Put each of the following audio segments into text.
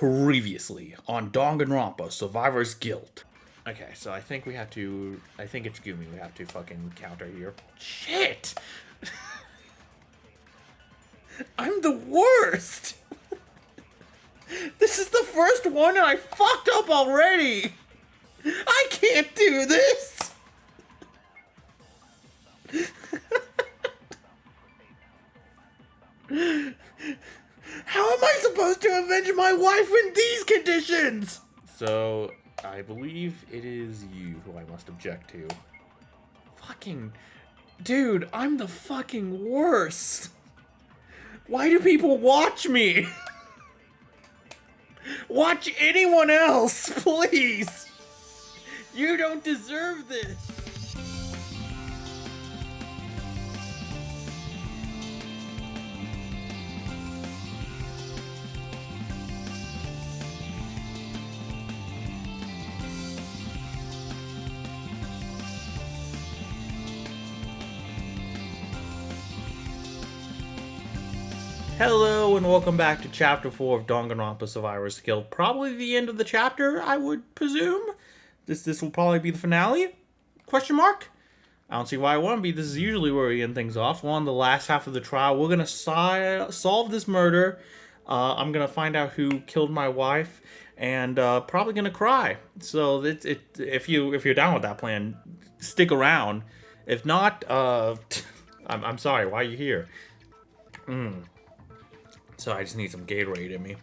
Previously on Danganronpa, Survivor's Guild. Okay, so I think we have to. I think it's Gumi we have to fucking counter here. Shit! I'm the worst! This is the first one and I fucked up already! I can't do this! How am I supposed to avenge my wife in these conditions? So, I believe it is you who I must object to. Fucking... Dude, I'm the fucking worst. Why do people watch me? Watch anyone else, please. You don't deserve this. Hello and welcome back to Chapter 4 of Danganronpa Survivor's Guild. Probably the end of the chapter, I would presume. This will probably be the finale? Question mark? I don't see why it wouldn't be. This is usually where we end things off. We're on the last half of the trial. We're gonna solve this murder. I'm gonna find out who killed my wife, and probably gonna cry. So if you're down with that plan, stick around. If not, I'm sorry. Why are you here? So I just need some Gatorade in me.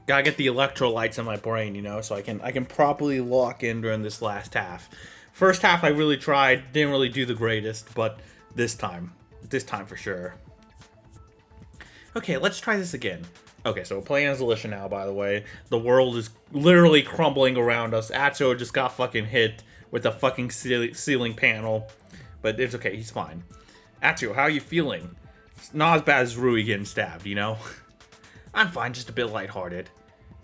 Gotta get the electrolytes in my brain, you know, so I can properly lock in during this last half. First half I really tried, didn't really do the greatest, but this time for sure. Okay, let's try this again. Okay, so we're playing as Alicia now, by the way. The world is literally crumbling around us. Atsuo just got fucking hit with a fucking ceiling panel, but it's okay, he's fine. Atsuo, how are you feeling? It's not as bad as Rui getting stabbed, you know? I'm fine, just a bit lighthearted.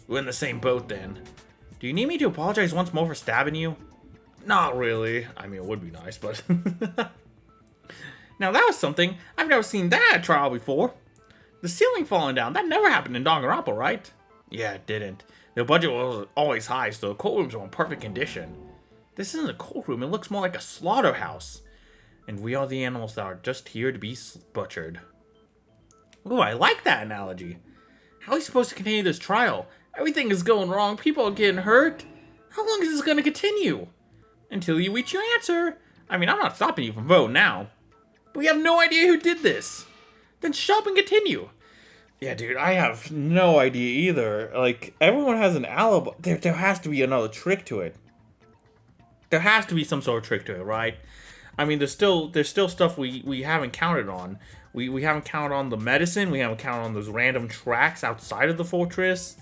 We're in the same boat then. Do you need me to apologize once more for stabbing you? Not really. I mean, it would be nice, but... Now that was something. I've never seen that at trial before. The ceiling falling down, that never happened in Danganronpa, right? Yeah, it didn't. The budget was always high, so the courtrooms were in perfect condition. This isn't a courtroom, it looks more like a slaughterhouse. And we are the animals that are just here to be butchered. Ooh, I like that analogy. How are we supposed to continue this trial? Everything is going wrong, people are getting hurt. How long is this going to continue? Until you reach your answer. I mean, I'm not stopping you from voting now. But we have no idea who did this. Then shut up and continue. Yeah, dude, I have no idea either. Like, everyone has an alibi. There has to be another trick to it. There has to be some sort of trick to it, right? I mean, there's still stuff we haven't counted on. We haven't counted on the medicine. We haven't counted on those random tracks outside of the fortress.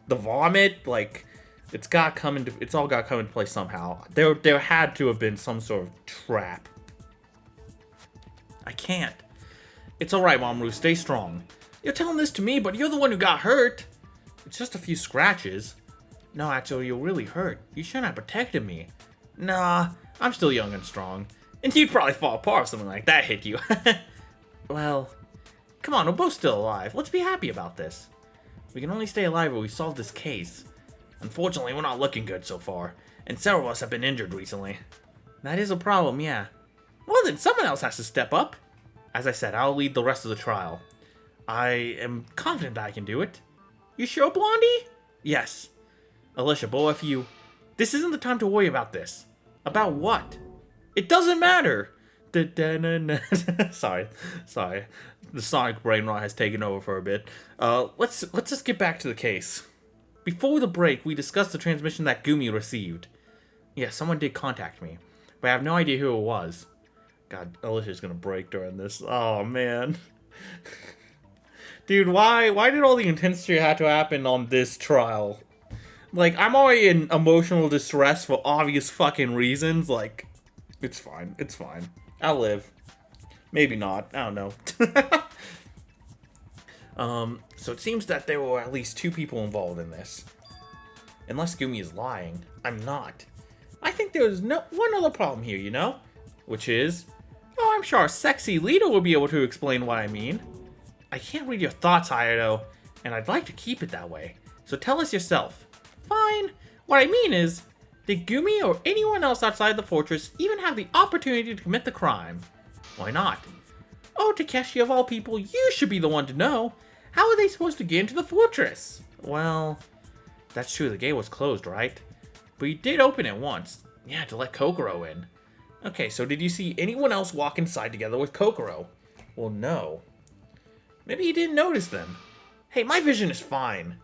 The vomit, like, it's all got to come into play somehow. There had to have been some sort of trap. I can't. It's alright, Mamoru, stay strong. You're telling this to me, but you're the one who got hurt. It's just a few scratches. No, actually, you're really hurt. You shouldn't have protected me. Nah, I'm still young and strong. And you'd probably fall apart if something like that hit you. Well, come on, we're both still alive. Let's be happy about this. We can only stay alive when we solve this case. Unfortunately, we're not looking good so far, and several of us have been injured recently. That is a problem, yeah. Well then, someone else has to step up. As I said, I'll lead the rest of the trial. I am confident that I can do it. You sure, Blondie? Yes. Alicia, boy, if you... This isn't the time to worry about this. About what? It doesn't matter! Sorry. The sonic brain rot has taken over for a bit. Let's just get back to the case. Before the break, we discussed the transmission that Gumi received. Yeah, someone did contact me, but I have no idea who it was. God, Alicia's gonna break during this. Oh, man. Dude, why did all the intensity have to happen on this trial? Like, I'm already in emotional distress for obvious fucking reasons. Like, it's fine. I'll live. Maybe not. I don't know. So it seems that there were at least 2 people involved in this. Unless Gumi is lying. I'm not. I think there's one other problem here, you know? Which is... Oh, I'm sure our sexy leader will be able to explain what I mean. I can't read your thoughts, Hayato, and I'd like to keep it that way. So tell us yourself. Fine. What I mean is, did Gumi or anyone else outside the fortress even have the opportunity to commit the crime? Why not? Oh, Takeshi of all people, you should be the one to know. How are they supposed to get into the fortress? Well, that's true, the gate was closed, right? But you did open it once. Yeah, to let Kokoro in. Okay, so did you see anyone else walk inside together with Kokoro? Well, no. Maybe you didn't notice them. Hey, my vision is fine.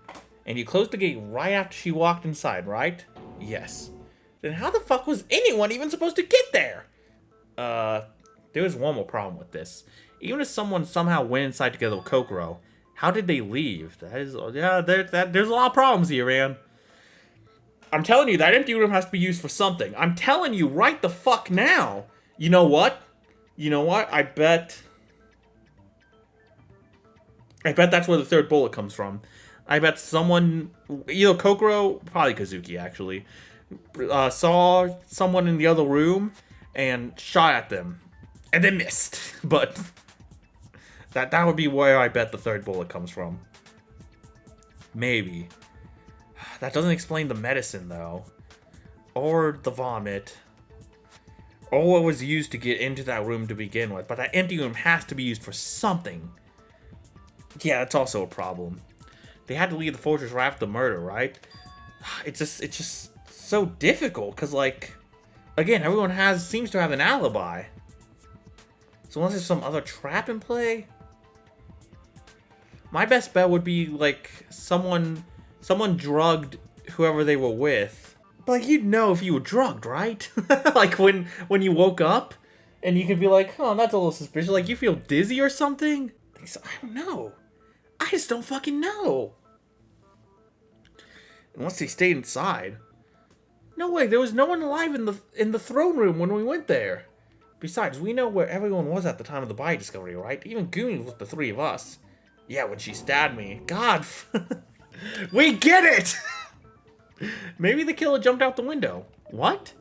And you closed the gate right after she walked inside, right? Yes. Then how the fuck was anyone even supposed to get there? There was one more problem with this. Even if someone somehow went inside together with Kokoro, how did they leave? That is, yeah, there's a lot of problems here, man. I'm telling you, that empty room has to be used for something. I'm telling you right the fuck now. You know what? You know what? I bet that's where the third bullet comes from. I bet someone, either Kokoro, probably Kazuki actually, saw someone in the other room and shot at them. And then missed. But that would be where I bet the third bullet comes from. Maybe. That doesn't explain the medicine, though. Or the vomit. Or what was used to get into that room to begin with. But that empty room has to be used for something. Yeah, that's also a problem. They had to leave the fortress right after the murder, right? It's just so difficult, because, like, again, everyone seems to have an alibi. So unless there's some other trap in play? My best bet would be, like, someone drugged whoever they were with. But, like, you'd know if you were drugged, right? Like, when you woke up, and you could be like, oh, that's a little suspicious. Like, you feel dizzy or something? So, I don't know. I just don't fucking know. Unless they stayed inside. No way, there was no one alive in the throne room when we went there. Besides, we know where everyone was at the time of the body discovery, right? Even Gumi was with the three of us. Yeah, when she stabbed me. God. We get it! Maybe the killer jumped out the window. What?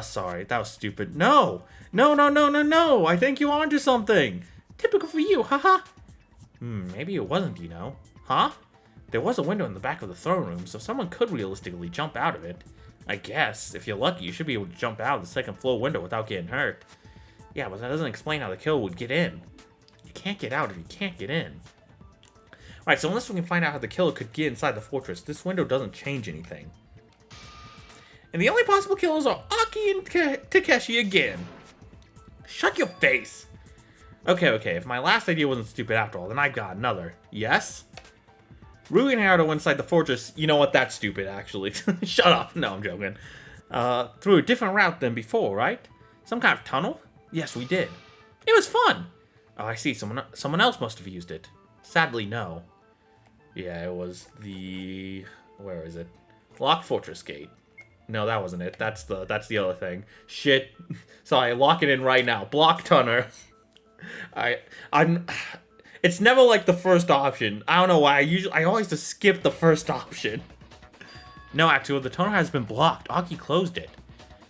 Sorry, that was stupid. No! No! I think you're onto something. Typical for you, haha. Maybe it wasn't, you know. Huh? There was a window in the back of the throne room, so someone could realistically jump out of it. I guess. If you're lucky, you should be able to jump out of the second floor window without getting hurt. Yeah, but that doesn't explain how the killer would get in. You can't get out if you can't get in. Alright, so unless we can find out how the killer could get inside the fortress, this window doesn't change anything. And the only possible killers are Aki and Takeshi again. Shut your face! Okay, if my last idea wasn't stupid after all, then I've got another. Yes? Rui and Haruto inside the fortress, you know what, that's stupid, actually. Shut up. No, I'm joking. Through a different route than before, right? Some kind of tunnel? Yes, we did. It was fun! Oh, I see. Someone else must have used it. Sadly, no. Yeah, it was the... Where is it? Lock Fortress Gate. No, that wasn't it. That's the other thing. Shit. Sorry, lock it in right now. Block Tunner. It's never like the first option. I don't know why. I always just skip the first option. No, actually, the tunnel has been blocked. Aki closed it.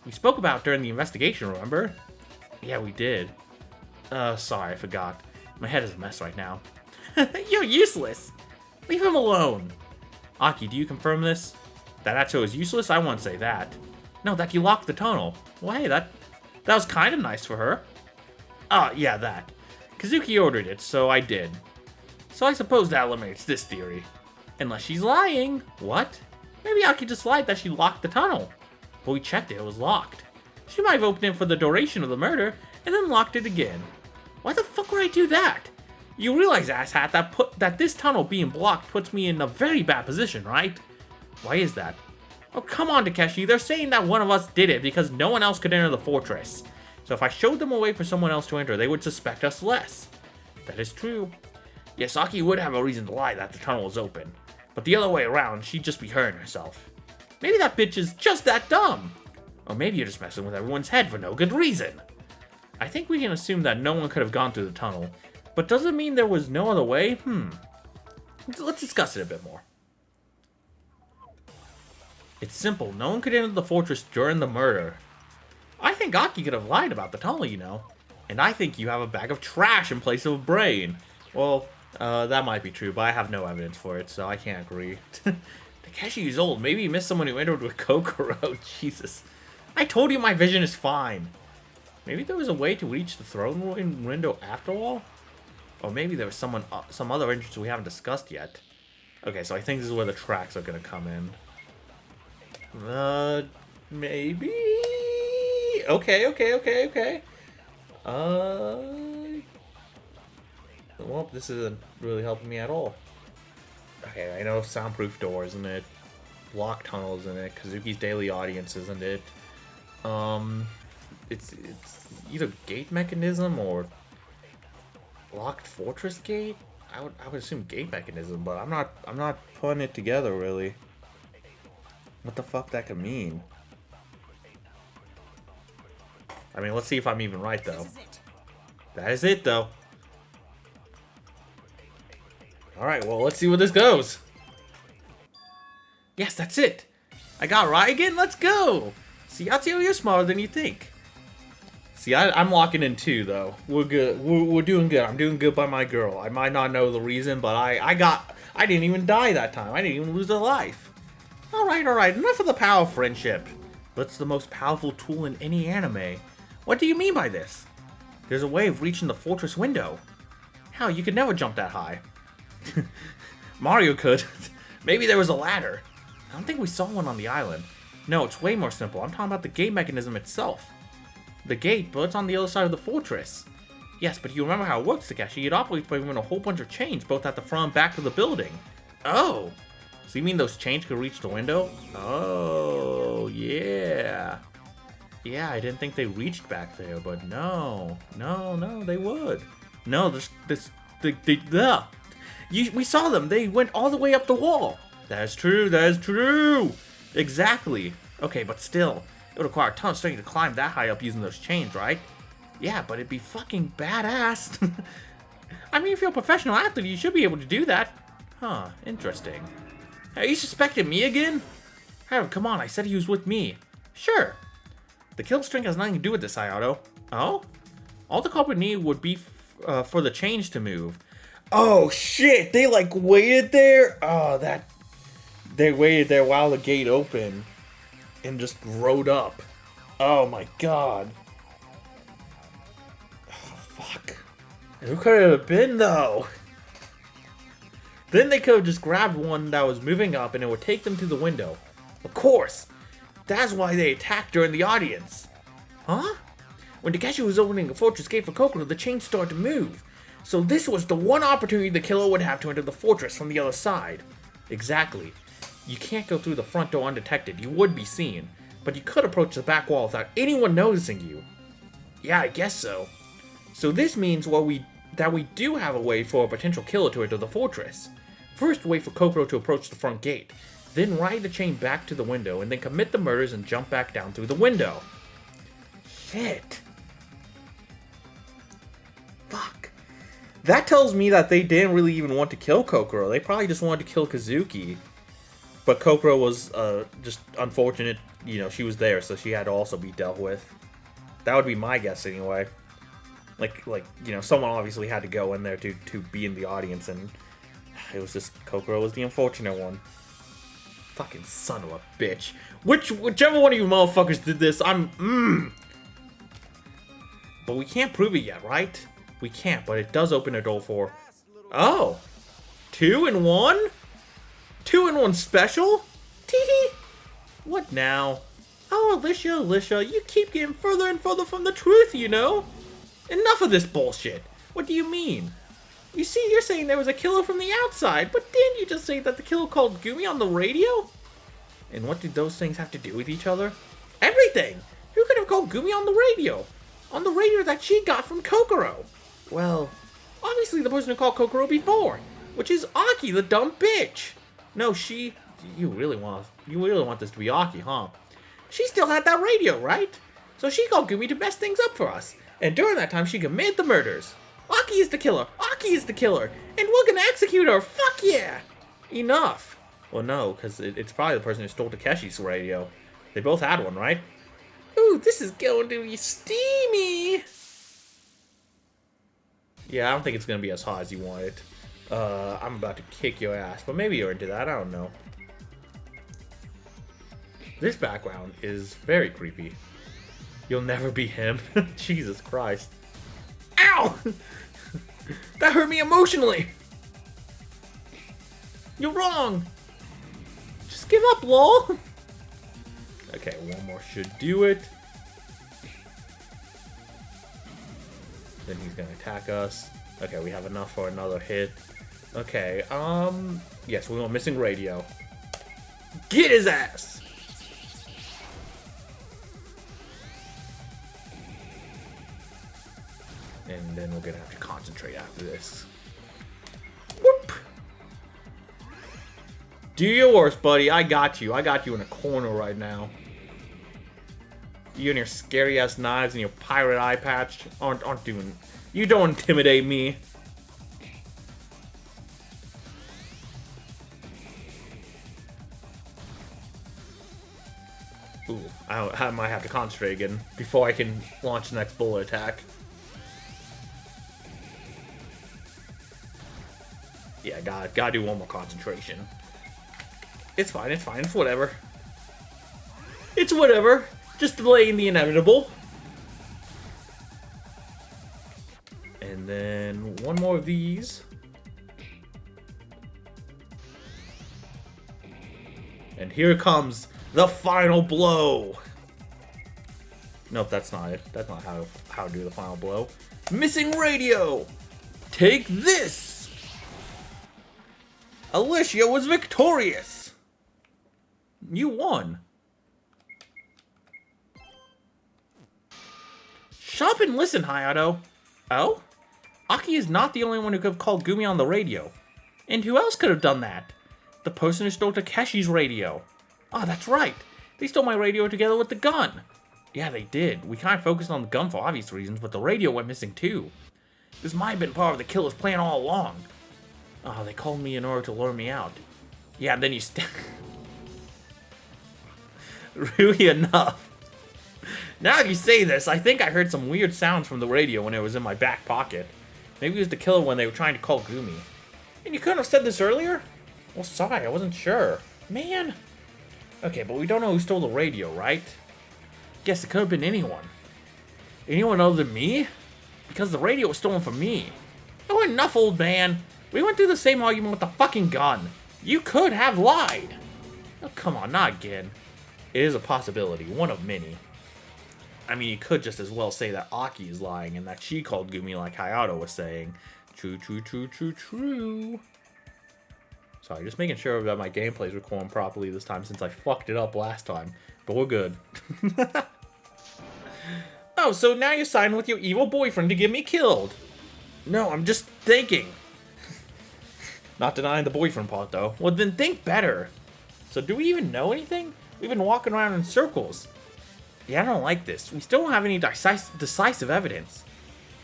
We spoke about it during the investigation, remember? Yeah, we did. Sorry, I forgot. My head is a mess right now. You're useless. Leave him alone. Aki, do you confirm this? That Atsuo is useless? I won't say that. No, that you locked the tunnel. Well, hey, that was kind of nice for her. Yeah, that. Kazuki ordered it, so I did. So I suppose that eliminates this theory. Unless she's lying. What? Maybe Aki just lied that she locked the tunnel. But we checked it, it was locked. She might have opened it for the duration of the murder, and then locked it again. Why the fuck would I do that? You realize, asshat, that this tunnel being blocked puts me in a very bad position, right? Why is that? Oh, come on, Takeshi. They're saying that one of us did it because no one else could enter the fortress. So if I showed them a way for someone else to enter, they would suspect us less. That is true. Yes, Aki would have a reason to lie that the tunnel was open. But the other way around, she'd just be hurting herself. Maybe that bitch is just that dumb. Or maybe you're just messing with everyone's head for no good reason. I think we can assume that no one could have gone through the tunnel. But does it mean there was no other way? Let's discuss it a bit more. It's simple. No one could enter the fortress during the murder. I think Aki could have lied about the tunnel, you know. And I think you have a bag of trash in place of a brain. Well, That might be true, but I have no evidence for it, so I can't agree. Takeshi is old. Maybe he missed someone who entered with Kokoro. Jesus. I told you my vision is fine. Maybe there was a way to reach the throne room window after all? Or maybe there was some other entrance we haven't discussed yet. Okay, so I think this is where the tracks are gonna come in. Maybe? Okay. Well, this isn't really helping me at all. Okay, I know soundproof door, isn't it? Block tunnel, isn't it? Kazuki's daily audience, isn't it? It's either gate mechanism or locked fortress gate. I would assume gate mechanism, but I'm not putting it together really. What the fuck that could mean? I mean, let's see if I'm even right though. That is it though. Alright, well, let's see where this goes. Yes, that's it. I got it right again. Let's go. See, Yatsuo, you're smarter than you think. See, I'm locking in 2, though. We're good. We're doing good. I'm doing good by my girl. I might not know the reason, but I didn't even die that time. I didn't even lose a life. Alright. Enough of the power of friendship. That's the most powerful tool in any anime. What do you mean by this? There's a way of reaching the fortress window. How? You could never jump that high. Mario could. Maybe there was a ladder. I don't think we saw one on the island. No, it's way more simple. I'm talking about the gate mechanism itself. The gate, but it's on the other side of the fortress. Yes, but you remember how it works, Takeshi. It operates by moving a whole bunch of chains, both at the front and back of the building. Oh! So you mean those chains could reach the window? Oh, yeah. Yeah, I didn't think they reached back there, but no, they would. No, we saw them. They went all the way up the wall. That's true. Exactly. Okay, but still, it would require a ton of strength to climb that high up using those chains, right? Yeah, but it'd be fucking badass. I mean, if you're a professional athlete, you should be able to do that. Huh, interesting. Are you suspecting me again? Oh, come on, I said he was with me. Sure. The kill string has nothing to do with this, Hayato. Oh? All the culprit need would be for the chains to move. Oh, shit! They, like, waited there? Oh, they waited there while the gate opened. And just rode up. Oh, my God. Oh, fuck. Who could it have been, though? Then they could have just grabbed one that was moving up and it would take them to the window. Of course! That's why they attacked during the audience. Huh? When Takeshi was opening a fortress gate for Kokoro, the chains started to move. So this was the one opportunity the killer would have to enter the fortress from the other side. Exactly. You can't go through the front door undetected. You would be seen. But you could approach the back wall without anyone noticing you. Yeah, I guess so. So this means that we do have a way for a potential killer to enter the fortress. First, wait for Kokoro to approach the front gate. Then ride the chain back to the window and then commit the murders and jump back down through the window. Shit. Fuck. That tells me that they didn't really even want to kill Kokoro. They probably just wanted to kill Kazuki. But Kokoro was just unfortunate. You know, she was there, so she had to also be dealt with. That would be my guess anyway. Like you know, someone obviously had to go in there to be in the audience, and it was just Kokoro was the unfortunate one. Fucking son of a bitch. Whichever one of you motherfuckers did this, But we can't prove it yet, right? We can't, but it does open a door for... Oh! 2-in-1? 2-in-1 special? Teehee! What now? Oh, Alicia, you keep getting further and further from the truth, you know? Enough of this bullshit. What do you mean? You see, you're saying there was a killer from the outside, but didn't you just say that the killer called Gumi on the radio? And what did those things have to do with each other? Everything! Who could have called Gumi on the radio? On the radio that she got from Kokoro. Well, obviously the person who called Kokoro before, which is Aki, the dumb bitch. No, you really want this to be Aki, huh? She still had that radio, right? So she called Gumi to mess things up for us. And during that time, she committed the murders. Aki is the killer! Aki is the killer! And we're gonna execute her! Fuck yeah! Enough! Well, no, because it's probably the person who stole Takeshi's radio. They both had one, right? Ooh, this is going to be steamy! Yeah, I don't think it's gonna be as hot as you want it. I'm about to kick your ass, but maybe you're into that, I don't know. This background is very creepy. You'll never be him. Jesus Christ. Ow! That hurt me emotionally! You're wrong! Just give up, lol! Okay, one more should do it. Then he's gonna attack us. Okay, we have enough for another hit. Okay, yes, we want missing radio. Get his ass! And then we're gonna have to concentrate after this. Whoop! Do your worst, buddy. I got you. I got you in a corner right now. You and your scary ass knives and your pirate eye patch aren't doing. You don't intimidate me. Ooh, I might have to concentrate again before I can launch the next bullet attack. Yeah, gotta do one more concentration. It's fine, it's fine, it's whatever. It's whatever. Just delaying the inevitable. And then one more of these. And here comes the final blow. Nope, that's not it. That's not how to do the final blow. Missing radio! Take this! Alicia was victorious! You won. Shut up and listen, Hayato. Oh? Aki is not the only one who could have called Gumi on the radio. And who else could have done that? The person who stole Takeshi's radio. Oh, that's right. They stole my radio together with the gun. Yeah, they did. We kind of focused on the gun for obvious reasons, but the radio went missing too. This might have been part of the killer's plan all along. Oh, they called me in order to lure me out. Yeah, and then you Really enough. Now that you say this, I think I heard some weird sounds from the radio when it was in my back pocket. Maybe it was the killer when they were trying to call Gumi. And you couldn't have said this earlier? Well, sorry, I wasn't sure. Man. Okay, but we don't know who stole the radio, right? Guess it could have been anyone. Anyone other than me? Because the radio was stolen from me. Oh, enough, old man. We went through the same argument with the fucking gun. You could have lied. Oh, come on, not again. It is a possibility, one of many. I mean, you could just as well say that Aki is lying and that she called Gumi like Hayato was saying. True, true, true, true, true. Sorry, just making sure that my gameplay is recording properly this time since I fucked it up last time. But we're good. Oh, so now you're siding with your evil boyfriend to get me killed. No, I'm just thinking. Not denying the boyfriend part, though. Well, then think better. So do we even know anything? We've been walking around in circles. Yeah, I don't like this. We still don't have any decisive evidence.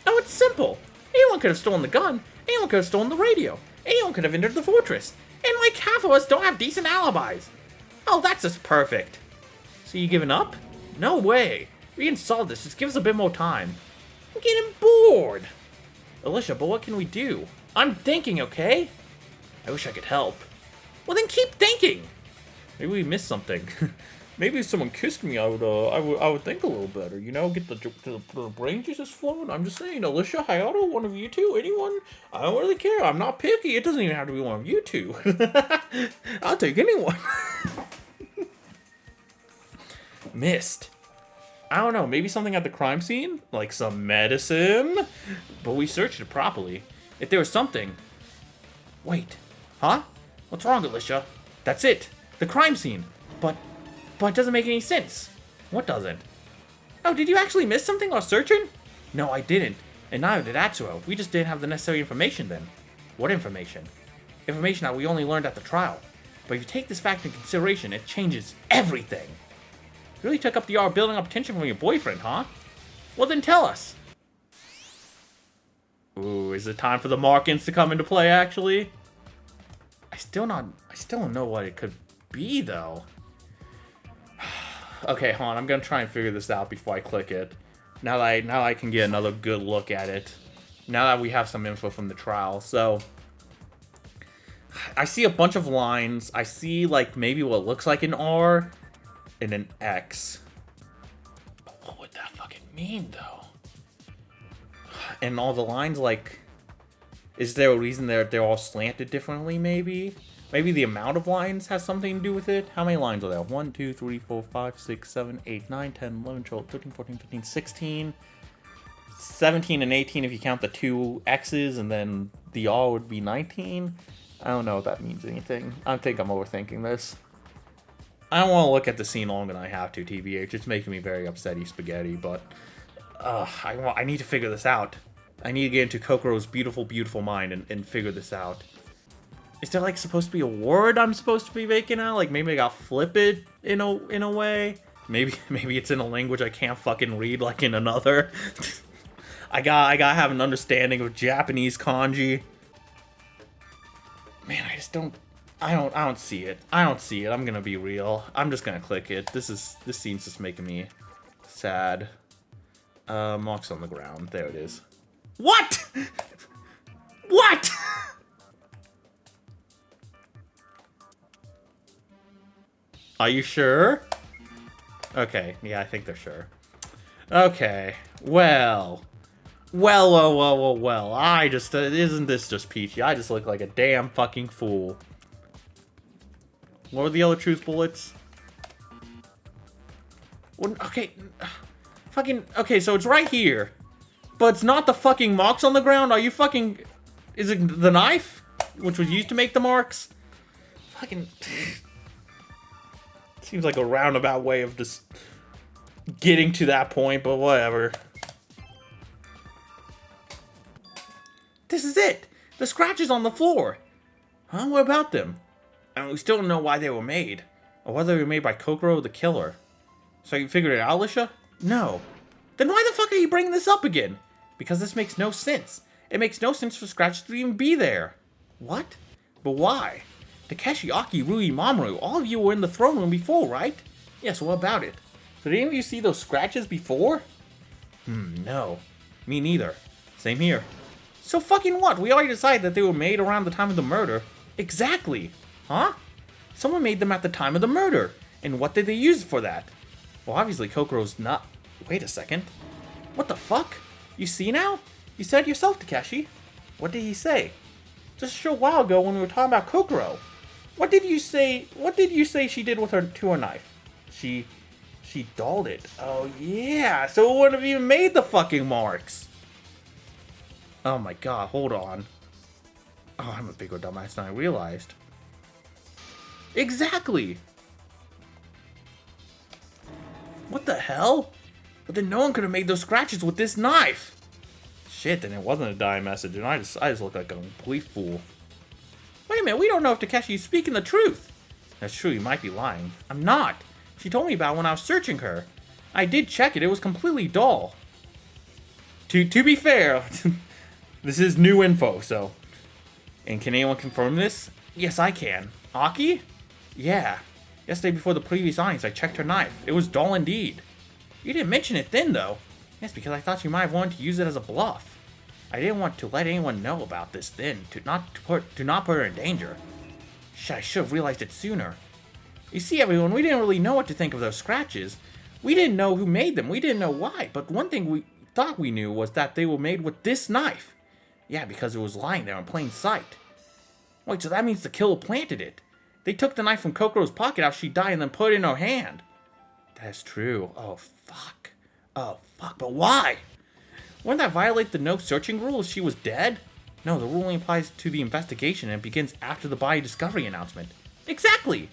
Oh, it's simple. Anyone could have stolen the gun. Anyone could have stolen the radio. Anyone could have entered the fortress. And like half of us don't have decent alibis. Oh, that's just perfect. So you giving up? No way. We can solve this. Just give us a bit more time. I'm getting bored. Alicia, but what can we do? I'm thinking, okay? I wish I could help. Well, then keep thinking. Maybe we missed something. Maybe if someone kissed me, I would think a little better. You know, get the brain juices flowing. I'm just saying, Alicia, Hayato, one of you two, anyone. I don't really care. I'm not picky. It doesn't even have to be one of you two. I'll take anyone. Missed. I don't know. Maybe something at the crime scene, like some medicine. But we searched it properly. If there was something. Wait. Huh? What's wrong, Alicia? That's it. The crime scene. But it doesn't make any sense. What doesn't? Oh, did you actually miss something while searching? No, I didn't. And neither did Atsuo. We just didn't have the necessary information then. What information? Information that we only learned at the trial. But if you take this fact into consideration, it changes everything. You really took up the art of building up tension from your boyfriend, huh? Well, then tell us. Ooh, is it time for the markings to come into play, actually? I still don't know what it could be, though. Okay, hold on. I'm gonna try and figure this out before I click it. Now that I can get another good look at it. Now that we have some info from the trial. So, I see a bunch of lines. I see, like, maybe what looks like an R and an X. But what would that fucking mean, though? And all the lines, like... Is there a reason they're all slanted differently, maybe? Maybe the amount of lines has something to do with it? How many lines are there? 1, 2, 3, 4, 5, 6, 7, 8, 9, 10, 11, 12, 13, 14, 15, 16... 17 and 18 if you count the 2 X's, and then the R would be 19. I don't know if that means anything. I think I'm overthinking this. I don't want to look at the scene longer than I have to, TBH. It's making me very upsetty spaghetti, but I need to figure this out. I need to get into Kokoro's beautiful, beautiful mind and figure this out. Is there, like, supposed to be a word I'm supposed to be making out? Like, maybe I got flip it in a way? Maybe it's in a language I can't fucking read, like in another. I gotta have an understanding of Japanese kanji. Man, I don't see it. I don't see it. I'm gonna be real. I'm just gonna click it. This scene's just making me sad. Marks on the ground. There it is. What? What? Are you sure? Okay, yeah, I think they're sure. Okay, well, I just, isn't this just peachy? I just look like a damn fucking fool. What were the other truth bullets? Well, okay, okay, so it's right here. But it's not the fucking marks on the ground? Are you fucking, is it the knife? Which was used to make the marks? Fucking, seems like a roundabout way of just getting to that point, but whatever. This is it! The scratches on the floor! Huh? What about them? And we still don't know why they were made. Or whether they were made by Kokoro the killer. So you figured it out, Alicia? No. Then why the fuck are you bringing this up again? Because this makes no sense. It makes no sense for scratches to even be there. What? But why? Takeshi, Aki, Rui, Mamoru, all of you were in the throne room before, right? Yes, what about it? Did any of you see those scratches before? No. Me neither. Same here. So fucking what? We already decided that they were made around the time of the murder. Exactly. Huh? Someone made them at the time of the murder. And what did they use for that? Well, obviously Kokoro's not... Wait a second. What the fuck? You see now? You said it yourself, Takeshi. What did he say? Just a short while ago when we were talking about Kokoro. What did you say she did with her to her knife? She dulled it. Oh yeah, so it wouldn't have even made the fucking marks. Oh my god, hold on. Oh, I'm a bigger dumbass than I realized. Exactly! What the hell? But then no one could have made those scratches with this knife! Shit, then it wasn't a dying message, and I just look like a complete fool. Wait a minute, we don't know if Takeshi is speaking the truth! That's true, he might be lying. I'm not! She told me about it when I was searching her. I did check it, it was completely dull. To be fair, this is new info, so... And can anyone confirm this? Yes, I can. Aki? Yeah. Yesterday before the previous audience, I checked her knife. It was dull indeed. You didn't mention it then, though. Yes, because I thought you might have wanted to use it as a bluff. I didn't want to let anyone know about this then, to not put her in danger. I should have realized it sooner. You see, everyone, we didn't really know what to think of those scratches. We didn't know who made them, we didn't know why, but one thing we thought we knew was that they were made with this knife. Yeah, because it was lying there in plain sight. Wait, so that means the killer planted it. They took the knife from Kokoro's pocket after she died and then put it in her hand. That's true. Oh, fuck. Oh, fuck, but why? Wouldn't that violate the no searching rule if she was dead? No, the rule only applies to the investigation and it begins after the body discovery announcement. Exactly!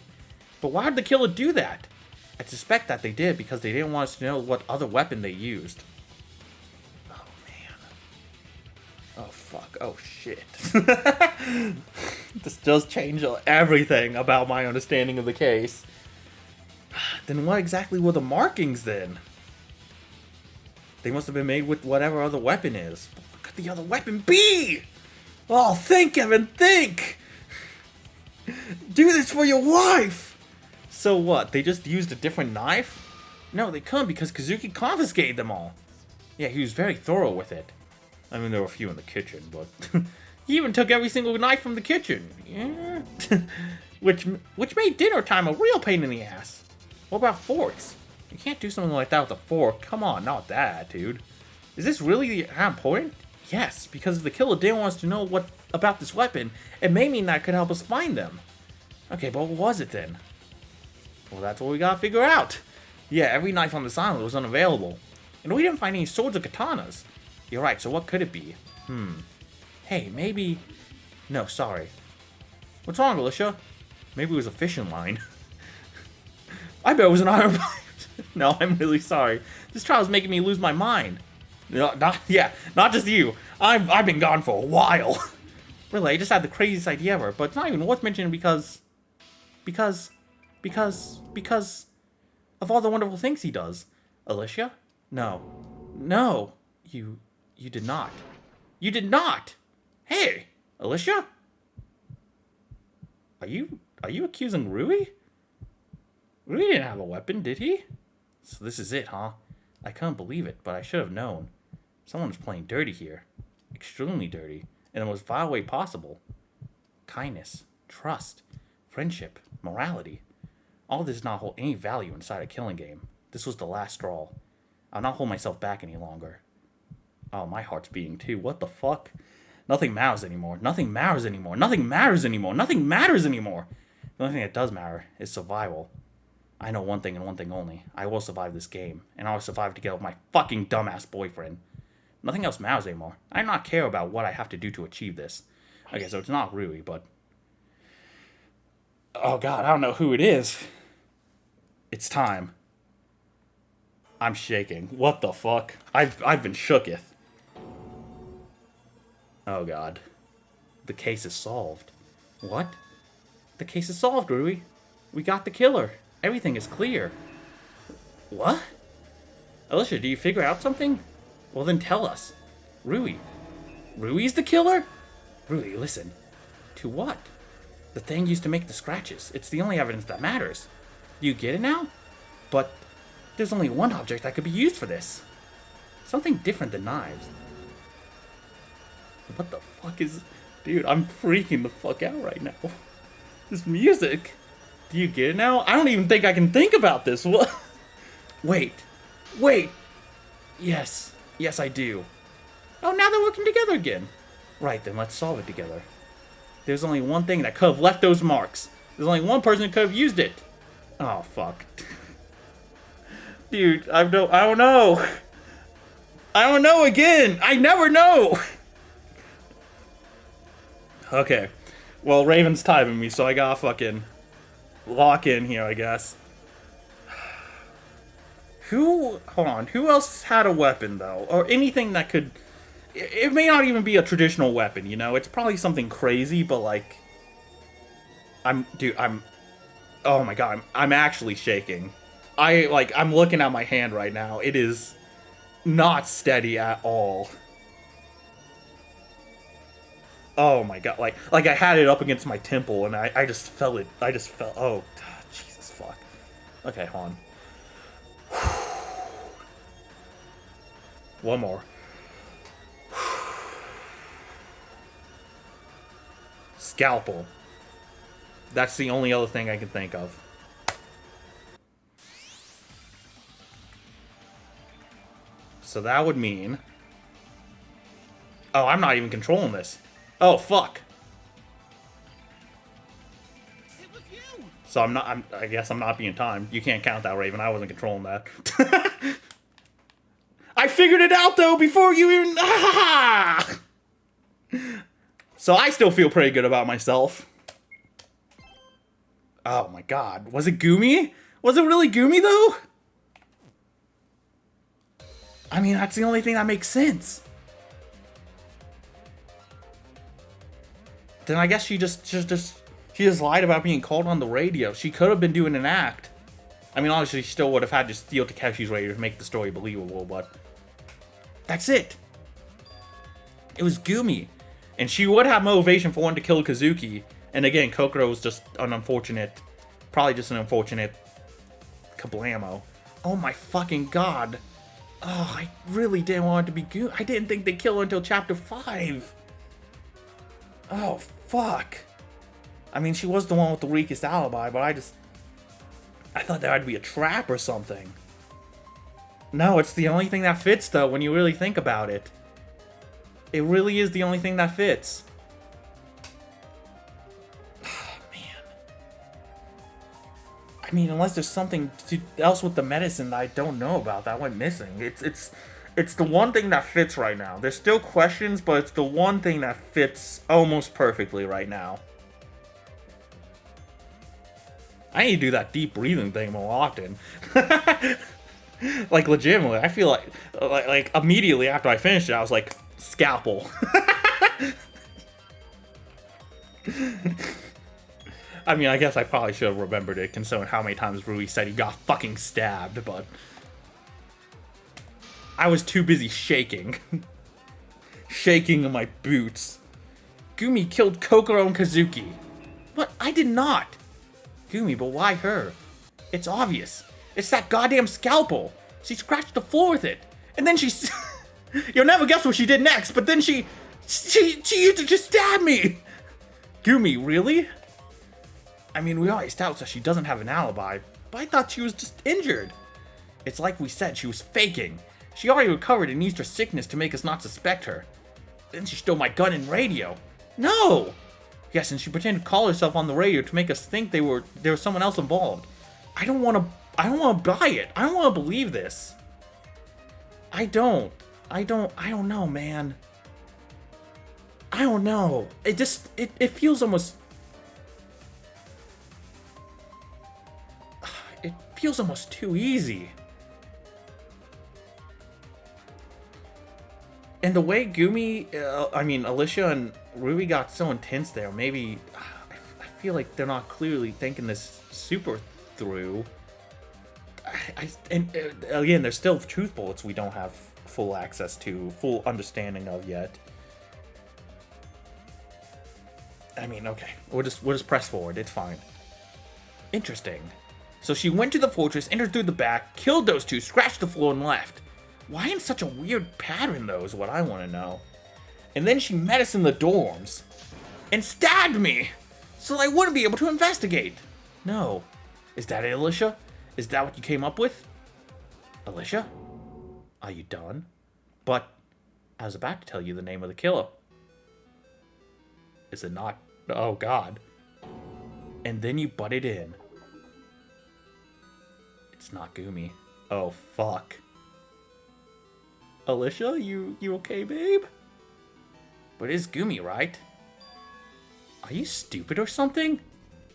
But why did the killer do that? I suspect that they did because they didn't want us to know what other weapon they used. Oh, man. Oh, fuck. Oh, shit. This does change everything about my understanding of the case. Then what exactly were the markings, then? They must have been made with whatever other weapon is. But what could the other weapon be? Oh, think, Evan, think! Do this for your wife! So what, they just used a different knife? No, they couldn't because Kazuki confiscated them all. Yeah, he was very thorough with it. I mean, there were a few in the kitchen, but... He even took every single knife from the kitchen. Yeah. which made dinner time a real pain in the ass. What about forks? You can't do something like that with a fork. Come on, not that attitude. Is this really that important? Yes, because if the killer didn't want us to know what about this weapon, it may mean that could help us find them. Okay, but what was it then? Well, that's what we gotta figure out. Yeah, every knife on this island was unavailable. And we didn't find any swords or katanas. You're right, so what could it be? Hey, maybe... No, sorry. What's wrong, Alicia? Maybe it was a fishing line. I bet it was an iron pipe. No, I'm really sorry. This trial is making me lose my mind. No, not just you. I've been gone for a while. Really, I just had the craziest idea ever, but it's not even worth mentioning because of all the wonderful things he does. Alicia? No. No. You did not. You did not! Hey! Alicia? Are you accusing Rui? Rui didn't have a weapon, did he? So this is it, huh? I couldn't believe it, but I should have known. Someone was playing dirty here. Extremely dirty. In the most vile way possible. Kindness, trust, friendship, morality. All this does not hold any value inside a killing game. This was the last straw. I'll not hold myself back any longer. Oh, my heart's beating too. What the fuck? Nothing matters anymore. Nothing matters anymore. Nothing matters anymore. Nothing matters anymore. The only thing that does matter is survival. I know one thing and one thing only. I will survive this game. And I will survive together with my fucking dumbass boyfriend. Nothing else matters anymore. I do not care about what I have to do to achieve this. Okay, so it's not Rui, but... Oh god, I don't know who it is. It's time. I'm shaking. What the fuck? I've been shooketh. Oh god. The case is solved. What? The case is solved, Rui. We got the killer. Everything is clear. What? Alicia, do you figure out something? Well then tell us. Rui. Rui's the killer? Rui, listen. To what? The thing used to make the scratches. It's the only evidence that matters. Do you get it now? But there's only one object that could be used for this. Something different than knives. What the fuck is... Dude, I'm freaking the fuck out right now. This music. Do you get it now? I don't even think I can think about this. What? Wait. Yes, I do. Oh, now they're working together again. Right, then let's solve it together. There's only one thing that could have left those marks. There's only one person who could have used it. Oh, fuck. Dude, I don't know. I don't know again. I never know. Okay. Well, Raven's timing me, so I gotta fucking lock in here, I guess. Hold on, who else had a weapon, though? Or anything that could... It may not even be a traditional weapon, you know? It's probably something crazy, but, like... Oh my god, I'm actually shaking. I'm looking at my hand right now. It is not steady at all. Oh my god, like I had it up against my temple, and I just felt it. Oh, Jesus fuck. Okay, hold on. One more. Scalpel. That's the only other thing I can think of. So that would mean... Oh, I'm not even controlling this. Oh, fuck. So I guess I'm not being timed. You can't count that, Raven. I wasn't controlling that. I figured it out, though, before you even... So I still feel pretty good about myself. Oh my god. Was it Gumi? Was it really Gumi, though? I mean, that's the only thing that makes sense. Then I guess she just lied about being called on the radio. She could have been doing an act. I mean, obviously, she still would have had to steal Takeshi's radio to make the story believable, but... That's it. It was Gumi. And she would have motivation for wanting to kill Kazuki. And again, Kokoro was just an unfortunate... Probably just an unfortunate... kablamo. Oh my fucking god. Oh, I really didn't want it to be Gumi. I didn't think they'd kill her until chapter 5. Oh, fuck. I mean, she was the one with the weakest alibi, but I thought there had to be a trap or something. No, it's the only thing that fits, though, when you really think about it. It really is the only thing that fits. Oh, man. I mean, unless there's something else with the medicine that I don't know about that went missing. It's the one thing that fits right now. There's still questions, but it's the one thing that fits almost perfectly right now. I need to do that deep breathing thing more often. Like, legitimately, I feel like immediately after I finished it, I was like, scalpel. I mean, I guess I probably should have remembered it, considering how many times Rui said he got fucking stabbed, but I was too busy shaking. Shaking in my boots. Gumi killed Kokoro and Kazuki. But I did not. Gumi, but why her? It's obvious. It's that goddamn scalpel. She scratched the floor with it. And then she... You'll never guess what she did next, but then she used it to stab me. Gumi, really? I mean, we already established that she doesn't have an alibi, but I thought she was just injured. It's like we said, she was faking. She already recovered and used her sickness to make us not suspect her. Then she stole my gun and radio. No! Yes, and she pretended to call herself on the radio to make us think there was someone else involved. I don't want to buy it. I don't want to believe this. I don't know, man. I don't know. It feels almost... It feels almost too easy. And the way Gumi, Alicia and Rui got so intense there, maybe, I feel like they're not clearly thinking this super through. Again, there's still truth bullets we don't have full access to, full understanding of yet. I mean, okay, we'll just press forward, it's fine. Interesting. So she went to the fortress, entered through the back, killed those two, scratched the floor, and left. Why in such a weird pattern, though, is what I want to know. And then she met us in the dorms. And stabbed me! So I wouldn't be able to investigate. No. Is that it, Alicia? Is that what you came up with? Alicia? Are you done? But I was about to tell you the name of the killer. Is it not? Oh, God. And then you butted in. It's not Gumi. Oh, fuck. Alicia, you okay, babe? But it's Gumi, right? Are you stupid or something?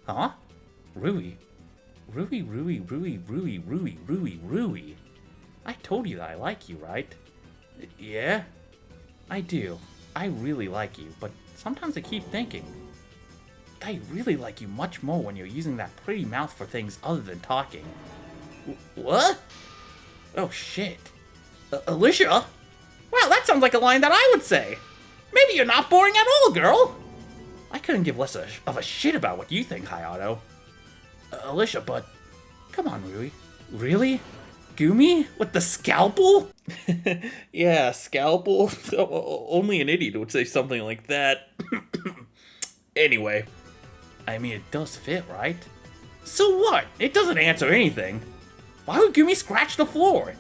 Huh? Rui. Rui. I told you that I like you, right? Yeah? I do. I really like you, but sometimes I keep thinking, I really like you much more when you're using that pretty mouth for things other than talking. What? Oh, shit. Alicia? Wow, that sounds like a line that I would say. Maybe you're not boring at all, girl. I couldn't give less of a shit about what you think, Hayato. Alicia, but... Come on, Rui. Really? Gumi? With the scalpel? Yeah, scalpel? Only an idiot would say something like that. Anyway. I mean, it does fit, right? So what? It doesn't answer anything. Why would Gumi scratch the floor?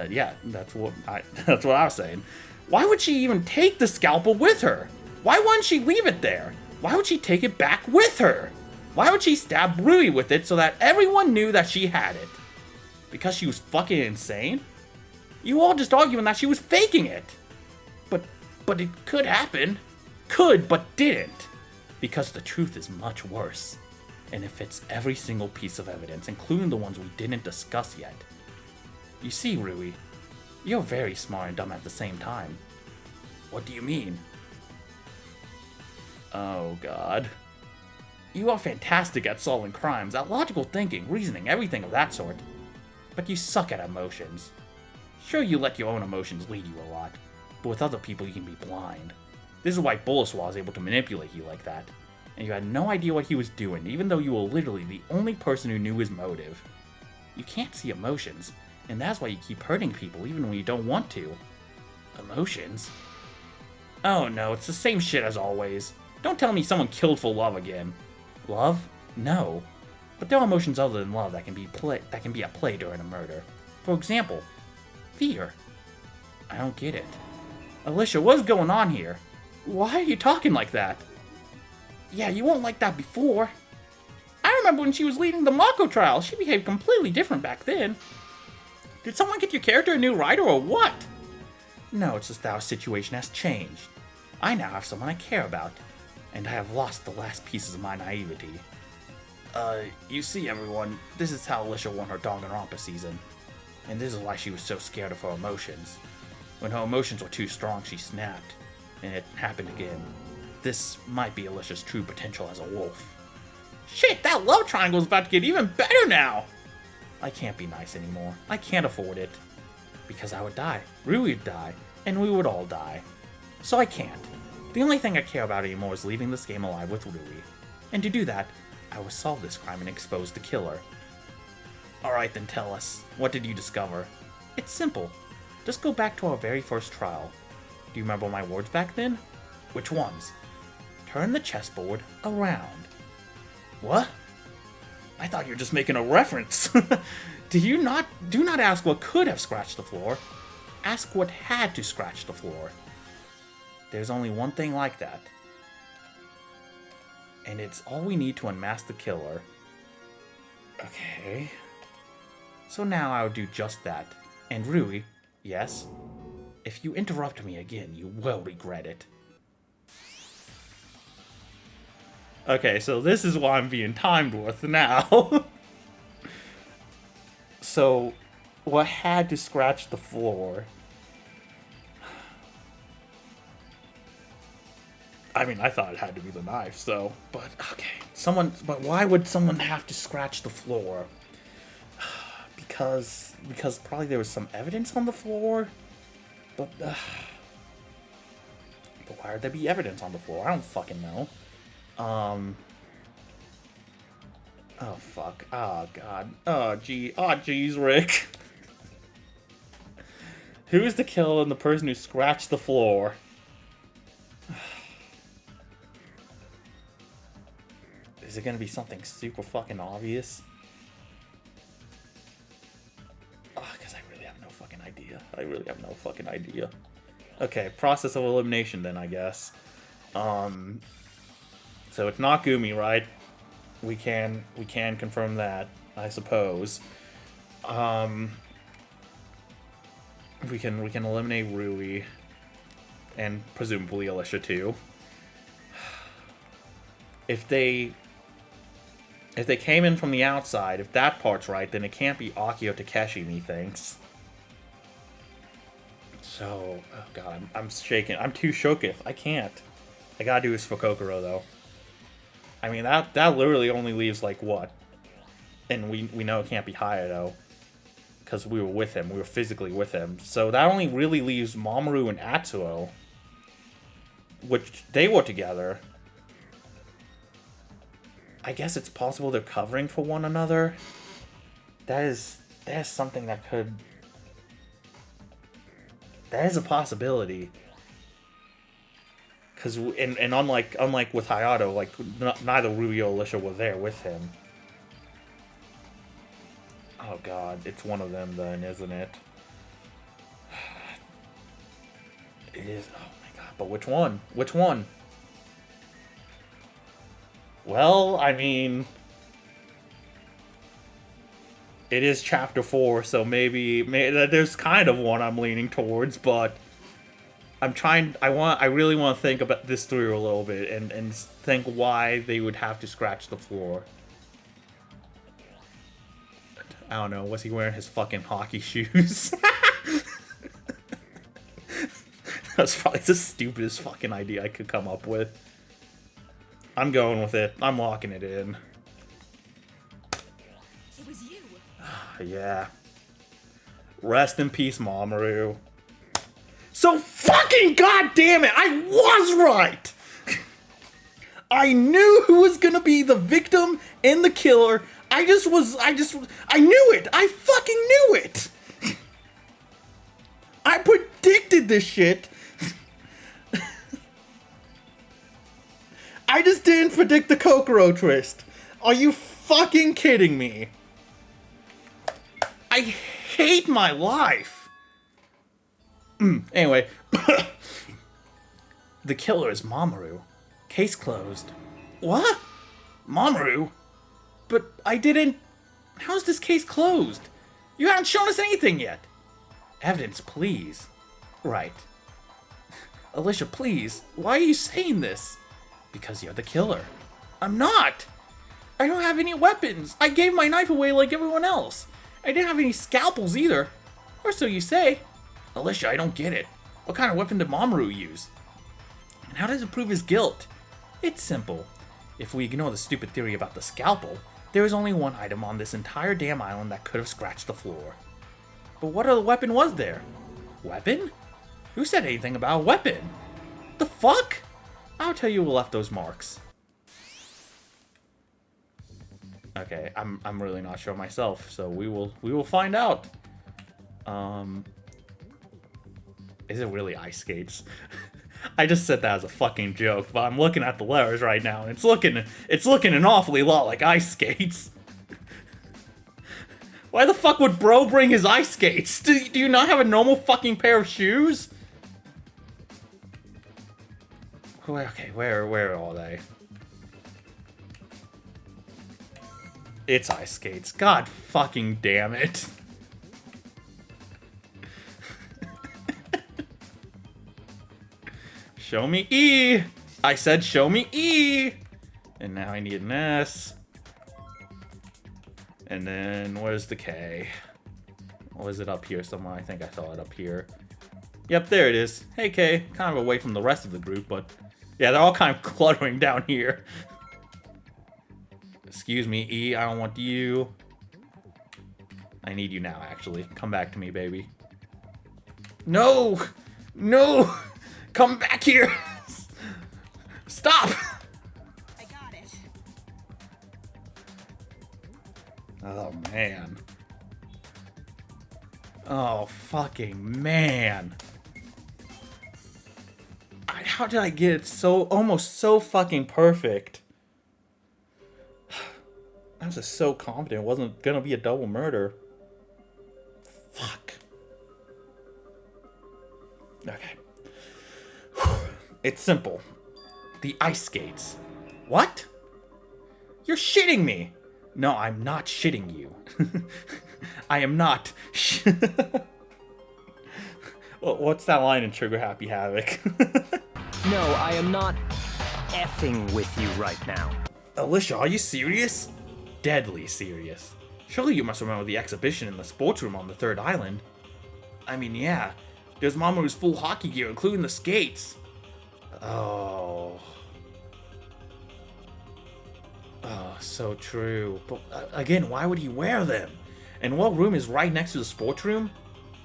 Yeah, that's what I was saying. Why would she even take the scalpel with her? Why wouldn't she leave it there? Why would she take it back with her? Why would she stab Rui with it so that everyone knew that she had it? Because she was fucking insane? You all just arguing that she was faking it. But it could happen. Could, but didn't. Because the truth is much worse. And it fits every single piece of evidence, including the ones we didn't discuss yet. You see, Rui, you're very smart and dumb at the same time. What do you mean? Oh, God. You are fantastic at solving crimes, at logical thinking, reasoning, everything of that sort. But you suck at emotions. Sure, you let your own emotions lead you a lot, but with other people you can be blind. This is why Boleswa was able to manipulate you like that. And you had no idea what he was doing, even though you were literally the only person who knew his motive. You can't see emotions, and that's why you keep hurting people even when you don't want to. Emotions? Oh no, it's the same shit as always. Don't tell me someone killed for love again. Love? No. But there are emotions other than love that can be at play during a murder. For example, fear. I don't get it. Alicia, what's going on here? Why are you talking like that? Yeah, you weren't like that before. I remember when she was leading the Mako trial. She behaved completely different back then. Did someone get your character a new writer or what? No, it's just that our situation has changed. I now have someone I care about, and I have lost the last pieces of my naivety. You see everyone, this is how Alicia won her Danganronpa season. And this is why she was so scared of her emotions. When her emotions were too strong, she snapped. And it happened again. This might be Alicia's true potential as a wolf. Shit, that love triangle is about to get even better now! I can't be nice anymore. I can't afford it. Because I would die. Rui would die. And we would all die. So I can't. The only thing I care about anymore is leaving this game alive with Rui. And to do that, I will solve this crime and expose the killer. Alright then, tell us. What did you discover? It's simple. Just go back to our very first trial. Do you remember my words back then? Which ones? Turn the chessboard around. What? I thought you were just making a reference. Do not ask what could have scratched the floor. Ask what had to scratch the floor. There's only one thing like that. And it's all we need to unmask the killer. Okay. So now I would do just that. And Rui, yes? If you interrupt me again, you will regret it. Okay, so this is why I'm being timed with now. So, what had to scratch the floor? I mean, I thought it had to be the knife, so... But, okay. But why would someone have to scratch the floor? Because probably there was some evidence on the floor? But why would there be evidence on the floor? I don't fucking know. Oh, fuck. Oh, God. Oh, geez, Rick. Who's the killer and the person who scratched the floor? Is it gonna be something super fucking obvious? Oh, because I really have no fucking idea. Okay, process of elimination then, I guess. So it's not Gumi, right? We can confirm that, I suppose. We can eliminate Rui, and presumably Alicia too. If they came in from the outside, if that part's right, then it can't be Akio Takeshi, methinks. So, oh god, I'm shaking. I'm too shooketh. I can't. I gotta do this for Kokoro, though. I mean, that literally only leaves, like, what? And we know it can't be Haya, though. Because we were with him. We were physically with him. So that only really leaves Mamoru and Atsuo. Which, they were together. I guess it's possible they're covering for one another. That is something that could... That is a possibility. Because, and unlike with Hayato, like, neither Rui or Alicia were there with him. Oh god, it's one of them then, isn't it? It is, oh my god, but which one? Which one? Well, I mean... It is chapter 4, so maybe there's kind of one I'm leaning towards, but... I really want to think about this through a little bit and think why they would have to scratch the floor. I don't know, was he wearing his fucking hockey shoes? That's probably the stupidest fucking idea I could come up with. I'm going with it. I'm locking it in. It was you. Yeah. Rest in peace, Mamoru. So fucking goddamn it, I was right! I knew who was gonna be the victim and the killer. I knew it! I fucking knew it! I predicted this shit! didn't predict the Kokoro twist. Are you fucking kidding me? I hate my life. Anyway. The killer is Mamoru. Case closed. What? Mamoru? But I didn't... How's this case closed? You haven't shown us anything yet. Evidence, please. Right. Alicia, please. Why are you saying this? Because you're the killer. I'm not. I don't have any weapons. I gave my knife away like everyone else. I didn't have any scalpels either. Or so you say. Alicia, I don't get it. What kind of weapon did Mamoru use? And how does it prove his guilt? It's simple. If we ignore the stupid theory about the scalpel, there is only one item on this entire damn island that could have scratched the floor. But what other weapon was there? Weapon? Who said anything about a weapon? The fuck? I'll tell you who left those marks. Okay, I'm really not sure myself, so we will find out. Is it really ice skates? I just said that as a fucking joke, but I'm looking at the letters right now, and it's looking an awfully lot like ice skates. Why the fuck would bro bring his ice skates? Do you not have a normal fucking pair of shoes? Okay, where are all they? It's ice skates. God fucking damn it. Show me E! I said show me E! And now I need an S. And then where's the K? Or is it up here somewhere? I think I saw it up here. Yep, there it is. Hey K, kind of away from the rest of the group, but yeah, they're all kind of cluttering down here. Excuse me, E, I don't want you. I need you now, actually. Come back to me, baby. No! No! Come back here! Stop! I got it. Oh, man. Oh, fucking man. How did I get it so, almost so fucking perfect? I was just so confident it wasn't gonna be a double murder. Fuck. Okay. It's simple. The ice skates. What? You're shitting me! No, I'm not shitting you. I am not. What's that line in Trigger Happy Havoc? No, I am not effing with you right now. Alicia, are you serious? Deadly serious. Surely you must remember the exhibition in the sports room on the third island. I mean, yeah. There's Mamoru's full hockey gear, including the skates. Oh. Oh, so true. But again, why would he wear them? And what room is right next to the sports room?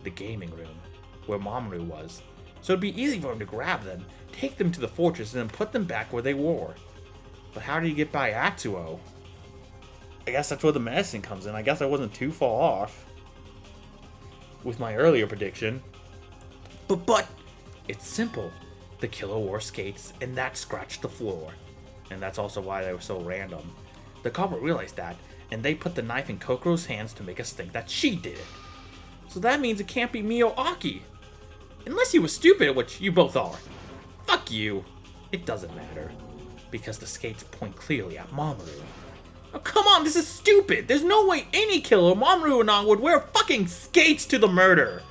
The gaming room, where Mamoru was. So it'd be easy for him to grab them, take them to the fortress, and then put them back where they were. But how did he get by Atsuo? I guess that's where the medicine comes in. I guess I wasn't too far off with my earlier prediction. But it's simple. The killer wore skates, and that scratched the floor. And that's also why they were so random. The culprit realized that, and they put the knife in Kokoro's hands to make us think that she did it. So that means it can't be me or Aki. Unless you were stupid, which you both are. Fuck you. It doesn't matter. Because the skates point clearly at Mamoru. Oh, come on, this is stupid. There's no way any killer, Mamoru or not, would wear fucking skates to the murder.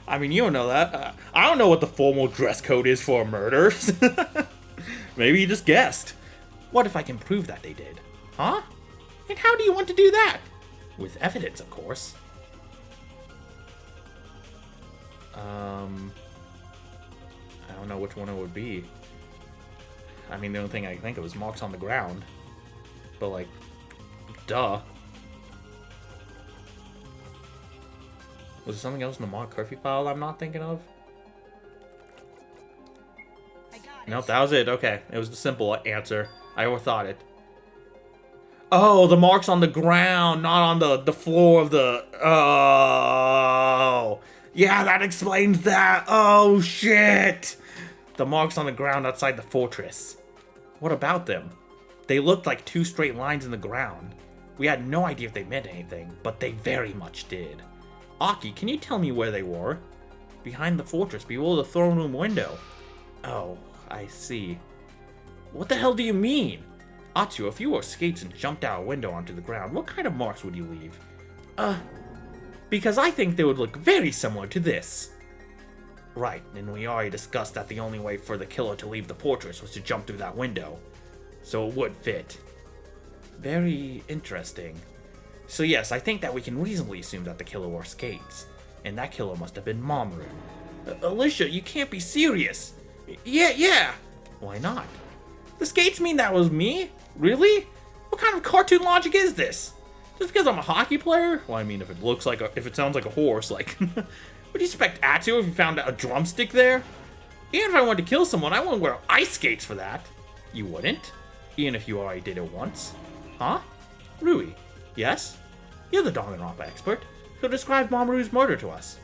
I mean, you don't know that. I don't know what the formal dress code is for a murder. Maybe you just guessed. What if I can prove that they did? Huh? And how do you want to do that? With evidence, of course. I don't know which one it would be. I mean, the only thing I can think of is marks on the ground. But, like, duh. Was there something else in the Mark Curfew file I'm not thinking of? Nope, that was it. Okay, it was the simple answer. I overthought it. Oh, the marks on the ground, not on the floor of the... Oh. Yeah, that explains that. Oh, shit. The marks on the ground outside the fortress. What about them? They looked like 2 straight lines in the ground. We had no idea if they meant anything, but they very much did. Aki, can you tell me where they were? Behind the fortress, below the throne room window. Oh, I see. What the hell do you mean? Atsu, if you wore skates and jumped out a window onto the ground, what kind of marks would you leave? Because I think they would look very similar to this. Right, and we already discussed that the only way for the killer to leave the fortress was to jump through that window. So it would fit. Very interesting. So yes, I think that we can reasonably assume that the killer wore skates. And that killer must have been Mamoru. Alicia, you can't be serious. Yeah. Why not? The skates mean that was me? Really? What kind of cartoon logic is this? Just because I'm a hockey player? Well, I mean, if it sounds like a horse, like, would you expect Atsu if you found a drumstick there? Even if I wanted to kill someone, I wouldn't wear ice skates for that. You wouldn't? Even if you already did it once. Huh? Rui, yes? You're the Danganronpa expert, so describe Mamoru's murder to us.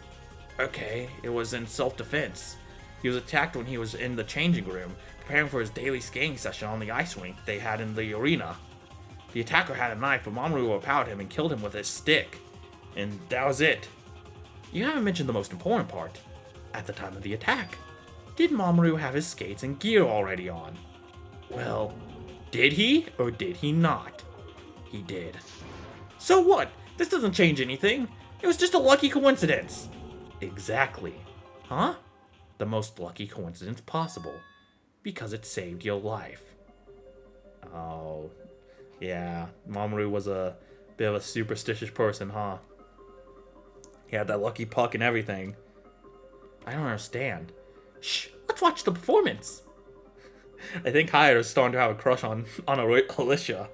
Okay, it was in self-defense. He was attacked when he was in the changing room, preparing for his daily skating session on the ice rink they had in the arena. The attacker had a knife, but Mamoru overpowered him and killed him with his stick. And that was it. You haven't mentioned the most important part. At the time of the attack, did Mamoru have his skates and gear already on? Well, did he or did he not? He did. So what? This doesn't change anything. It was just a lucky coincidence. Exactly. Huh? The most lucky coincidence possible. Because it saved your life. Oh. Yeah, Mamoru was a bit of a superstitious person, huh? He had that lucky puck and everything. I don't understand. Shh, let's watch the performance. I think Hayato's starting to have a crush on Alicia.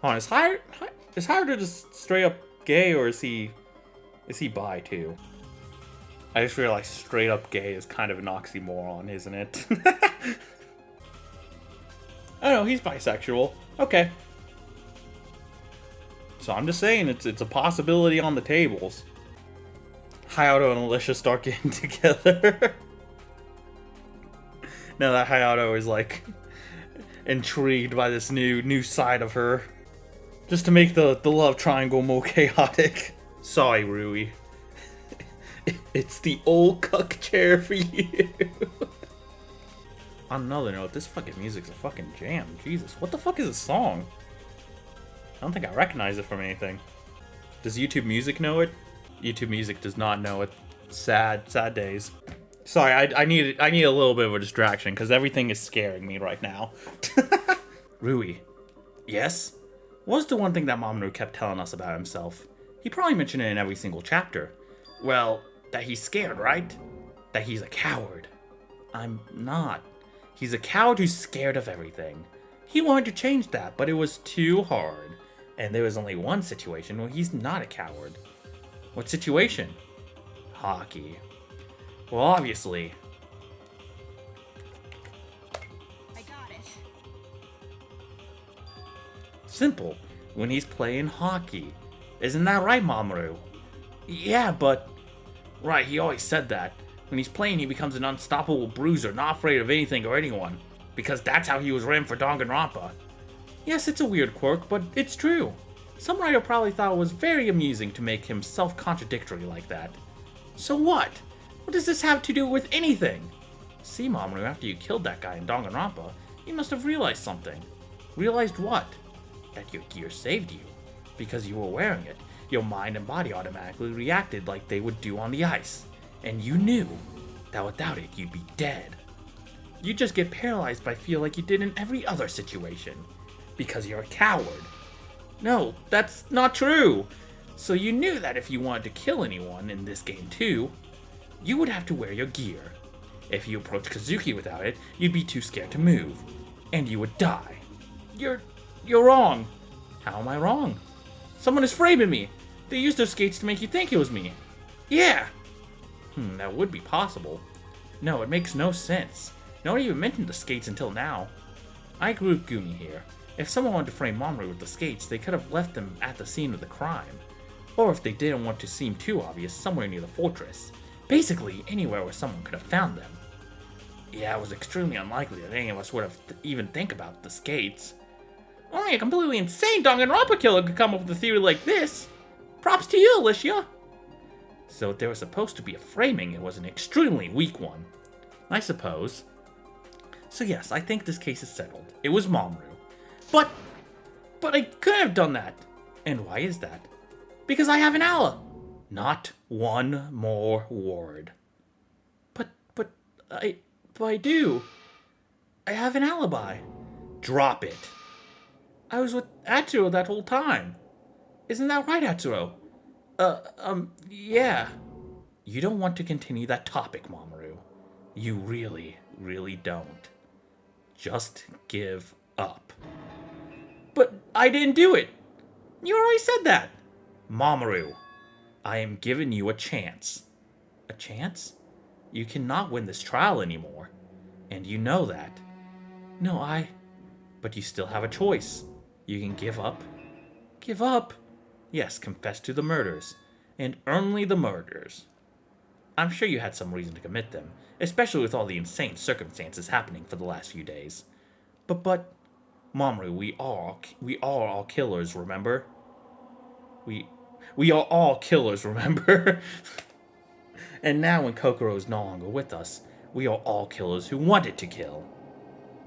Hold on, is Hayato just straight up gay, or is he bi too? I just realized straight up gay is kind of an oxymoron, isn't it? I don't know, he's bisexual. Okay. So I'm just saying, it's a possibility on the tables. Hayato and Alicia start getting together. Now that Hayato is like intrigued by this new side of her. Just to make the love triangle more chaotic. Sorry, Rui. It's the old cuck chair for you. On another note, this fucking music's a fucking jam. Jesus, what the fuck is this song? I don't think I recognize it from anything. Does YouTube Music know it? YouTube Music does not know it. Sad days. Sorry, I need a little bit of a distraction because everything is scaring me right now. Rui. Yes? What's the one thing that Mamoru kept telling us about himself? He probably mentioned it in every single chapter. Well, that he's scared, right? That he's a coward. I'm not. He's a coward who's scared of everything. He wanted to change that, but it was too hard. And there was only one situation where he's not a coward. What situation? Hockey. Well, obviously. I got it. Simple. When he's playing hockey. Isn't that right, Mamoru? Yeah, but... Right, he always said that. When he's playing, he becomes an unstoppable bruiser, not afraid of anything or anyone. Because that's how he was written for Danganronpa. Yes, it's a weird quirk, but it's true. Some writer probably thought it was very amusing to make him self-contradictory like that. So what? What does this have to do with anything? See, Mamoru, after you killed that guy in Danganronpa, you must have realized something. Realized what? That your gear saved you. Because you were wearing it, your mind and body automatically reacted like they would do on the ice. And you knew that without it, you'd be dead. You just get paralyzed by fear like you did in every other situation. Because you're a coward. No, that's not true. So you knew that if you wanted to kill anyone in this game too, you would have to wear your gear. If you approached Kazuki without it, you'd be too scared to move. And you would die. You're wrong. How am I wrong? Someone is framing me. They used their skates to make you think it was me. Yeah. That would be possible. No, it makes no sense. No one even mentioned the skates until now. I agree with Gumi here. If someone wanted to frame Mamoru with the skates, they could have left them at the scene of the crime. Or if they didn't want to seem too obvious, somewhere near the fortress. Basically, anywhere where someone could have found them. Yeah, it was extremely unlikely that any of us would have even think about the skates. Only a completely insane Danganronpa killer could come up with a theory like this. Props to you, Alicia. So if there was supposed to be a framing, it was an extremely weak one. I suppose. So yes, I think this case is settled. It was Mamoru. But I couldn't have done that. And why is that? Because I have an ally. Not one more word. But I do. I have an alibi. Drop it. I was with Atsuo that whole time. Isn't that right, Atsuo? Yeah. You don't want to continue that topic, Mamoru. You really, really don't. Just give up. But I didn't do it. You already said that. Mamoru, I am giving you a chance. A chance? You cannot win this trial anymore. And you know that. No, But you still have a choice. You can give up. Give up? Yes, confess to the murders. And only the murders. I'm sure you had some reason to commit them, especially with all the insane circumstances happening for the last few days. But, Mamoru, we are all killers, remember? We are all killers, remember? And now when Kokoro is no longer with us, we are all killers who wanted to kill.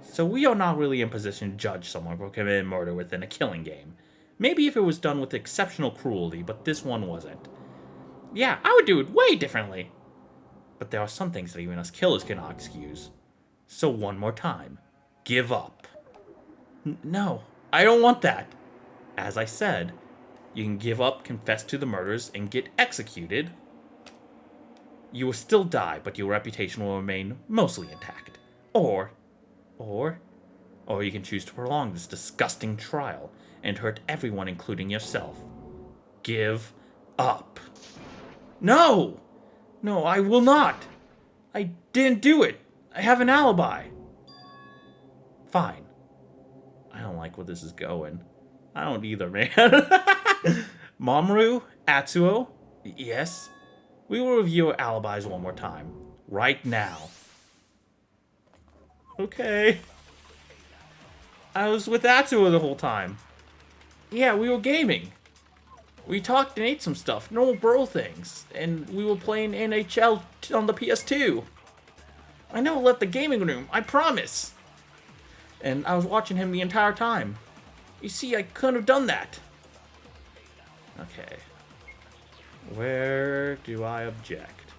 So we are not really in position to judge someone for committing murder within a killing game. Maybe if it was done with exceptional cruelty, but this one wasn't. Yeah, I would do it way differently. But there are some things that even us killers cannot excuse. So one more time. Give up. No, I don't want that. As I said, you can give up, confess to the murders, and get executed. You will still die, but your reputation will remain mostly intact. Or you can choose to prolong this disgusting trial and hurt everyone, including yourself. Give up. No! No, I will not. I didn't do it. I have an alibi. Fine. I don't like where this is going. I don't either, man. Mamoru, Atsuo, yes? We will review our alibis one more time. Right now. Okay. I was with Atsuo the whole time. Yeah, we were gaming. We talked and ate some stuff, normal bro things, and we were playing NHL on the PS2. I never left the gaming room, I promise. And I was watching him the entire time. You see, I couldn't have done that. Okay. Where do I object?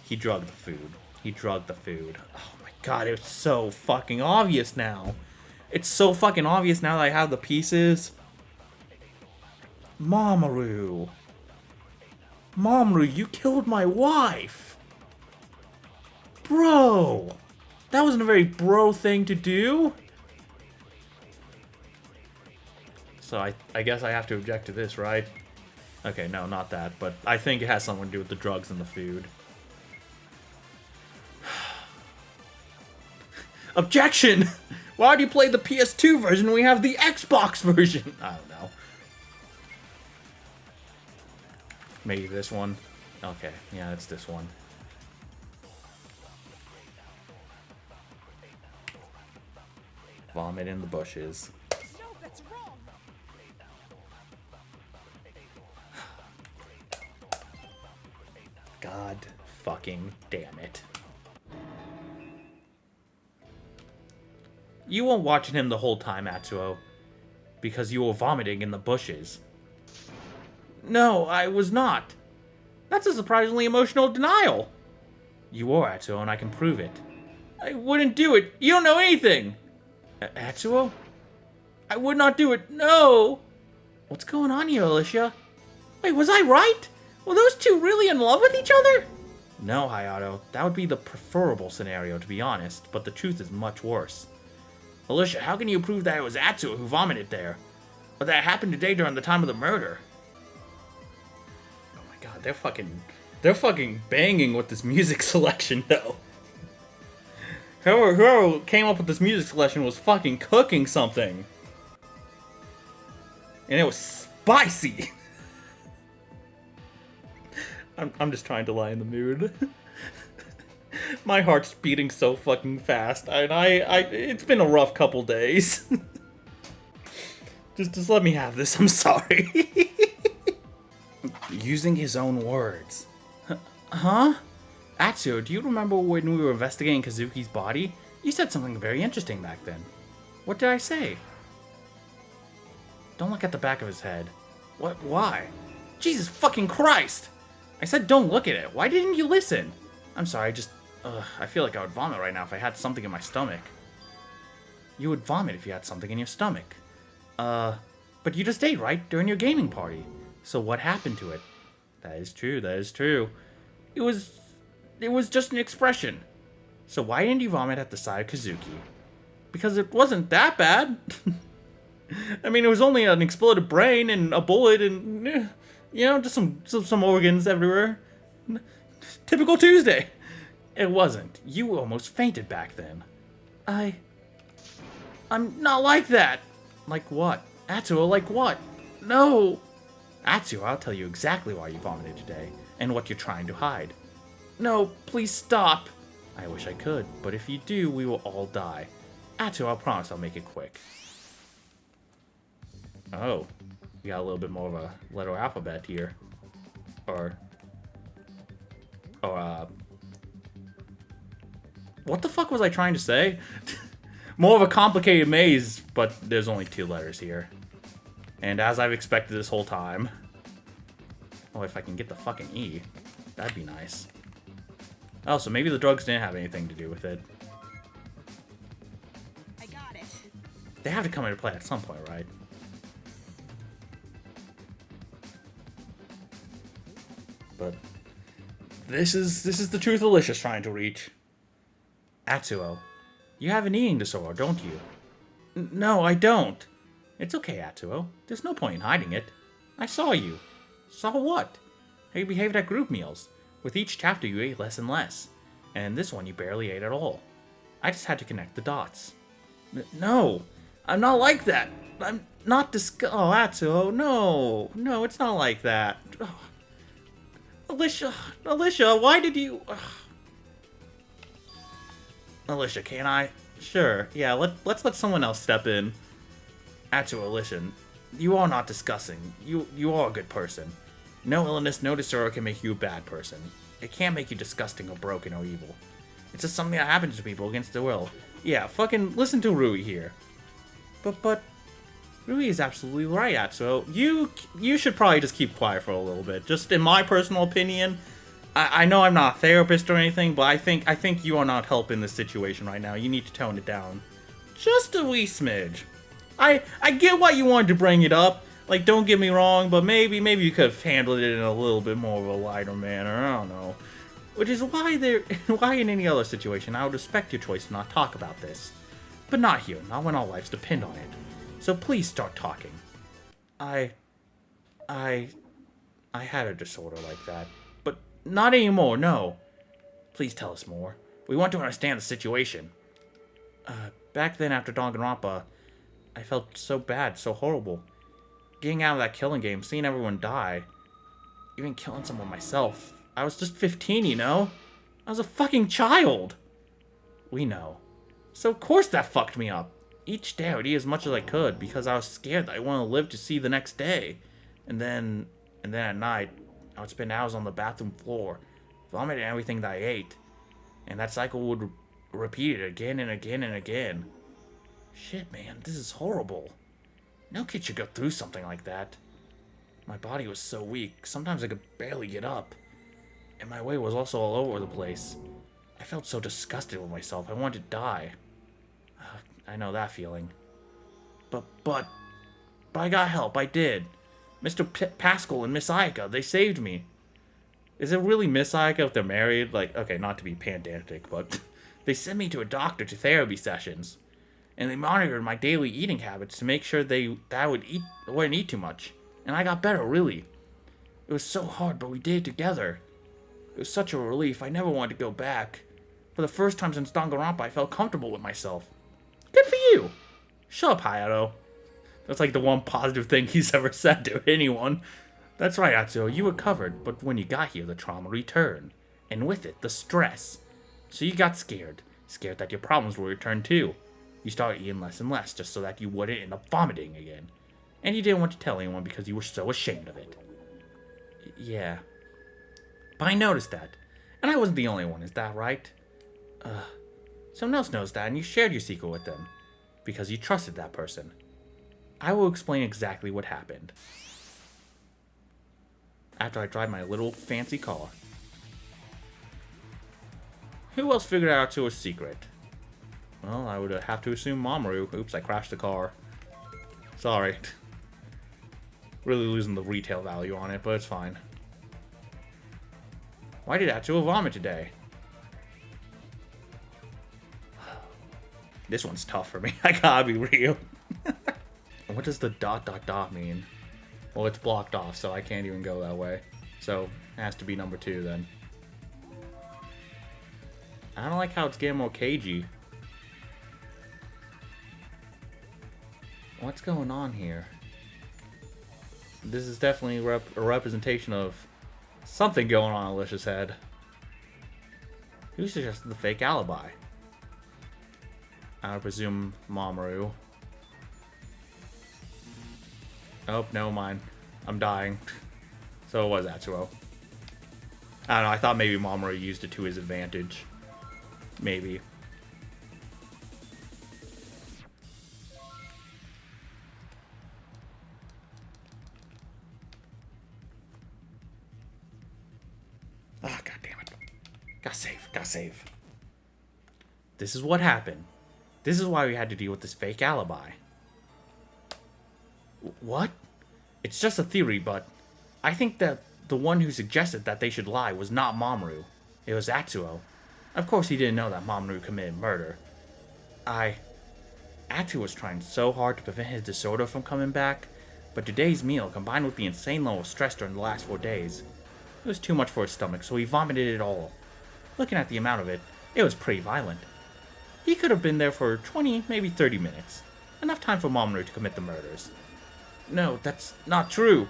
He drugged the food. He drugged the food. Oh my god, it's so fucking obvious now. It's so fucking obvious now that I have the pieces. Mamoru. Mamoru, you killed my wife. Bro. That wasn't a very bro thing to do. So I guess I have to object to this, right? Okay, no, not that. But I think it has something to do with the drugs and the food. Objection! Why do you play the PS2 version when we have the Xbox version? I don't know. Maybe this one. Okay, yeah, it's this one. Vomit in the bushes. No, that's wrong. God fucking damn it. You weren't watching him the whole time, Atsuo, because you were vomiting in the bushes. No, I was not. That's a surprisingly emotional denial. You were, Atsuo, and I can prove it. I wouldn't do it. You don't know anything. Atsuo? I would not do it. No. What's going on here, Alicia? Wait, was I right? Were those two really in love with each other? No, Hayato. That would be the preferable scenario, to be honest, but the truth is much worse. Alicia, how can you prove that it was Atsuo who vomited there? Or that it happened today during the time of the murder? Oh my god, they're fucking banging with this music selection, though. Whoever came up with this music selection was fucking cooking something. And it was spicy. I'm just trying to lie in the mood. My heart's beating so fucking fast, and it's been a rough couple days. just let me have this, I'm sorry. Using his own words. Huh? Atsuo, do you remember when we were investigating Kazuki's body? You said something very interesting back then. What did I say? Don't look at the back of his head. What? Why? Jesus fucking Christ! I said don't look at it. Why didn't you listen? I'm sorry, I feel like I would vomit right now if I had something in my stomach. You would vomit if you had something in your stomach. But you just ate, right? During your gaming party. So what happened to it? That is true, that is true. It was just an expression. So why didn't you vomit at the side of Kazuki? Because it wasn't that bad. I mean, it was only an exploded brain and a bullet and, you know, just some organs everywhere. Typical Tuesday. It wasn't. You almost fainted back then. I'm not like that. Like what? Atsuo, like what? No. Atsuo, I'll tell you exactly why you vomited today and what you're trying to hide. No, please stop. I wish I could, but if you do, we will all die. Atsuo, I promise I'll make it quick. Oh, we got a little bit more of a letter alphabet here. What the fuck was I trying to say? More of a complicated maze, but there's only 2 letters here. And as I've expected this whole time. Oh, if I can get the fucking E, that'd be nice. Oh, so maybe the drugs didn't have anything to do with it. I got it. They have to come into play at some point, right? But this is the truth Alicia's trying to reach. Atsuo, you have an eating disorder, don't you? No, I don't. It's okay, Atsuo. There's no point in hiding it. I saw you. Saw what? How you behaved at group meals. With each chapter, you ate less and less. And this one, you barely ate at all. I just had to connect the dots. No, I'm not like that. I'm not Oh, Atsuo, no. No, it's not like that. Oh. Alicia, why did you... Alicia, can I? Sure, yeah, let's let someone else step in. Atsuo, Alicia, you are not disgusting. You are a good person. No illness, no disorder can make you a bad person. It can't make you disgusting or broken or evil. It's just something that happens to people against their will. Yeah, fucking listen to Rui here. But Rui is absolutely right, Atsuo. You should probably just keep quiet for a little bit. Just in my personal opinion, I know I'm not a therapist or anything, but I think you are not helping this situation right now. You need to tone it down. Just a wee smidge. I get why you wanted to bring it up. Like, don't get me wrong, but maybe you could have handled it in a little bit more of a lighter manner. I don't know. Which is why in any other situation I would respect your choice to not talk about this. But not here, not when our lives depend on it. So please start talking. I had a disorder like that. But not anymore, no. Please tell us more. We want to understand the situation. Back then after Danganronpa, I felt so bad, so horrible. Getting out of that killing game, seeing everyone die. Even killing someone myself. I was just 15, you know? I was a fucking child. We know. So of course that fucked me up. Each day I would eat as much as I could because I was scared that I wanted to live to see the next day. And then at night, I would spend hours on the bathroom floor, vomiting everything that I ate. And that cycle would repeat it again and again and again. Shit, man, this is horrible. No kid should go through something like that. My body was so weak, sometimes I could barely get up. And my weight was also all over the place. I felt so disgusted with myself, I wanted to die. I know that feeling. But I got help, I did. Mr. Pascal and Miss Ayaka, they saved me. Is it really Miss Ayaka if they're married? Like, okay, not to be pedantic, but they sent me to a doctor to therapy sessions. And they monitored my daily eating habits to make sure that I wouldn't eat too much. And I got better, really. It was so hard, but we did it together. It was such a relief, I never wanted to go back. For the first time since Danganronpa, I felt comfortable with myself. Good for you! Shut up, Hayato. That's like the one positive thing he's ever said to anyone. That's right, Atsuo, you recovered, but when you got here, the trauma returned. And with it, the stress. So you got scared. Scared that your problems will return too. You started eating less and less just so that you wouldn't end up vomiting again. And you didn't want to tell anyone because you were so ashamed of it. Yeah. But I noticed that. And I wasn't the only one, is that right? Someone else knows that and you shared your secret with them. Because you trusted that person. I will explain exactly what happened. After I drive my little fancy car. Who else figured out Atsuo's secret? Well, I would have to assume Mamoru. Oops, I crashed the car. Sorry. Really losing the retail value on it, but it's fine. Why did Atsuo vomit today? This one's tough for me. I gotta be real. What does the ... mean? Well, it's blocked off, so I can't even go that way. So, it has to be number 2 then. I don't like how it's getting more cagey. What's going on here? This is definitely a representation of something going on in Alicia's head. Who suggested the fake alibi? I would presume Mamoru. Oh, never mind. I'm dying. So it was Atsuo. I don't know, I thought maybe Mamoru used it to his advantage. Maybe. Ah, god damn it. Gotta save, gotta save. This is what happened. This is why we had to deal with this fake alibi. What? It's just a theory, but I think that the one who suggested that they should lie was not Mamoru. It was Atsuo. Of course he didn't know that Mamoru committed murder. Atsuo was trying so hard to prevent his disorder from coming back, but today's meal, combined with the insane level of stress during the last 4 days, it was too much for his stomach, so he vomited it all. Looking at the amount of it, it was pretty violent. He could have been there for 20, maybe 30 minutes. Enough time for Mamoru to commit the murders. No, that's not true.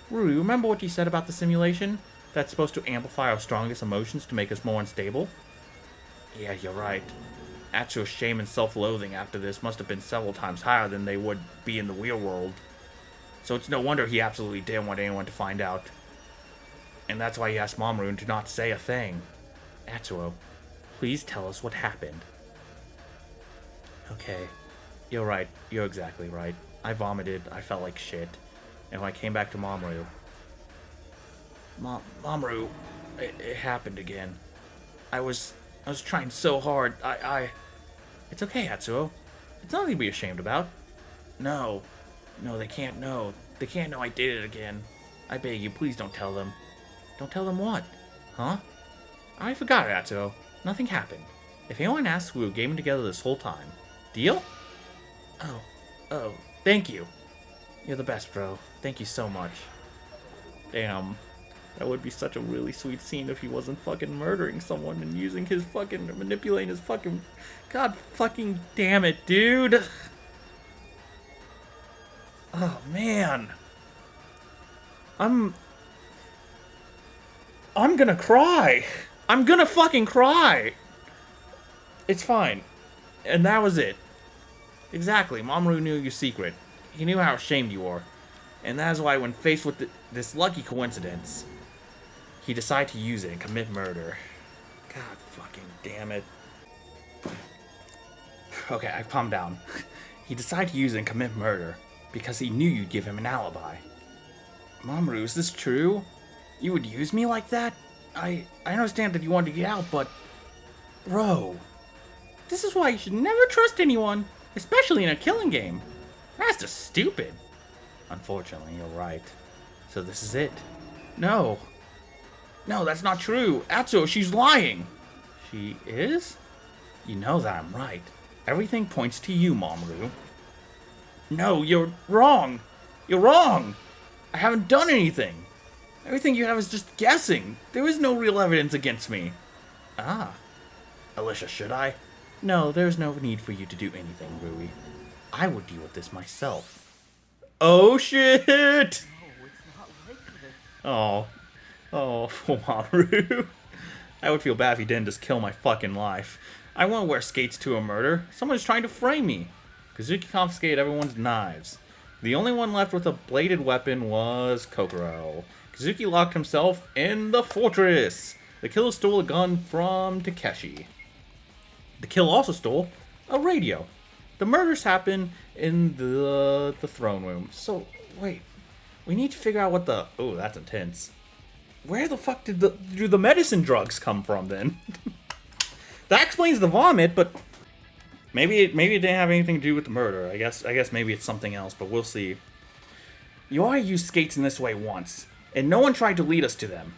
Rui, remember what you said about the simulation? That's supposed to amplify our strongest emotions to make us more unstable? Yeah, you're right. Atsuo's shame and self-loathing after this must have been several times higher than they would be in the real world. So it's no wonder he absolutely didn't want anyone to find out. And that's why he asked Mamoru to not say a thing. Atsuo, please tell us what happened. Okay, you're right. You're exactly right. I vomited, I felt like shit. And when I came back to Mamoru... Mamoru, it happened again. I was trying so hard. It's okay, Atsuo. It's nothing to be ashamed about. No, they can't know. They can't know I did it again. I beg you, please don't tell them. Don't tell them what? Huh? I forgot it, Atsuo. Nothing happened. If anyone asks, we were gaming together this whole time. Deal? Oh, thank you. You're the best, bro. Thank you so much. Damn. That would be such a really sweet scene if he wasn't fucking murdering someone and using his fucking, manipulating his fucking... God fucking damn it, dude. Oh, man. I'm gonna cry. I'm gonna fucking cry. It's fine. And that was it. Exactly. Mamoru knew your secret. He knew how ashamed you were. And that is why when faced with this lucky coincidence, he decided to use it and commit murder. God fucking damn it. Okay, I've calmed down. He decided to use it and commit murder because he knew you'd give him an alibi. Mamoru, is this true? You would use me like that? I understand that you wanted to get out, but... Bro. This is why you should never trust anyone, especially in a killing game. That's just stupid. Unfortunately, you're right. So this is it. No, that's not true. Atsuo, she's lying. She is? You know that I'm right. Everything points to you, Mamoru. No, you're wrong. You're wrong. I haven't done anything. Everything you have is just guessing. There is no real evidence against me. Ah. Alicia, should I? No, there's no need for you to do anything, Rui. I would deal with this myself. Oh, shit! No, it's not like this. Oh, poor Mamoru. I would feel bad if he didn't just kill my fucking life. I won't wear skates to a murder. Someone's trying to frame me. Kazuki confiscated everyone's knives. The only one left with a bladed weapon was Kokoro. Kazuki locked himself in the fortress. The killer stole a gun from Takeshi. The killer also stole a radio. The murders happened in the throne room. So, wait. We need to figure out what the... Oh, that's intense. Where the fuck do the medicine drugs come from, then? That explains the vomit, but... Maybe it didn't have anything to do with the murder. I guess maybe it's something else, but we'll see. You already used skates in this way once, and no one tried to lead us to them.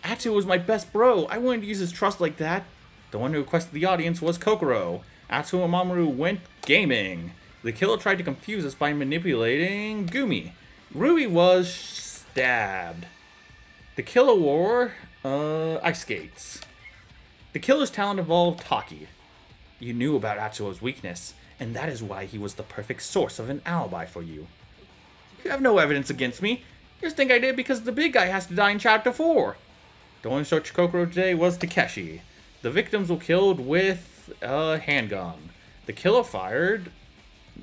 Atsuo was my best bro. I wouldn't use his trust like that. The one who requested the audience was Kokoro. Atsuo and Mamoru went gaming. The killer tried to confuse us by manipulating Gumi. Rui was stabbed. The killer wore ice skates. The killer's talent involved Taki. You knew about Atsuo's weakness, and that is why he was the perfect source of an alibi for you. You have no evidence against me. You just think I did because the big guy has to die in Chapter 4. The one who searched Kokoro today was Takeshi. The victims were killed with a handgun. The killer fired...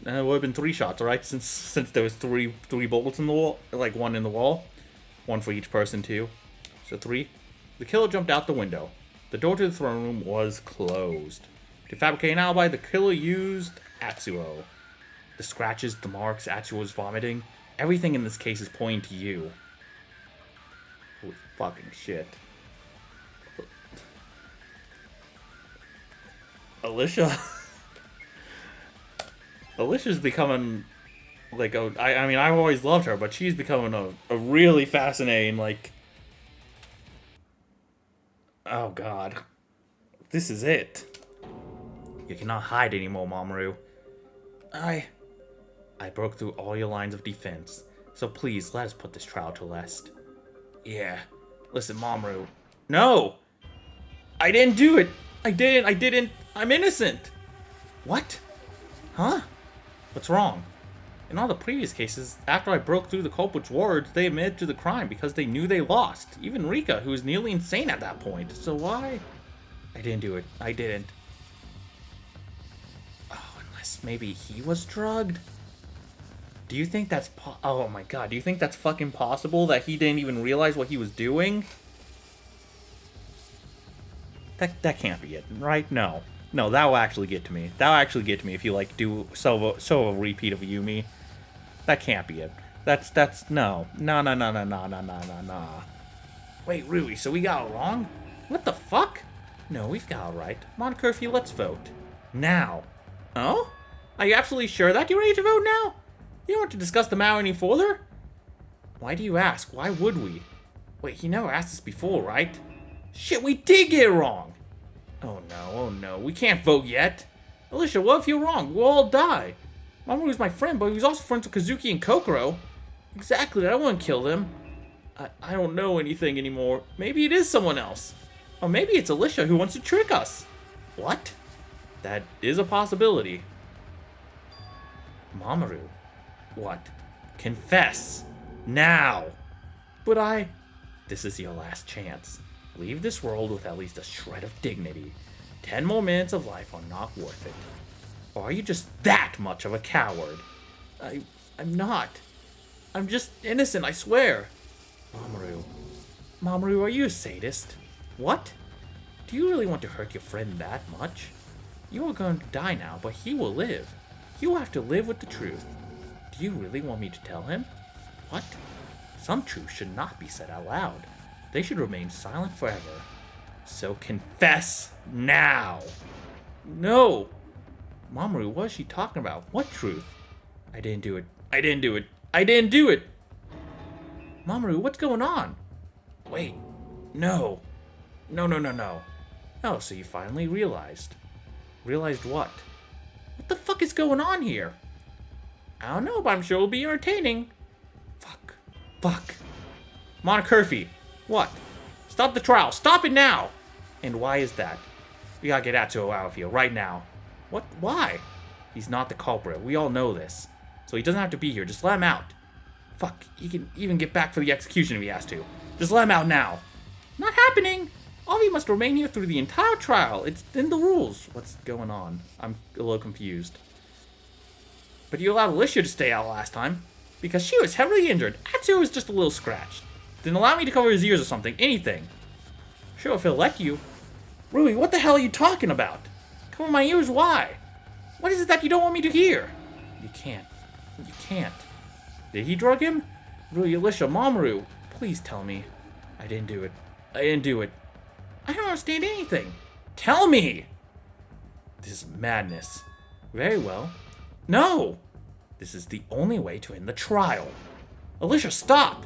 it would have been 3 shots, right? Since there was three bullets in the wall, like 1 in the wall. 1 for each person, too. So 3. The killer jumped out the window. The door to the throne room was closed. To fabricate an alibi, the killer used Atsuo. The scratches, the marks, Atsuo was vomiting. Everything in this case is pointing to you. Holy fucking shit. Alicia's becoming, like, I mean, I've always loved her, but she's becoming a really fascinating, like... Oh, God. This is it. You cannot hide anymore, Mamoru. I broke through all your lines of defense, so please, let us put this trial to rest. Yeah. Listen, Mamoru. No! I didn't do it! I didn't! I'm innocent! What? Huh? What's wrong? In all the previous cases, after I broke through the culprit's words, they admitted to the crime because they knew they lost. Even Rika, who was nearly insane at that point. So why? I didn't do it. I didn't. Oh, unless maybe he was drugged? Do you think that's oh my god, do you think that's fucking possible that he didn't even realize what he was doing? That can't be it, right? No. No, that will actually get to me. That will actually get to me if you, like, do so a repeat of Yumi. That can't be it. That's, no. No. Wait, Rui, so we got it wrong? What the fuck? No, we've got it right. Mon Curfew, let's vote. Now. Oh? Are you absolutely sure that you're ready to vote now? You don't want to discuss the matter any further? Why do you ask? Why would we? Wait, he never asked us before, right? Shit, we did get it wrong! Oh no, we can't vote yet. Alicia, what if you're wrong? We'll all die. Mamoru's my friend, but he was also friends with Kazuki and Kokoro. Exactly, I wouldn't kill them. I don't know anything anymore. Maybe it is someone else. Or maybe it's Alicia who wants to trick us. What? That is a possibility. Mamoru. What? Confess. Now. But This is your last chance. Leave this world with at least a shred of dignity. 10 more minutes of life are not worth it. Or are you just that much of a coward? I'm not. I'm just innocent, I swear. Mamoru, are you a sadist? What? Do you really want to hurt your friend that much? You are going to die now, but he will live. You will have to live with the truth. Do you really want me to tell him? What? Some truths should not be said out loud. They should remain silent forever. So confess now. No. Mamoru, what is she talking about? What truth? I didn't do it. I didn't do it. I didn't do it. Mamoru, what's going on? Wait. No. No. Oh, so you finally realized. Realized what? What the fuck is going on here? I don't know, but I'm sure it'll be entertaining. Fuck. Monocurfy. What? Stop the trial. Stop it now. And why is that? We gotta get Atsuo out of here right now. What? Why? He's not the culprit. We all know this. So he doesn't have to be here. Just let him out. Fuck. He can even get back for the execution if he has to. Just let him out now. Not happening. All of you must remain here through the entire trial. It's in the rules. What's going on? I'm a little confused. But you allowed Alicia to stay out last time. Because she was heavily injured. Atsuo was just a little scratched. Didn't allow me to cover his ears or something. Anything. Sure, if he'll let you. Rui, what the hell are you talking about? Cover my ears, why? What is it that you don't want me to hear? You can't. You can't. Did he drug him? Rui, Alicia, Mamoru, please tell me. I didn't do it. I didn't do it. I don't understand anything. Tell me! This is madness. Very well. No! This is the only way to end the trial. Alicia, stop!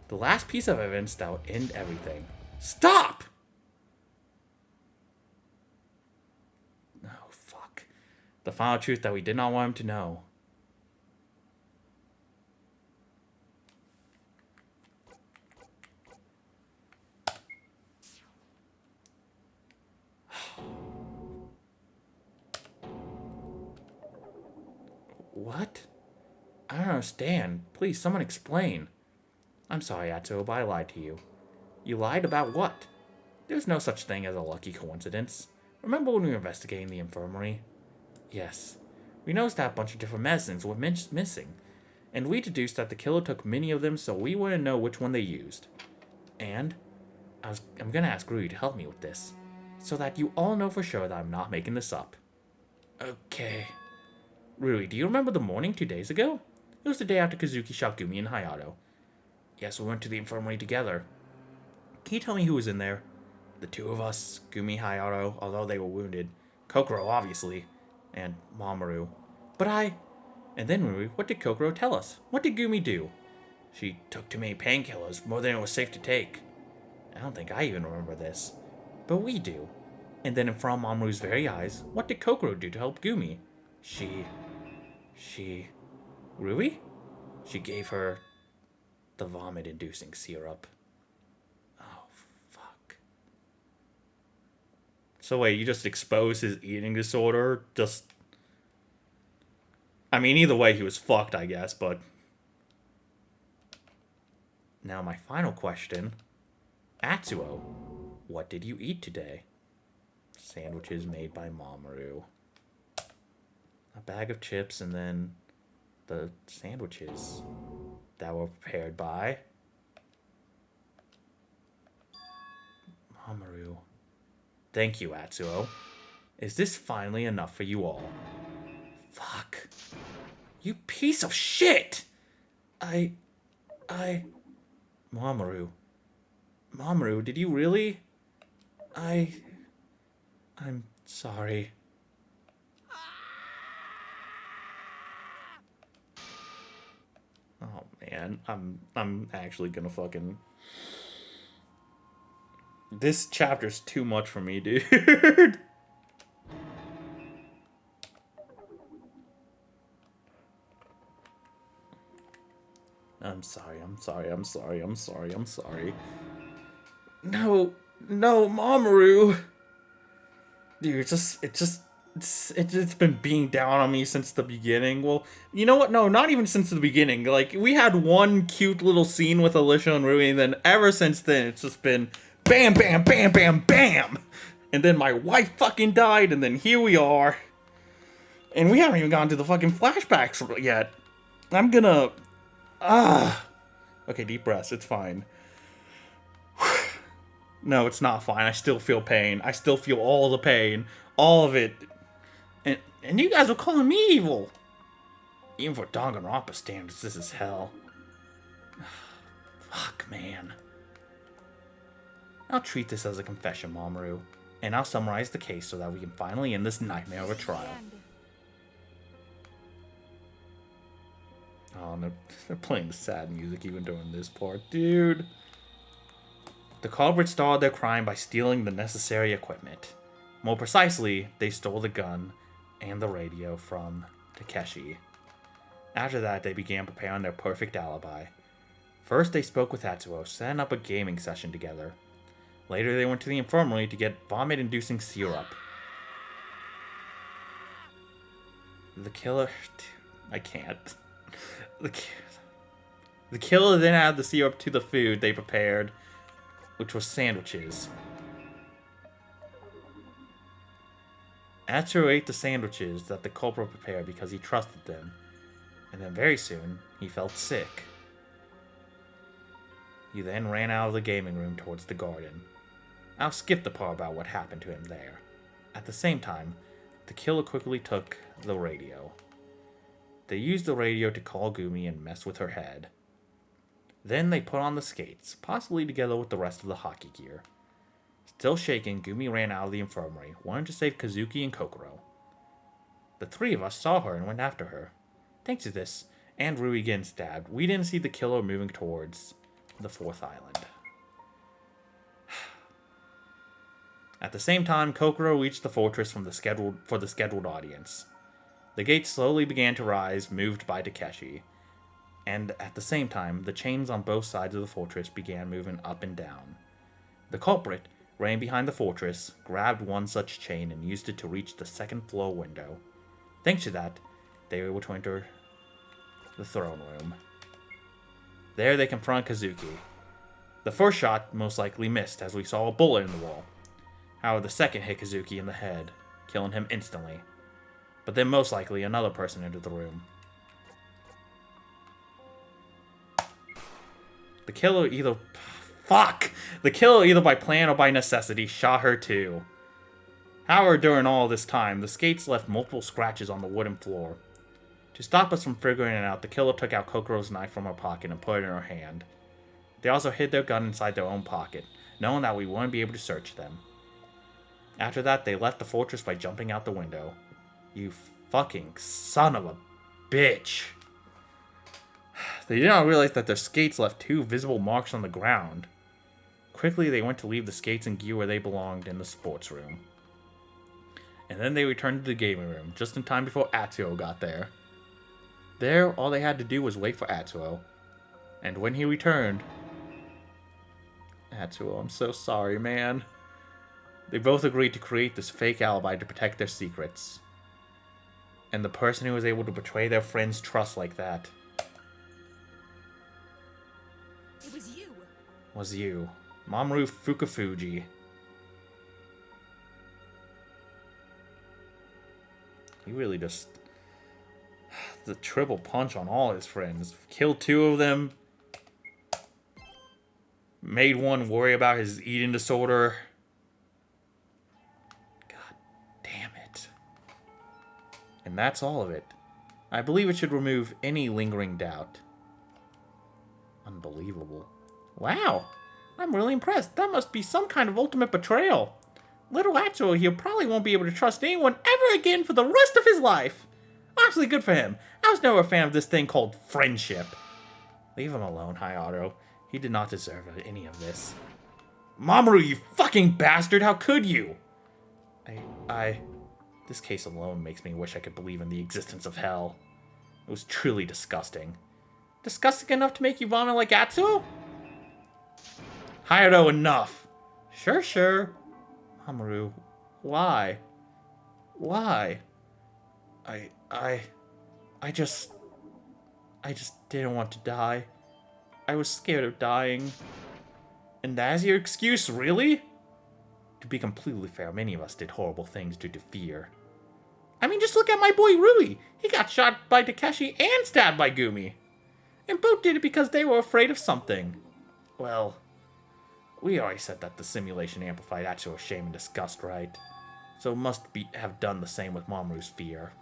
The last piece of evidence that will end everything. Stop! Oh, fuck. The final truth that we did not want him to know. What? I don't understand. Please, someone explain. I'm sorry, Atsuo, but I lied to you. You lied about what? There's no such thing as a lucky coincidence. Remember when we were investigating the infirmary? Yes. We noticed that a bunch of different medicines were missing, and we deduced that the killer took many of them so we wouldn't know which one they used. And I'm gonna ask Rui to help me with this, so that you all know for sure that I'm not making this up. Okay. Rui, do you remember the morning 2 days ago? It was the day after Kazuki shot Gumi and Hayato. Yes, we went to the infirmary together. Can you tell me who was in there? The two of us, Gumi, Hayato, although they were wounded. Kokoro, obviously. And Mamoru. And then, Rui, what did Kokoro tell us? What did Gumi do? She took too many painkillers, more than it was safe to take. I don't think I even remember this. But we do. And then in front of Mamoru's very eyes, what did Kokoro do to help Gumi? Rui? She gave her the vomit-inducing syrup. Oh, fuck. So wait, you just exposed his eating disorder? I mean, either way, he was fucked, I guess, but... Now, my final question. Atsuo, what did you eat today? Sandwiches made by Mamoru. A bag of chips, and then the sandwiches that were prepared by Mamoru. Thank you, Atsuo. Is this finally enough for you all? Fuck. You piece of shit! Mamoru. Mamoru, did you really? I'm sorry. Oh man, I'm actually gonna fucking... This chapter's too much for me, dude. I'm sorry. No, Mamoru. Dude, it's been being down on me since the beginning. Well, you know what? No, not even since the beginning. Like, we had one cute little scene with Alicia and Rui, and then ever since then, it's just been bam, bam, bam, bam, bam. And then my wife fucking died, and then here we are. And we haven't even gone to the fucking flashbacks yet. I'm gonna... Okay, deep breaths. It's fine. No, it's not fine. I still feel pain. I still feel all the pain. All of it. And you guys are calling me evil. Even for Danganronpa standards, this is hell. Fuck, man. I'll treat this as a confession, Mamoru. And I'll summarize the case so that we can finally end this nightmare of a trial. Oh, and they're playing sad music even during this part. Dude. The culprits started their crime by stealing the necessary equipment. More precisely, they stole the gun and the radio from Takeshi. After that, they began preparing their perfect alibi. First, they spoke with Atsuo, setting up a gaming session together. Later, they went to the infirmary to get vomit-inducing syrup. The killer... I can't. The killer then added the syrup to the food they prepared, which was sandwiches. Atsuro ate the sandwiches that the culprit prepared because he trusted them, and then very soon he felt sick. He then ran out of the gaming room towards the garden. I'll skip the part about what happened to him there. At the same time, the killer quickly took the radio. They used the radio to call Gumi and mess with her head. Then they put on the skates, possibly together with the rest of the hockey gear. Still shaken, Gumi ran out of the infirmary, wanting to save Kazuki and Kokoro. The three of us saw her and went after her. Thanks to this, and Rui getting stabbed, we didn't see the killer moving towards the fourth island. At the same time, Kokoro reached the fortress for the scheduled audience. The gates slowly began to rise, moved by Takeshi. And at the same time, the chains on both sides of the fortress began moving up and down. The culprit ran behind the fortress, grabbed one such chain, and used it to reach the second floor window. Thanks to that, they were able to enter the throne room. There they confront Kazuki. The first shot most likely missed, as we saw a bullet in the wall. However, the second hit Kazuki in the head, killing him instantly. But then most likely another person entered the room. The killer either by plan or by necessity shot her too. However, during all this time, the skates left multiple scratches on the wooden floor. To stop us from figuring it out, the killer took out Kokoro's knife from her pocket and put it in her hand. They also hid their gun inside their own pocket, knowing that we wouldn't be able to search them. After that, they left the fortress by jumping out the window. You fucking son of a bitch. They did not realize that their skates left 2 visible marks on the ground. Quickly, they went to leave the skates and gear where they belonged in the sports room. And then they returned to the gaming room, just in time before Atsuo got there. There, all they had to do was wait for Atsuo. And when he returned... Atsuo, I'm so sorry, man. They both agreed to create this fake alibi to protect their secrets. And the person who was able to betray their friend's trust like that... It was you. Was you. Mamoru Fukafuji. He really just... The triple punch on all his friends. Killed 2 of them. Made one worry about his eating disorder. God damn it. And that's all of it. I believe it should remove any lingering doubt. Unbelievable. Wow. I'm really impressed. That must be some kind of ultimate betrayal. Little Atsuo here probably won't be able to trust anyone ever again for the rest of his life. Honestly, good for him. I was never a fan of this thing called friendship. Leave him alone, Hayato. He did not deserve any of this. Mamoru, you fucking bastard! How could you? This case alone makes me wish I could believe in the existence of hell. It was truly disgusting. Disgusting enough to make you vomit like Atsuo? Hayato, enough! Sure. Mamoru, why? Why? I just didn't want to die. I was scared of dying. And that's your excuse, really? To be completely fair, many of us did horrible things due to fear. I mean, just look at my boy Rui. He got shot by Takeshi and stabbed by Gumi. And both did it because they were afraid of something. Well, we already said that the simulation amplified Atsuo's shame and disgust, right? So it must have done the same with Mamoru's fear.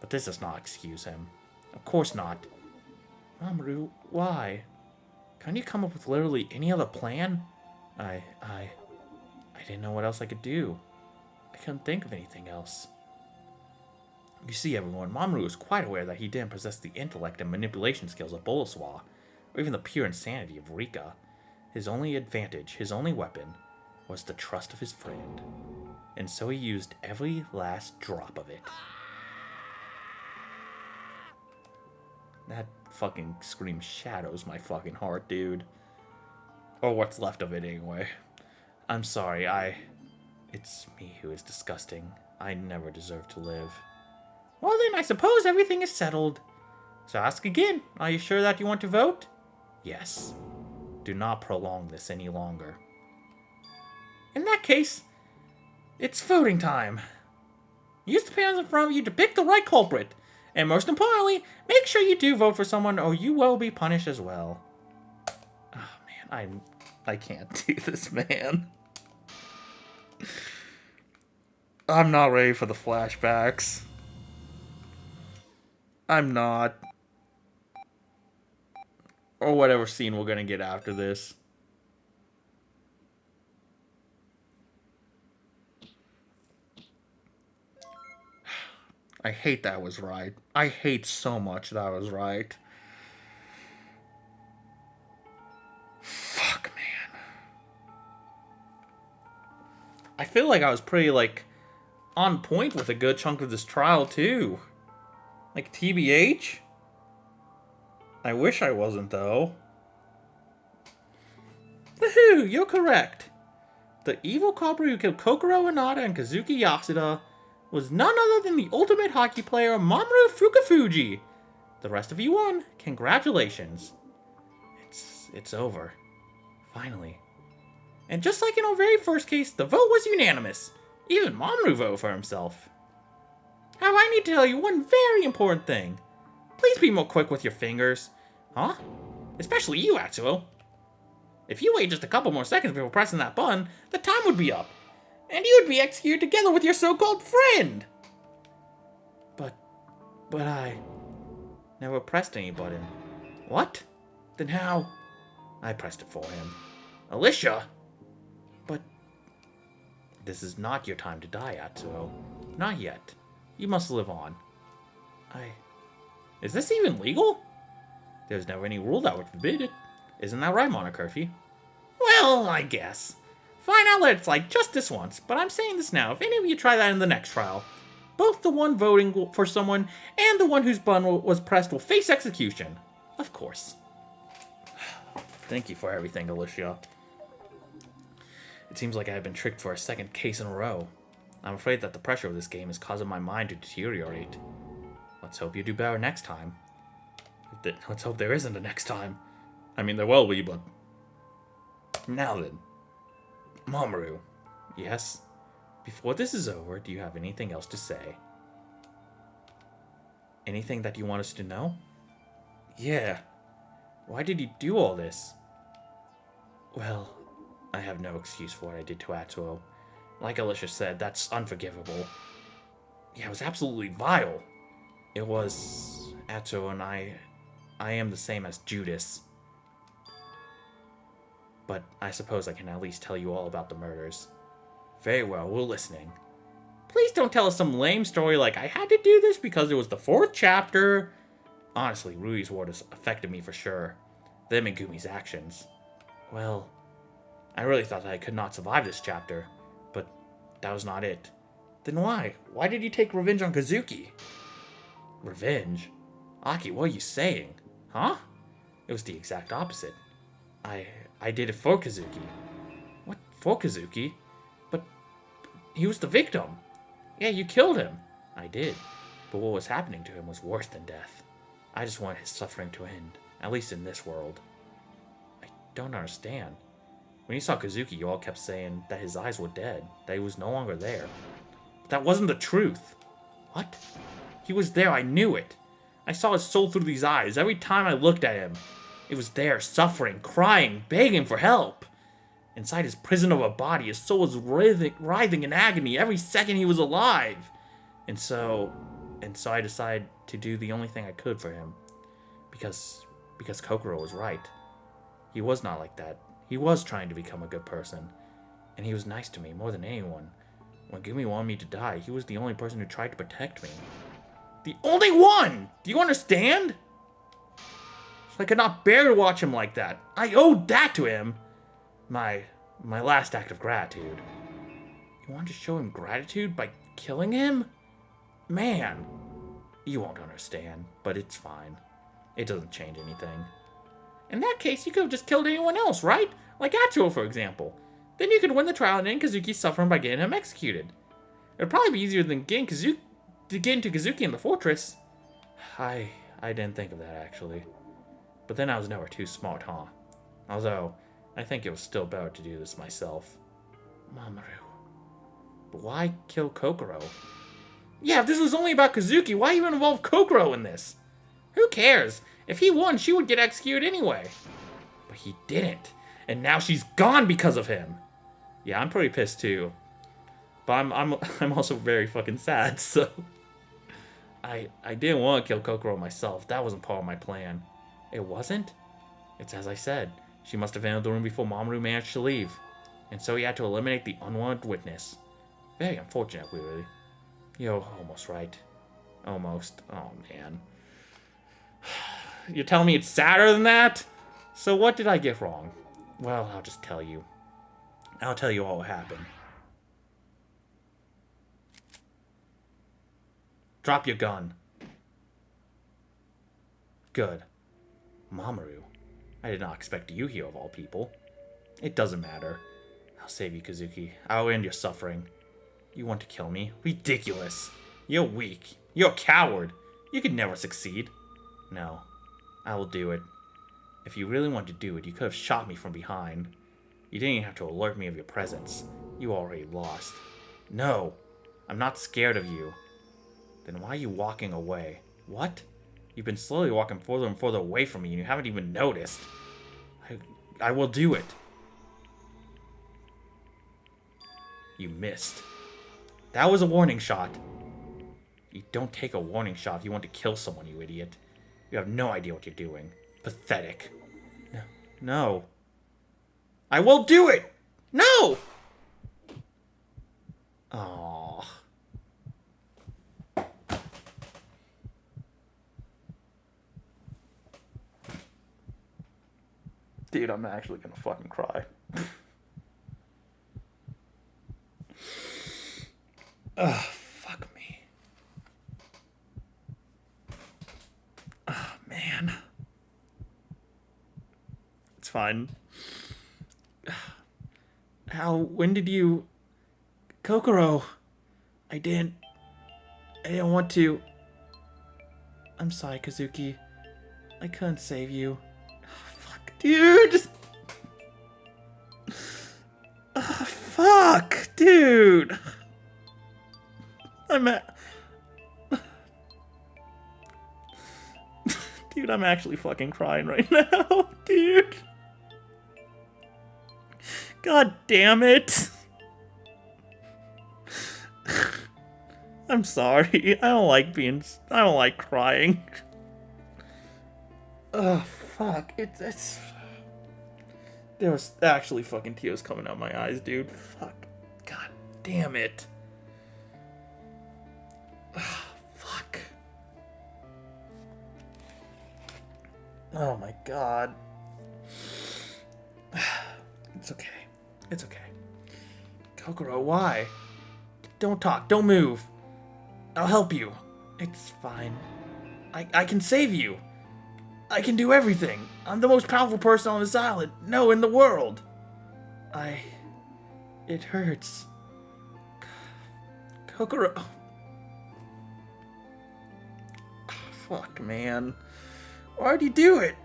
But this does not excuse him. Of course not. Mamoru, why? Can't you come up with literally any other plan? I didn't know what else I could do. I couldn't think of anything else. You see, everyone, Mamoru was quite aware that he didn't possess the intellect and manipulation skills of Boleswa, or even the pure insanity of Rika. His only advantage, his only weapon, was the trust of his friend. And so he used every last drop of it. That fucking scream shadows my fucking heart, dude. Or what's left of it, anyway. I'm sorry, It's me who is disgusting. I never deserved to live. Well then, I suppose everything is settled. So ask again. Are you sure that you want to vote? Yes. Do not prolong this any longer. In that case, it's voting time. Use the panels in front of you to pick the right culprit. And most importantly, make sure you do vote for someone or you will be punished as well. Oh man, I can't do this, man. I'm not ready for the flashbacks. I'm not. Or whatever scene we're gonna get after this. I hate that I was right. I hate so much that I was right. Fuck, man. I feel like I was pretty, like, on point with a good chunk of this trial, too. Like, TBH? I wish I wasn't, though. Woohoo! You're correct. The evil culprit who killed Kokoro Inada and Kazuki Yasuda was none other than the ultimate hockey player Mamoru Fukafuji. The rest of you won. Congratulations. It's over. Finally. And just like in our very first case, the vote was unanimous. Even Mamoru voted for himself. However, I need to tell you one very important thing. Please be more quick with your fingers. Huh? Especially you, Atsuo. If you wait just a couple more seconds before pressing that button, the time would be up. And you would be executed together with your so-called friend. But I never pressed any button. What? Then how? I pressed it for him. Alicia? But this is not your time to die, Atsuo. Not yet. You must live on. Is this even legal? There's never any rule that would forbid it. Isn't that right, Monokurfi? Well, I guess. Fine, I'll let it slide just this once, but I'm saying this now. If any of you try that in the next trial, both the one voting for someone and the one whose button was pressed will face execution. Of course. Thank you for everything, Alicia. It seems like I have been tricked for a second case in a row. I'm afraid that the pressure of this game is causing my mind to deteriorate. Let's hope you do better next time. Let's hope there isn't a next time. I mean, there will be, but... Now then. Mamoru. Yes? Before this is over, do you have anything else to say? Anything that you want us to know? Yeah. Why did you do all this? Well, I have no excuse for what I did to Atsuo. Like Alicia said, that's unforgivable. Yeah, it was absolutely vile. It was... Atsuo and I am the same as Judas. But I suppose I can at least tell you all about the murders. Very well, we're listening. Please don't tell us some lame story like I had to do this because it was the 4th chapter. Honestly, Rui's words affected me for sure. Then Megumi's actions. Well, I really thought that I could not survive this chapter, but that was not it. Then why? Why did you take revenge on Kazuki? Revenge? Aki, what are you saying? Huh? It was the exact opposite. I did it for Kazuki. What, for Kazuki? But he was the victim. Yeah, you killed him. I did. But what was happening to him was worse than death. I just wanted his suffering to end, at least in this world. I don't understand. When you saw Kazuki, you all kept saying that his eyes were dead, that he was no longer there. But that wasn't the truth. What? He was there, I knew it. I saw his soul through these eyes every time I looked at him. It was there, suffering, crying, begging for help. Inside his prison of a body, his soul was writhing in agony every second he was alive. And so I decided to do the only thing I could for him. Because Kokoro was right. He was not like that. He was trying to become a good person. And he was nice to me more than anyone. When Gumi wanted me to die, he was the only person who tried to protect me. The only one! Do you understand? I could not bear to watch him like that. I owed that to him. My last act of gratitude. You want to show him gratitude by killing him? Man, you won't understand, but it's fine. It doesn't change anything. In that case, you could have just killed anyone else, right? Like Atsuo, for example. Then you could win the trial and end Kazuki's suffering by getting him executed. It'd probably be easier than getting into Kazuki in the fortress. I didn't think of that, actually. But then I was never too smart, huh? Although, I think it was still better to do this myself. Mamoru. But why kill Kokoro? Yeah, if this was only about Kazuki, why even involve Kokoro in this? Who cares? If he won, she would get executed anyway. But he didn't. And now she's gone because of him. Yeah, I'm pretty pissed too. But I'm also very fucking sad, so... I didn't want to kill Kokoro myself. That wasn't part of my plan. It wasn't? It's as I said. She must have entered the room before Mamoru managed to leave. And so he had to eliminate the unwanted witness. Very unfortunate, really. You're almost right. Almost. Oh, man. You're telling me it's sadder than that? So what did I get wrong? Well, I'll just tell you. I'll tell you all what happened. Drop your gun. Good. Mamoru. I did not expect you here of all people. It doesn't matter. I'll save you, Kazuki. I'll end your suffering. You want to kill me? Ridiculous. You're weak. You're a coward. You could never succeed. No. I will do it. If you really wanted to do it, you could have shot me from behind. You didn't even have to alert me of your presence. You already lost. No. I'm not scared of you. Then why are you walking away? What? You've been slowly walking further and further away from me and you haven't even noticed. I will do it. You missed. That was a warning shot. You don't take a warning shot if you want to kill someone, you idiot. You have no idea what you're doing. Pathetic. No. I will do it! No! Aww. Dude, I'm actually gonna fucking cry. Ugh, fuck me. Oh, man. It's fine. When did you... Kokoro. I didn't want to... I'm sorry, Kazuki. I couldn't save you. Oh, fuck, dude! Oh, fuck, dude! Dude, I'm actually fucking crying right now, dude. God damn it. I'm sorry. I don't like crying. Oh, fuck. It's... There was actually fucking tears coming out my eyes, dude. Fuck. God damn it. Fuck. Oh my god. It's okay. It's okay. Kokoro, why? Don't talk. Don't move. I'll help you. It's fine. I can save you. I can do everything. I'm the most powerful person on this island. No, in the world. It hurts. Kokoro. Fuck, man. Why'd you do it?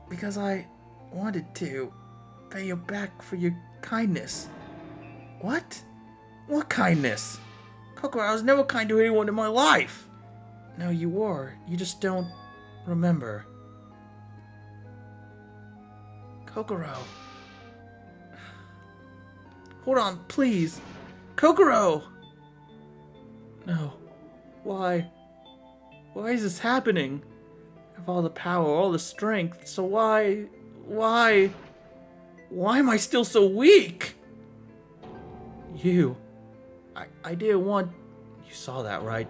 Because I wanted to pay you back for your kindness. What? What kindness? Kokoro, I was never kind to anyone in my life. No, you were. You just don't remember. Kokoro. Hold on, please. Kokoro! No. Why? Why is this happening? I have all the power, all the strength, so why am I still so weak? You. I didn't want... You saw that, right?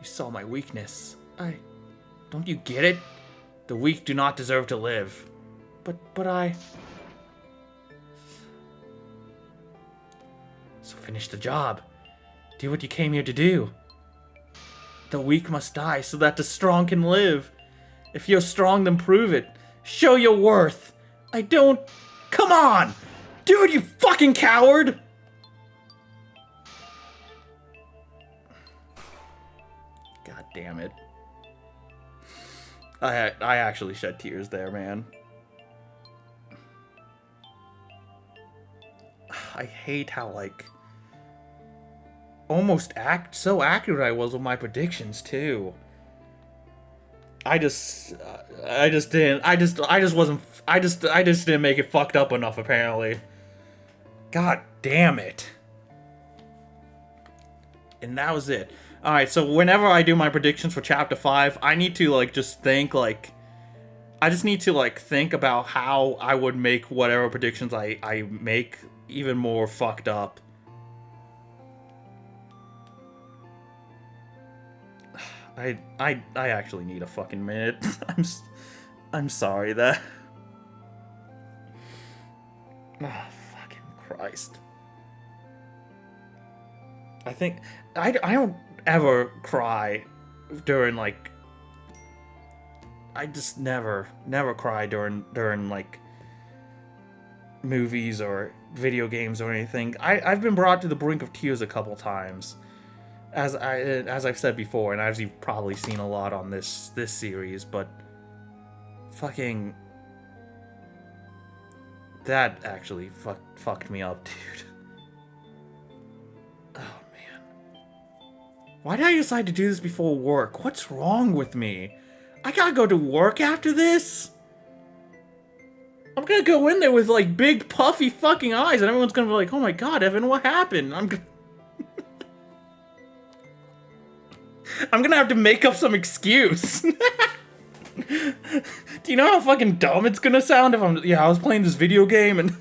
You saw my weakness. Don't you get it? The weak do not deserve to live. But I... So finish the job. Do what you came here to do. The weak must die so that the strong can live. If you're strong, then prove it. Show your worth. I don't... Come on! Dude, you fucking coward! God damn it. I actually shed tears there, man. I hate how, like... almost so accurate I was with my predictions too. I just didn't make it fucked up enough apparently. God damn it. And that was it. Alright, so whenever I do my predictions for Chapter 5, I need to, like, just think, like... I just need to, like, think about how I would make whatever predictions I make even more fucked up. I actually need a fucking minute. I'm sorry that... Oh, fucking Christ. I think... I don't ever cry during, like... I just never cry during like, movies or video games or anything. I've been brought to the brink of tears a couple times. As I've said before, and as you've probably seen a lot on this series, but... Fucking... That actually fucked me up, dude. Oh, man. Why did I decide to do this before work? What's wrong with me? I gotta go to work after this? I'm gonna go in there with, like, big, puffy fucking eyes, and everyone's gonna be like, oh my god, Evan, what happened? I'm gonna have to make up some excuse. Do you know how fucking dumb it's gonna sound if I was playing this video game and...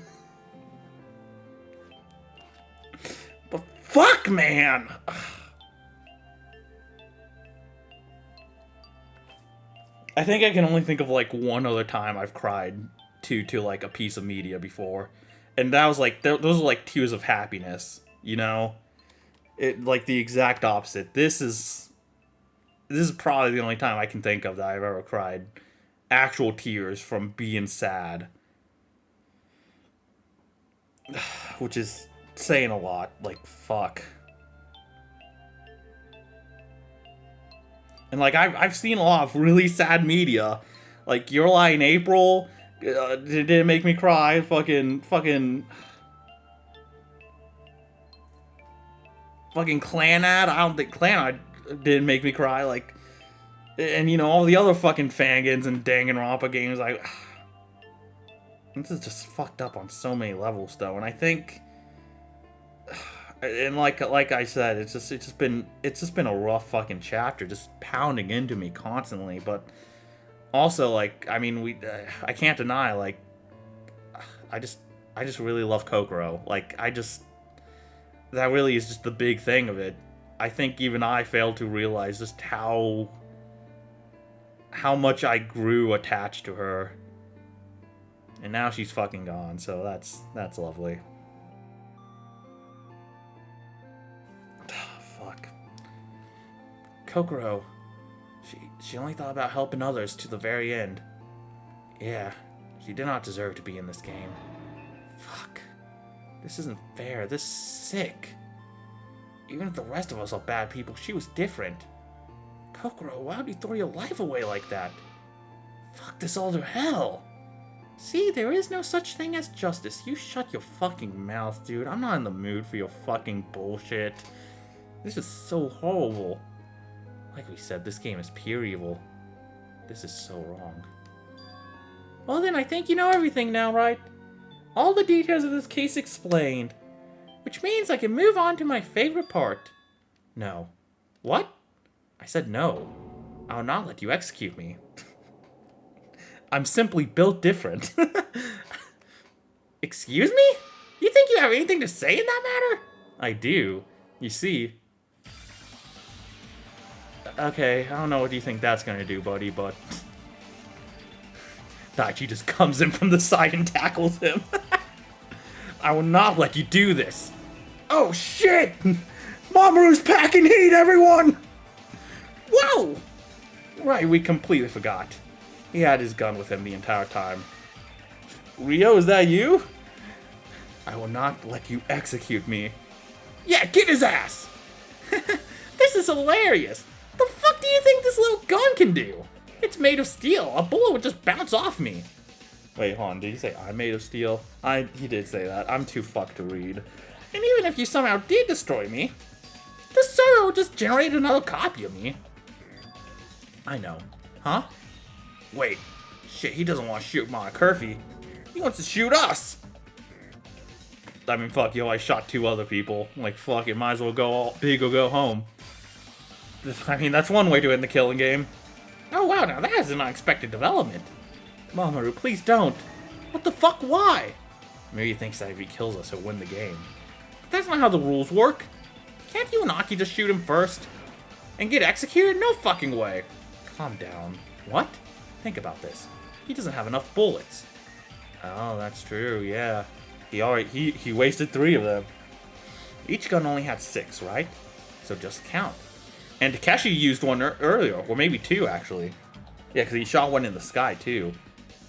But fuck, man! I think I can only think of, like, one other time I've cried to like, a piece of media before. And that was, like, those are, like, tears of happiness, you know? Like, the exact opposite. This is probably the only time I can think of that I've ever cried actual tears from being sad. Which is saying a lot. Like, fuck. And, like, I've seen a lot of really sad media. Like, Your Lie in April, it didn't make me cry. Fucking Clan Ad, I don't think Clan Ad didn't make me cry. Like, and, you know, all the other fucking Fangans and Danganronpa games, like... This is just fucked up on so many levels, though, and I think... And like I said, it's just been a rough fucking chapter, just pounding into me constantly. But also, like, I mean, I can't deny, like, I just really love Kokoro. Like, that really is just the big thing of it. I think even I failed to realize just how much I grew attached to her. And now she's fucking gone, so that's lovely. Kokoro, she only thought about helping others to the very end. Yeah, she did not deserve to be in this game. Fuck. This isn't fair. This is sick. Even if the rest of us are bad people, she was different. Kokoro, why would you throw your life away like that? Fuck this all to hell. See, there is no such thing as justice. You shut your fucking mouth, dude. I'm not in the mood for your fucking bullshit. This is so horrible. Like we said, this game is pure evil. This is so wrong. Well then, I think you know everything now, right? All the details of this case explained. Which means I can move on to my favorite part. No. What? I said no. I will not let you execute me. I'm simply built different. Excuse me? You think you have anything to say in that matter? I do. You see... Okay, I don't know what you think that's gonna do, buddy, but... Daichi just comes in from the side and tackles him. I will not let you do this. Oh, shit! Mamoru's packing heat, everyone! Whoa! Right, we completely forgot. He had his gun with him the entire time. Rio, is that you? I will not let you execute me. Yeah, get his ass! This is hilarious! The fuck do you think this little gun can do? It's made of steel. A bullet would just bounce off me. Wait, hold on. Did he say I'm made of steel? He did say that. I'm too fucked to read. And even if you somehow did destroy me, This server will just generate another copy of me. I know. Huh? Wait. Shit, he doesn't want to shoot my Curfy. He wants to shoot us. I mean, fuck, yo, I shot 2 other people. Like, fuck, it might as well go all big or go home. I mean, that's one way to end the killing game. Oh, wow, now that is an unexpected development. Mamoru, please don't. What the fuck, why? Maybe he thinks that if he kills us, he'll win the game. But that's not how the rules work. Can't you and Aki just shoot him first? And get executed? No fucking way. Calm down. What? Think about this. He doesn't have enough bullets. Oh, that's true, yeah. He wasted 3 of them. Each gun only had 6, right? So just count. And Takeshi used one earlier, or maybe 2 actually. Yeah, because he shot one in the sky too.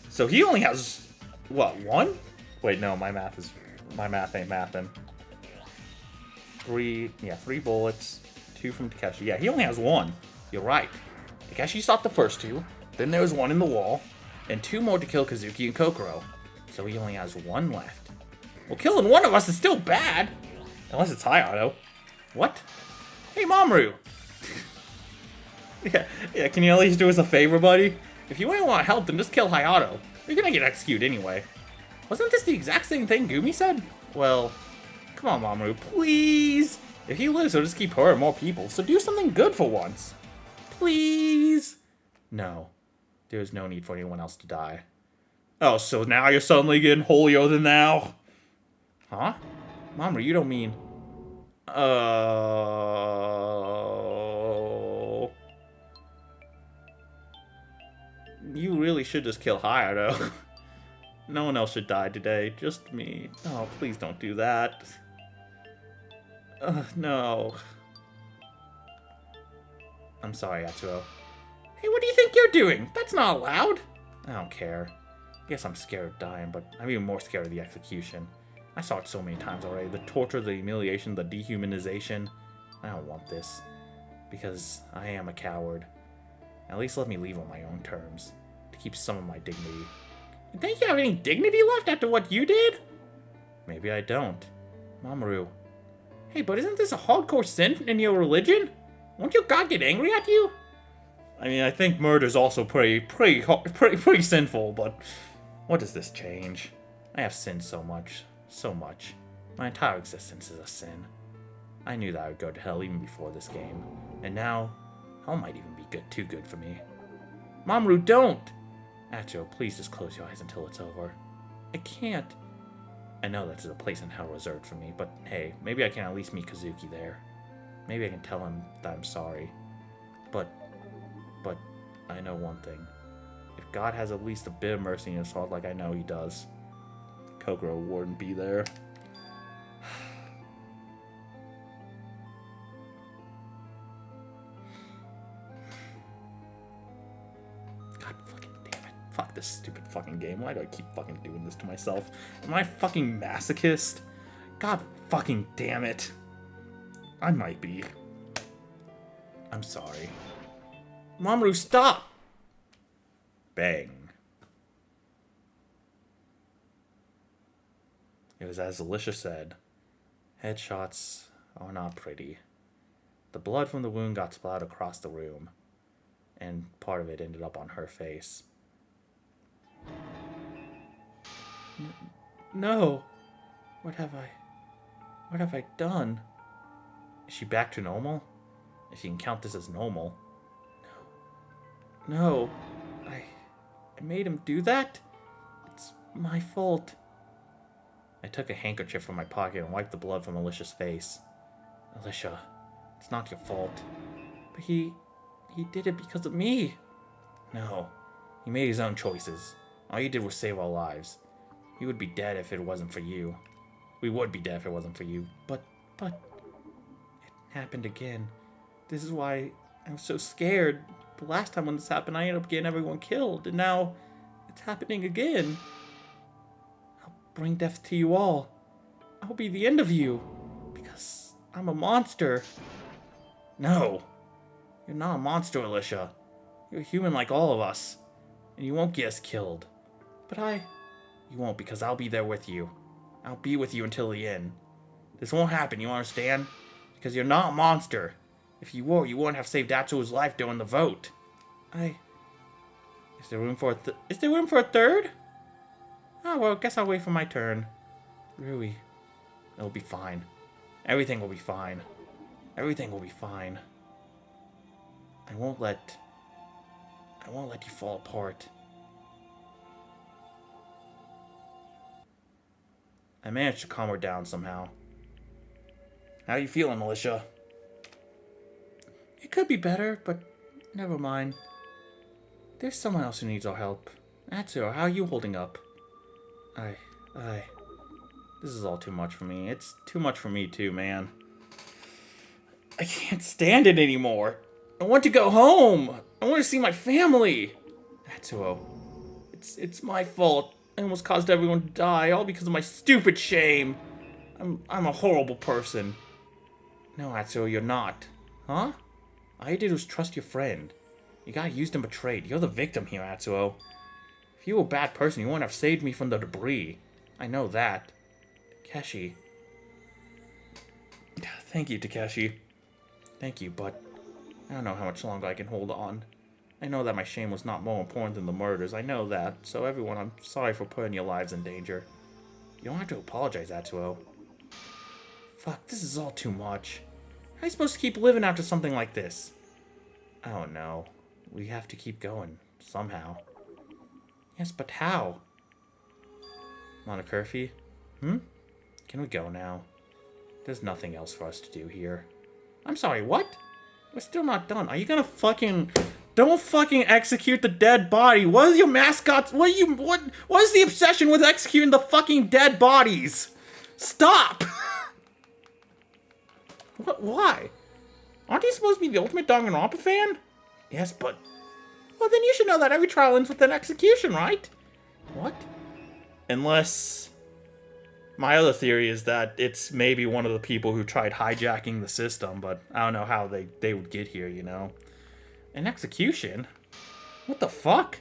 So he only has, what, 1? Wait, no, my math ain't mathin'. 3 bullets, 2 from Takeshi. Yeah, he only has 1. You're right. Takeshi shot the first 2, then there was 1 in the wall, and 2 more to kill Kazuki and Kokoro. So he only has 1 left. Well, killing one of us is still bad. Unless it's Hayato. What? Hey, Mamoru! yeah, can you at least do us a favor, buddy? If you ain't want to help, then just kill Hayato. You're gonna get executed anyway. Wasn't this the exact same thing Gumi said? Well, come on, Mamoru, please! If he lives, he'll just keep hurting more people, so do something good for once. Please! No. There's no need for anyone else to die. Oh, so now you're suddenly getting holier than thou? Huh? Mamoru, you don't mean... You really should just kill Hayato. No one else should die today, just me. Oh, please don't do that. No. I'm sorry, Atsuo. Hey, what do you think you're doing? That's not allowed. I don't care. Guess I'm scared of dying, but I'm even more scared of the execution. I saw it so many times already. The torture, the humiliation, the dehumanization. I don't want this. Because I am a coward. At least let me leave on my own terms. To keep some of my dignity. You think you have any dignity left after what you did? Maybe I don't. Mamoru. Hey, but isn't this a hardcore sin in your religion? Won't your God get angry at you? I mean, I think murder's also pretty sinful, but what does this change? I have sinned so much. So much. My entire existence is a sin. I knew that I would go to hell even before this game. And now, hell might even be too good for me. Mamoru, don't! Atsuo, please just close your eyes until it's over. I can't. I know that there's a place in hell reserved for me, but hey, maybe I can at least meet Kazuki there. Maybe I can tell him that I'm sorry. But I know one thing. If God has at least a bit of mercy in his heart like I know he does, Kokoro wouldn't be there. God fucking damn it. Fuck this stupid fucking game. Why do I keep fucking doing this to myself? Am I a fucking masochist? God fucking damn it. I might be. I'm sorry. Mamoru, stop! Bang. It was as Alicia said. Headshots are not pretty. The blood from the wound got splattered across the room, and part of it ended up on her face. No. What have I done? Is she back to normal? If you can count this as normal. No. I made him do that? It's my fault. I took a handkerchief from my pocket and wiped the blood from Alicia's face. Alicia, it's not your fault. But he did it because of me. No. He made his own choices. All you did was save our lives. He would be dead if it wasn't for you. We would be dead if it wasn't for you. But it happened again. This is why I was so scared. The last time when this happened, I ended up getting everyone killed. And now it's happening again. I'll bring death to you all. I'll be the end of you. Because I'm a monster. No. You're not a monster, Alicia. You're human like all of us. And you won't get us killed. But you won't, because I'll be there with you. I'll be with you until the end. This won't happen, you understand? Because you're not a monster. If you were, you wouldn't have saved Atsuo's life during the vote. Is there room for a third? Oh, well, guess I'll wait for my turn. Rui. It'll be fine. Everything will be fine. Everything will be fine. I won't let you fall apart. I managed to calm her down somehow. How you feeling, Alicia? It could be better, but never mind. There's someone else who needs our help. Atsuo, how are you holding up? This is all too much for me. It's too much for me too, man. I can't stand it anymore. I want to go home. I want to see my family. Atsuo, it's my fault. I almost caused everyone to die, all because of my stupid shame. I'm a horrible person. No, Atsuo, you're not. Huh? All you did was trust your friend. You got used and betrayed. You're the victim here, Atsuo. If you were a bad person, you wouldn't have saved me from the debris. I know that. Takeshi. Thank you, Takeshi. Thank you, but I don't know how much longer I can hold on. I know that my shame was not more important than the murders. I know that. So everyone, I'm sorry for putting your lives in danger. You don't have to apologize, Atsuo. Fuck, this is all too much. How are you supposed to keep living after something like this? I don't know. We have to keep going. Somehow. Yes, but how? Monokurfi? Can we go now? There's nothing else for us to do here. I'm sorry, what? We're still not done. Are you gonna fucking... Don't fucking execute the dead body. What is your mascot? What is the obsession with executing the fucking dead bodies? Stop! What? Why? Aren't you supposed to be the ultimate Danganronpa fan? Yes, but... Well, then you should know that every trial ends with an execution, right? What? Unless... My other theory is that it's maybe one of the people who tried hijacking the system, but I don't know how they would get here, you know? An execution? What the fuck?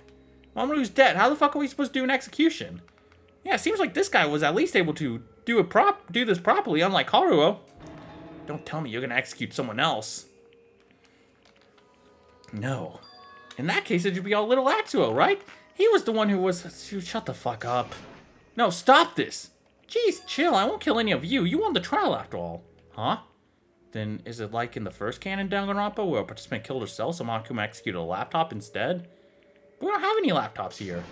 Mamoru's dead. How the fuck are we supposed to do an execution? Yeah, it seems like this guy was at least able to do this properly, unlike Haruo. Don't tell me you're gonna execute someone else. No. In that case, it should be our little Atsuo, right? He was the one who was... Shut the fuck up. No, stop this. Jeez, chill. I won't kill any of you. You won the trial after all. Huh? Then is it like in the first canon Danganronpa where a participant killed herself so Monokuma executed a laptop instead? But we don't have any laptops here.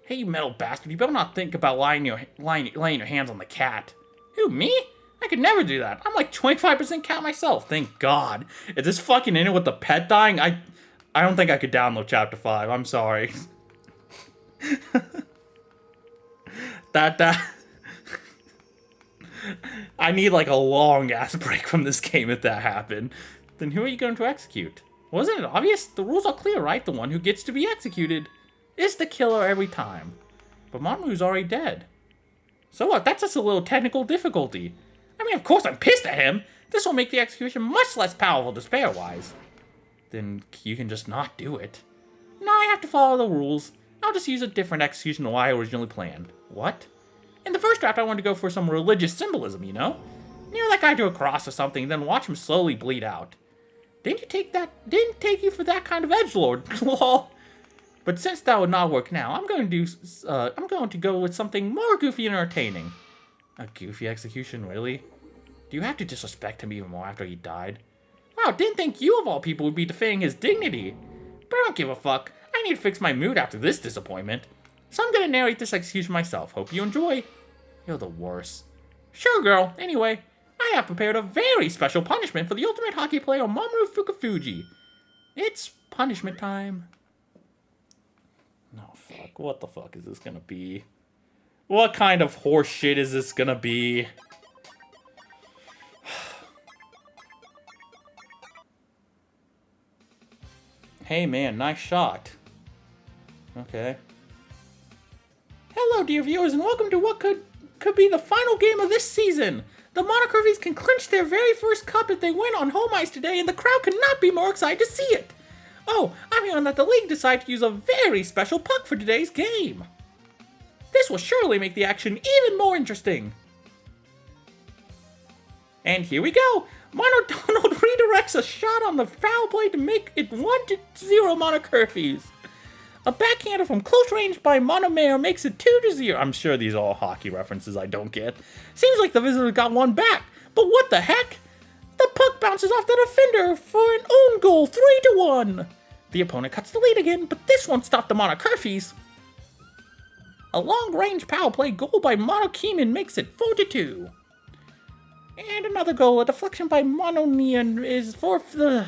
Hey, you metal bastard. You better not think about laying your hands on the cat. Who, me? I could never do that. I'm like 25% cat myself. Thank God. If this fucking ended with the pet dying, I don't think I could download Chapter 5. I'm sorry. I need like a long ass break from this game if that happened. Then who are you going to execute? Wasn't it obvious? The rules are clear, right? The one who gets to be executed is the killer every time. But Mamoru's already dead. So what? That's just a little technical difficulty. I mean, of course I'm pissed at him. This will make the execution much less powerful despair-wise. Then you can just not do it. No, I have to follow the rules. I'll just use a different execution than what I originally planned. What? In the first draft, I wanted to go for some religious symbolism, you know? Nail that guy to a cross or something, then watch him slowly bleed out. Didn't take you for that kind of edgelord, lol. But since that would not work now, I'm going to go with something more goofy and entertaining. A goofy execution, really? Do you have to disrespect him even more after he died? Wow, didn't think you of all people would be defending his dignity. But I don't give a fuck. I need to fix my mood after this disappointment. So I'm gonna narrate this execution myself. Hope you enjoy. You're the worst. Sure, girl. Anyway, I have prepared a very special punishment for the ultimate hockey player Mamoru Fukufuji. It's punishment time. No, fuck. What the fuck is this gonna be? What kind of horse shit is this gonna be? Hey man, nice shot. Okay. Hello dear viewers and welcome to what could be the final game of this season. The Monokurfies can clinch their very first cup if they win on home ice today and the crowd could not be more excited to see it. Oh, I'm hearing that the league decided to use a very special puck for today's game. This will surely make the action even more interesting. And here we go! Donald redirects a shot on the foul play to make it 1-0 Monokurfies. A backhander from close range by Monomayor makes it 2-0. I'm sure these are all hockey references I don't get. Seems like the visitors got one back, but what the heck? The puck bounces off the defender for an own goal, 3-1. The opponent cuts the lead again, but this won't stop the Monokurfies. A long-range power play goal by Monokeeman makes it 4-2. And another goal, a deflection by Mononian is for the...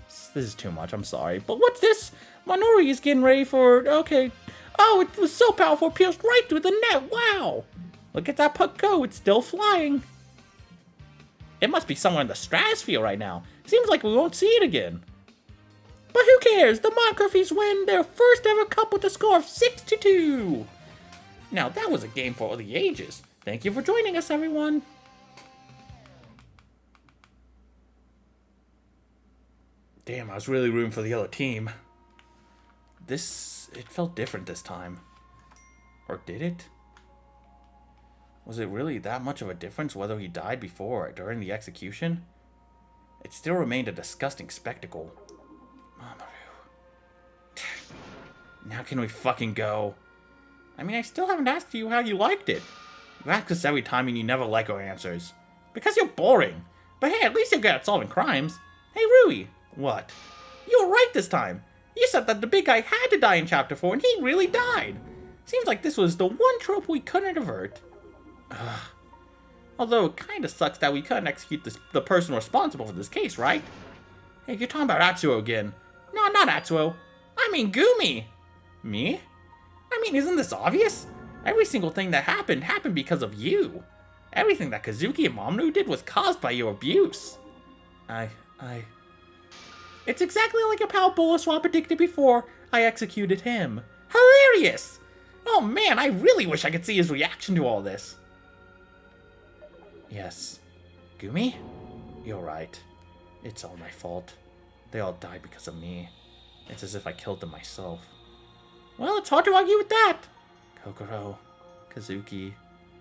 This is too much, I'm sorry. But what's this? Monori is getting ready for... Okay. Oh, it was so powerful, it pierced right through the net. Wow. Look at that puck go, it's still flying. It must be somewhere in the stratosphere right now. Seems like we won't see it again. But who cares? The Monokurfies win their first ever cup with a score of 6-2. Now, that was a game for the ages. Thank you for joining us, everyone. Damn, I was really rooting for the other team. It felt different this time. Or did it? Was it really that much of a difference whether he died before or during the execution? It still remained a disgusting spectacle. Mamoru. Now can we fucking go? I mean, I still haven't asked you how you liked it. You ask us every time and you never like our answers. Because you're boring. But hey, at least you're good at solving crimes. Hey, Rui. What? You were right this time. You said that the big guy had to die in Chapter 4, and he really died. Seems like this was the one trope we couldn't avert. Ugh. Although it kinda sucks that we couldn't execute the person responsible for this case, right? Hey, you're talking about Atsuo again. No, not Atsuo. I mean Gumi. Me? I mean, isn't this obvious? Every single thing that happened because of you. Everything that Kazuki and Mamoru did was caused by your abuse. It's exactly like a pal Bullet predicted before I executed him. Hilarious! Oh man, I really wish I could see his reaction to all this. Yes. Gumi? You're right. It's all my fault. They all died because of me. It's as if I killed them myself. Well, it's hard to argue with that. Kokoro, Kazuki,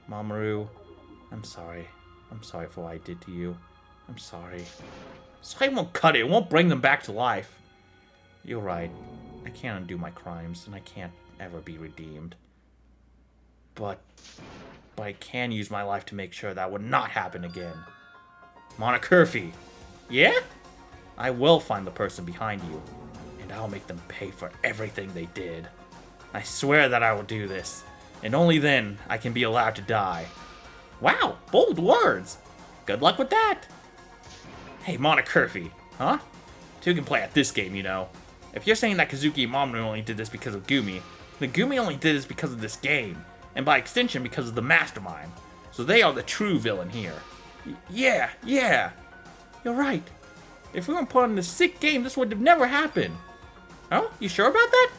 Mamoru, I'm sorry. I'm sorry for what I did to you. I'm sorry. Sorry won't cut it. It won't bring them back to life. You're right. I can't undo my crimes, and I can't ever be redeemed. But I can use my life to make sure that would not happen again. Monokurfi. Yeah? I will find the person behind you, and I'll make them pay for everything they did. I swear that I will do this, and only then I can be allowed to die. Wow, bold words. Good luck with that. Hey, Monokurfi, huh? Two can play at this game, you know. If you're saying that Kazuki and Mamoru only did this because of Gumi, then Gumi only did this because of this game, and by extension because of the mastermind. So they are the true villain here. Yeah. You're right. If we weren't put on this sick game, this would have never happened. Oh, you sure about that?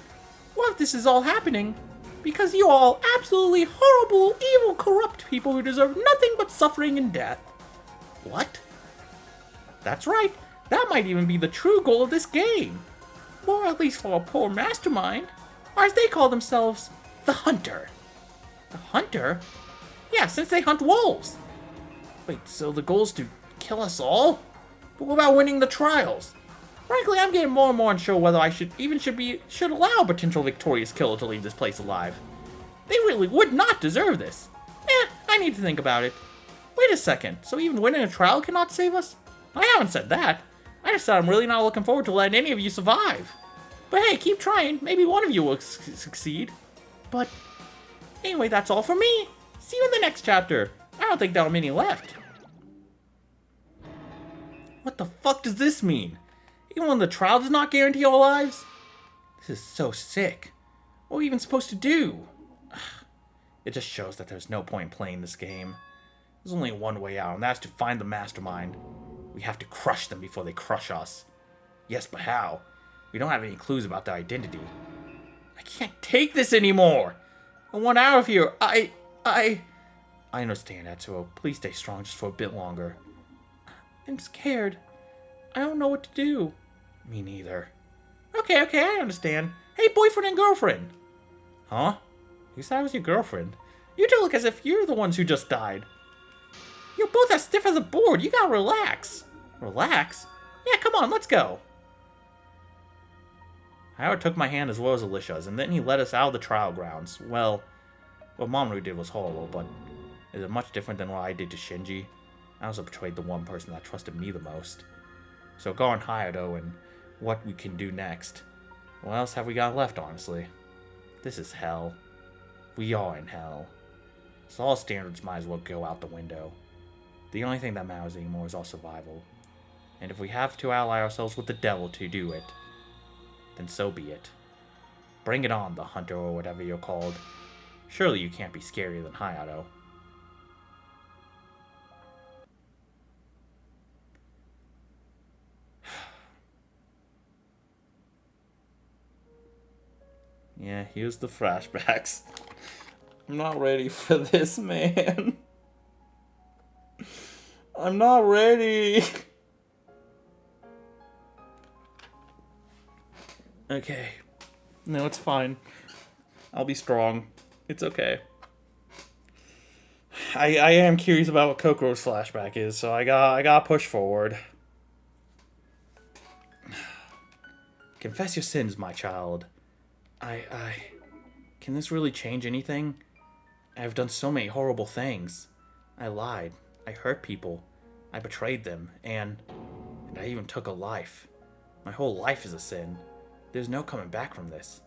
What if this is all happening because you are all absolutely horrible, evil, corrupt people who deserve nothing but suffering and death? What? That's right. That might even be the true goal of this game. Or at least for a poor mastermind. Or as they call themselves, the Hunter. The Hunter? Yeah, since they hunt wolves. Wait, so the goal is to kill us all? But what about winning the trials? Frankly, I'm getting more and more unsure whether I should allow a potential victorious killer to leave this place alive. They really would not deserve this. I need to think about it. Wait a second, so even winning a trial cannot save us? I haven't said that. I just said I'm really not looking forward to letting any of you survive. But hey, keep trying. Maybe one of you will succeed. But anyway, that's all for me. See you in the next chapter. I don't think there'll be any left. What the fuck does this mean? Even when the trial does not guarantee our lives? This is so sick. What are we even supposed to do? It just shows that there's no point in playing this game. There's only one way out, and that's to find the mastermind. We have to crush them before they crush us. Yes, but how? We don't have any clues about their identity. I can't take this anymore! I want out of here. I understand, Atsuo. Please stay strong just for a bit longer. I'm scared. I don't know what to do. Me neither. Okay, I understand. Hey, boyfriend and girlfriend! Huh? You said I was your girlfriend. You two look as if you're the ones who just died. You're both as stiff as a board. You gotta relax. Relax? Yeah, come on, let's go. Howard took my hand as well as Alicia's, and then he led us out of the trial grounds. Well, what Mamoru did was horrible, but is it much different than what I did to Shinji? I also betrayed the one person that trusted me the most. So go on Hayato and what we can do next. What else have we got left, honestly? This is hell. We are in hell. So all standards might as well go out the window. The only thing that matters anymore is our survival. And if we have to ally ourselves with the devil to do it, then so be it. Bring it on, the hunter or whatever you're called. Surely you can't be scarier than Hayato. Yeah, here's the flashbacks. I'm not ready for this, man. I'm not ready. Okay. No, it's fine. I'll be strong. It's okay. I am curious about what Kokoro's flashback is, so I gotta push forward. Confess your sins, my child. Can this really change anything? I have done so many horrible things. I lied. I hurt people. I betrayed them. And I even took a life. My whole life is a sin. There's no coming back from this.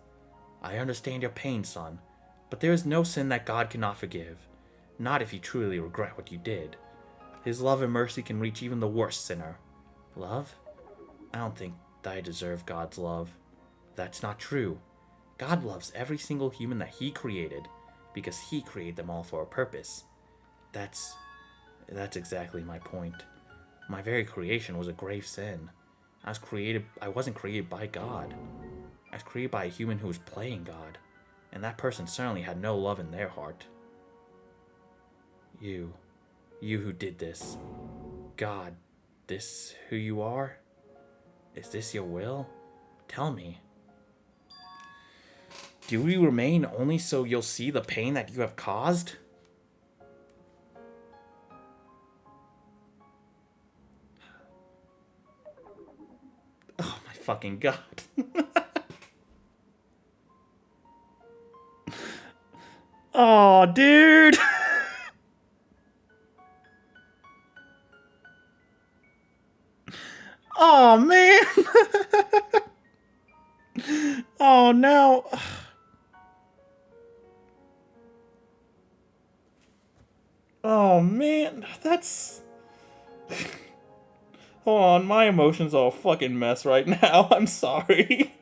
I understand your pain, son. But there is no sin that God cannot forgive. Not if you truly regret what you did. His love and mercy can reach even the worst sinner. Love? I don't think that I deserve God's love. That's not true. God loves every single human that he created, because he created them all for a purpose. That's exactly my point. My very creation was a grave sin. I wasn't created by God. I was created by a human who was playing God, and that person certainly had no love in their heart. You who did this. God, this who you are? Is this your will? Tell me. Do we remain only so you'll see the pain that you have caused? Oh my fucking god. Oh, dude. Oh, man. Oh, no. Oh, man. That's... Hold on, my emotions are a fucking mess right now. I'm sorry.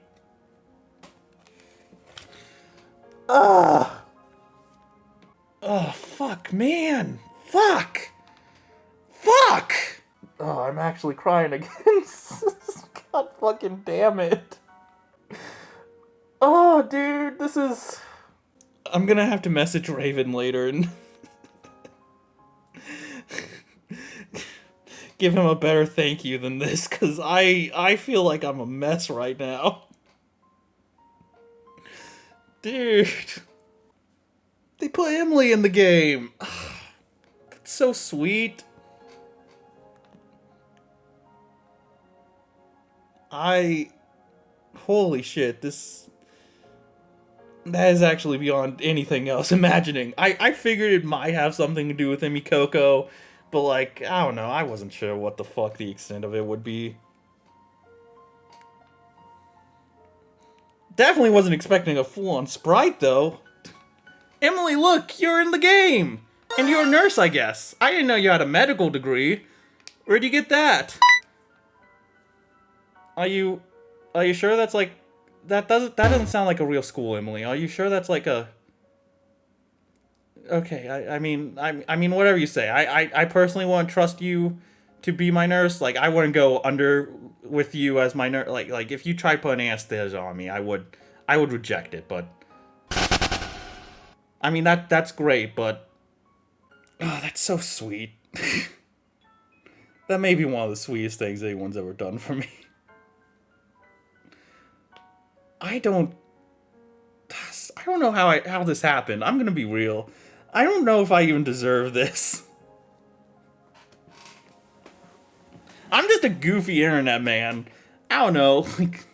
Ugh. Oh, fuck, man. Fuck. Fuck. Oh, I'm actually crying again. God fucking damn it. Oh, dude, this is... I'm gonna have to message Raven later and... give him a better thank you than this, because I feel like I'm a mess right now. Dude. They put Emily in the game. That's so sweet. Holy shit, this... That is actually beyond anything else imagining. I figured it might have something to do with Emikoko, but like, I don't know, I wasn't sure what the fuck the extent of it would be. Definitely wasn't expecting a full-on sprite, though. Emily, look, you're in the game! And you're a nurse, I guess. I didn't know you had a medical degree. Where'd you get that? Are you sure that's like... That doesn't sound like a real school, Emily. Are you sure that's like a... Okay, I mean, whatever you say. I personally wouldn't trust you to be my nurse. Like, I wouldn't go under with you as my nurse. Like if you tried putting anesthesia on me, I would reject it. But I mean, that's great. But oh, that's so sweet. That may be one of the sweetest things anyone's ever done for me. I don't know how this happened. I'm gonna be real. I don't know if I even deserve this. I'm just a goofy internet man. I don't know. Like,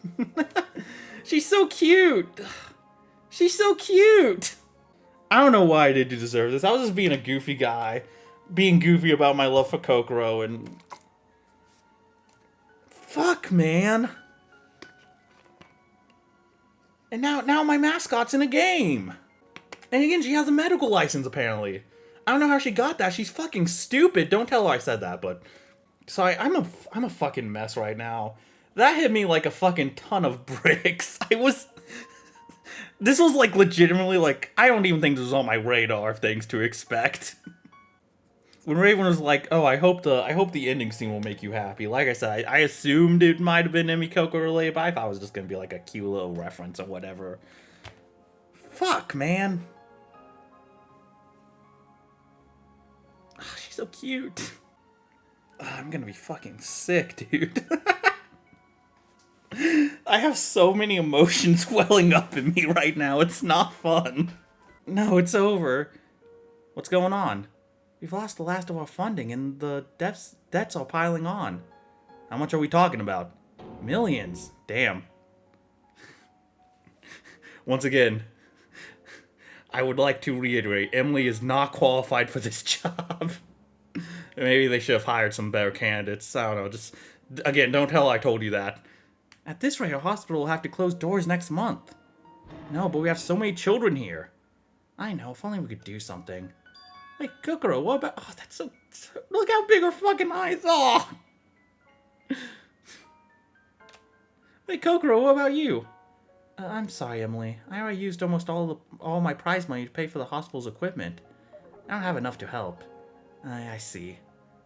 she's so cute. She's so cute. I don't know why I did deserve this. I was just being a goofy guy. Being goofy about my love for Kokoro and... Fuck, man. And now my mascot's in a game. And again, she has a medical license, apparently. I don't know how she got that. She's fucking stupid. Don't tell her I said that, but... Sorry, I'm a fucking mess right now. That hit me like a fucking ton of bricks. This was like legitimately like, I don't even think this was on my radar of things to expect. When Raven was like, oh, I hope the ending scene will make you happy. Like I said, I assumed it might have been Emikoko related, but I thought it was just gonna be like a cute little reference or whatever. Fuck, man. Oh, she's so cute. Oh, I'm gonna be fucking sick, dude. I have so many emotions welling up in me right now. It's not fun. No, it's over. What's going on? We've lost the last of our funding and the debts are piling on. How much are we talking about? Millions. Damn. Once again, I would like to reiterate, Emily is not qualified for this job. Maybe they should have hired some better candidates. I don't know. Just, again, don't tell I told you that. At this rate, our hospital will have to close doors next month. No, but we have so many children here. I know, if only we could do something. Hey, Kokoro, what about... Oh, that's so... Look how big her fucking eyes are! Hey, Kokoro, what about you? I'm sorry, Emily. I already used almost all my prize money to pay for the hospital's equipment. I don't have enough to help. I see.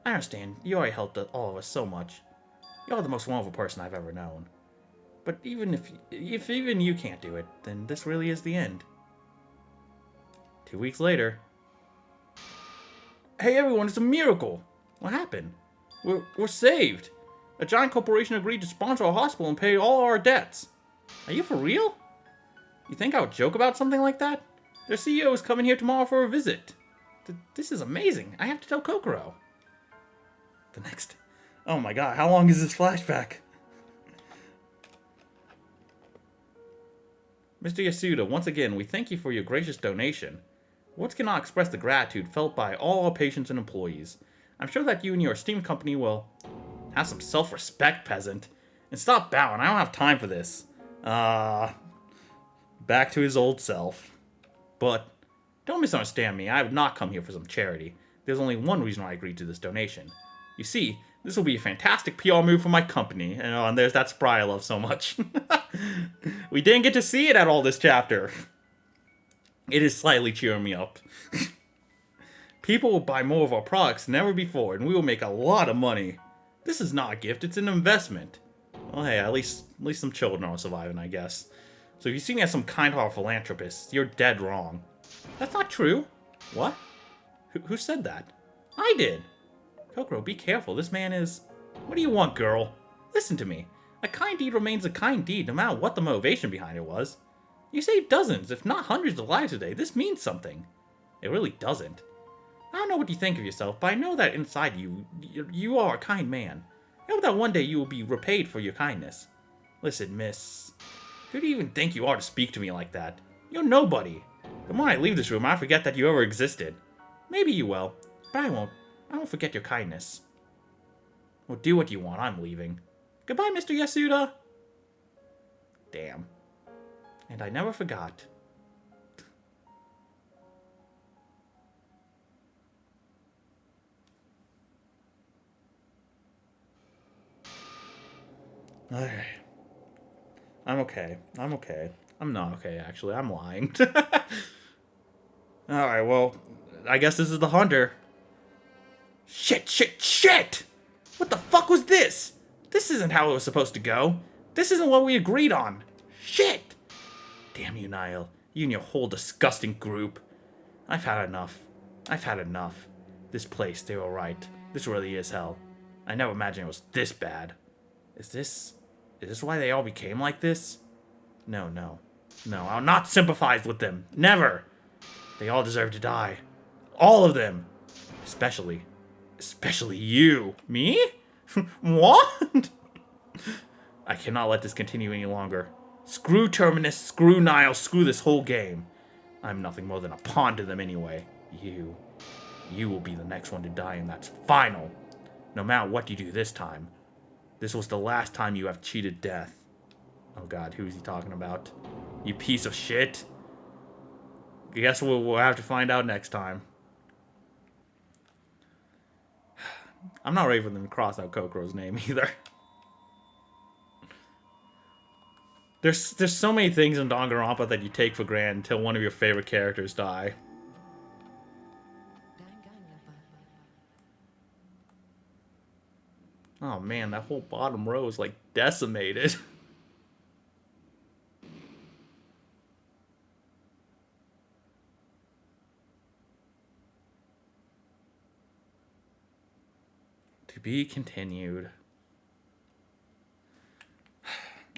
I understand. You already helped all of us so much. You're the most wonderful person I've ever known. But even if even you can't do it, then this really is the end. 2 weeks later. Hey everyone, it's a miracle! What happened? We're saved! A giant corporation agreed to sponsor our hospital and pay all our debts. Are you for real? You think I would joke about something like that? Their CEO is coming here tomorrow for a visit. This is amazing. I have to tell Kokoro. The next... Oh my god, how long is this flashback? Mr. Yasuda, once again, we thank you for your gracious donation. Words cannot express the gratitude felt by all our patients and employees. I'm sure that you and your esteemed company will have some self-respect, peasant. And stop bowing, I don't have time for this. Back to his old self. But, don't misunderstand me, I have not come here for some charity. There's only one reason why I agreed to this donation. You see, this will be a fantastic PR move for my company. And there's that spry I love so much. We didn't get to see it at all this chapter. It is slightly cheering me up. People will buy more of our products than ever before, and we will make a lot of money. This is not a gift, it's an investment. Well, hey, at least some children are surviving, I guess. So if you see me as some kind-hearted philanthropist, you're dead wrong. That's not true. What? Who said that? I did. Kokoro, be careful. This man is... What do you want, girl? Listen to me. A kind deed remains a kind deed, no matter what the motivation behind it was. You saved dozens, if not hundreds of lives today. This means something. It really doesn't. I don't know what you think of yourself, but I know that inside you are a kind man. I hope that one day you will be repaid for your kindness. Listen, miss. Who do you even think you are to speak to me like that? You're nobody. The moment I leave this room, I forget that you ever existed. Maybe you will, but I won't. I won't forget your kindness. Well, do what you want. I'm leaving. Goodbye, Mr. Yasuda. Damn. And I never forgot. Alright. I'm okay. I'm okay. I'm not okay, actually. I'm lying. Alright, well, I guess this is the hunter. Shit! What the fuck was this? This isn't how it was supposed to go. This isn't what we agreed on. Shit! Damn you, Niall. You and your whole disgusting group. I've had enough. This place, they were right. This really is hell. I never imagined it was this bad. Is this why they all became like this? No. I'll not sympathize with them. Never. They all deserve to die. All of them. Especially you. Me? What? I cannot let this continue any longer. Screw Terminus, screw Nile, screw this whole game. I'm nothing more than a pawn to them anyway. You will be the next one to die, and that's final. No matter what you do this time. This was the last time you have cheated death. Oh god, who is he talking about? You piece of shit. I guess we'll have to find out next time. I'm not ready for them to cross out Kokoro's name either. There's so many things in Danganronpa that you take for granted until one of your favorite characters die. Oh man, that whole bottom row is like decimated. To be continued.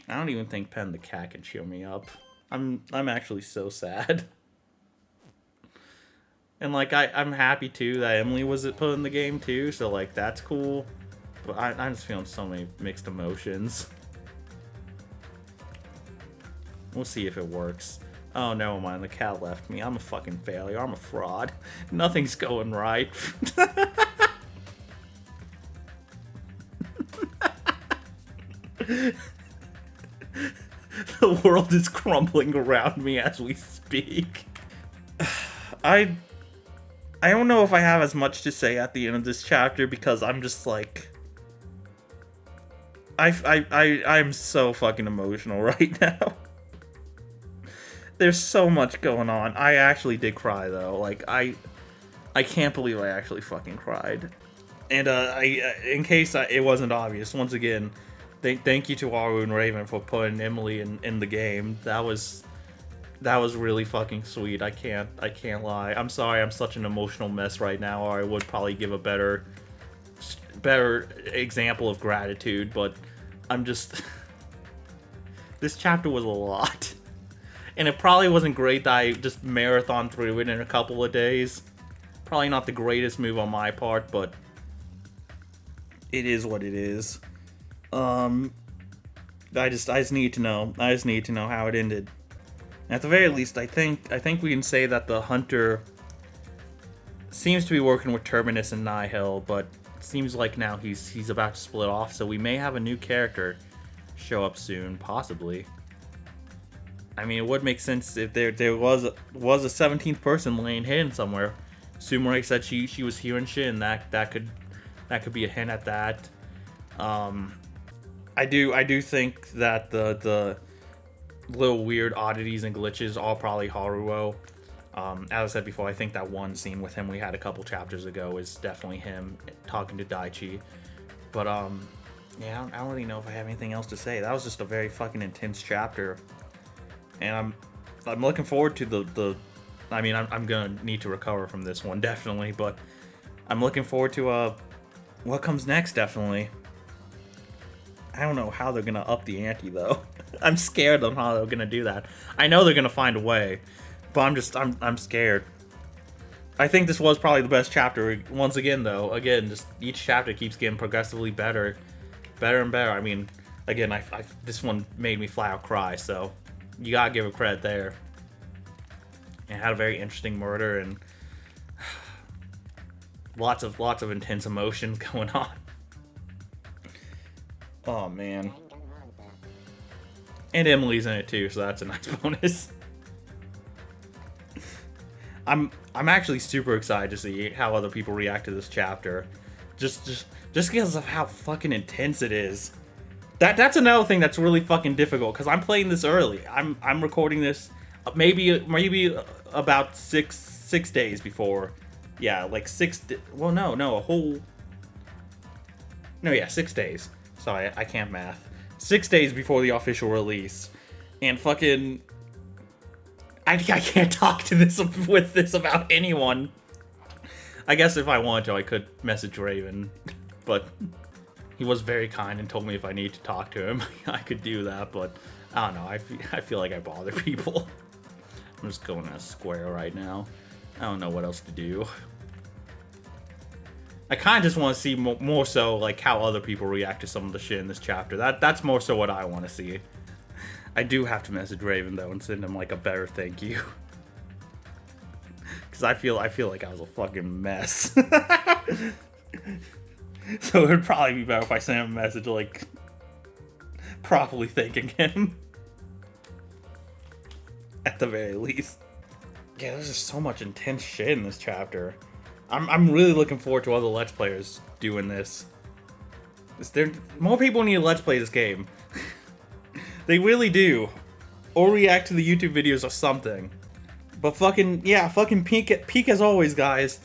I don't even think Pen the Cat can cheer me up. I'm actually so sad. And like I'm happy too that Emily was put in the game too, so like that's cool. But I'm just feeling so many mixed emotions. We'll see if it works. Oh, never mind. The cat left me. I'm a fucking failure. I'm a fraud. Nothing's going right. The world is crumbling around me as we speak. I don't know if I have as much to say at the end of this chapter because I'm just like... I'm so fucking emotional right now. There's so much going on. I actually did cry though. Like I can't believe I actually fucking cried. And in case it wasn't obvious, once again, thank you to Aru and Raven for putting Emily in the game. That was really fucking sweet. I can't lie. I'm sorry. I'm such an emotional mess right now. Or I would probably give a better example of gratitude, but I'm just... This chapter was a lot. And it probably wasn't great that I just marathon through it in a couple of days. Probably not the greatest move on my part, but it is what it is. I just need to know. I just need to know how it ended. At the very least, I think we can say that the hunter seems to be working with Terminus and Nihil, but it seems like now he's about to split off, so we may have a new character show up soon, possibly. I mean, it would make sense if there was a 17th person laying hidden somewhere. Sumire said she was hearing shit, and that could be a hint at that. I do think that the little weird oddities and glitches are probably Haruo. As I said before, I think that one scene with him we had a couple chapters ago is definitely him talking to Daichi. But yeah, I don't really know if I have anything else to say. That was just a very fucking intense chapter, and I'm looking forward to the. I mean, I'm gonna need to recover from this one definitely, but I'm looking forward to what comes next definitely. I don't know how they're gonna up the ante though. I'm scared of how they're gonna do that. I know they're gonna find a way, but I'm scared. I think this was probably the best chapter. Once again though, just each chapter keeps getting progressively better and better. I mean, again, this one made me flat out cry, so you gotta give it credit there. It had a very interesting murder and lots of intense emotions going on. Oh man. And Emily's in it too, so that's a nice bonus. I'm actually super excited to see how other people react to this chapter. Just because of how fucking intense it is. That's another thing that's really fucking difficult because I'm playing this early. I'm recording this maybe about six days before. Yeah, like 6 6 days. Sorry, I can't math. 6 days before the official release. And fucking... I can't talk to this about anyone. I guess if I wanted to, I could message Raven. But he was very kind and told me if I need to talk to him, I could do that. But I don't know, I feel like I bother people. I'm just going in a square right now. I don't know what else to do. I kind of just want to see more so like how other people react to some of the shit in this chapter. That's more so what I want to see. I do have to message Raven though and send him like a better thank you. Cause I feel like I was a fucking mess. So it'd probably be better if I sent him a message like properly thanking him. At the very least. Yeah, there's just so much intense shit in this chapter. I'm really looking forward to other Let's Players doing this. More people need to Let's Play this game. They really do. Or react to the YouTube videos or something. But fucking, yeah, fucking peak as always, guys.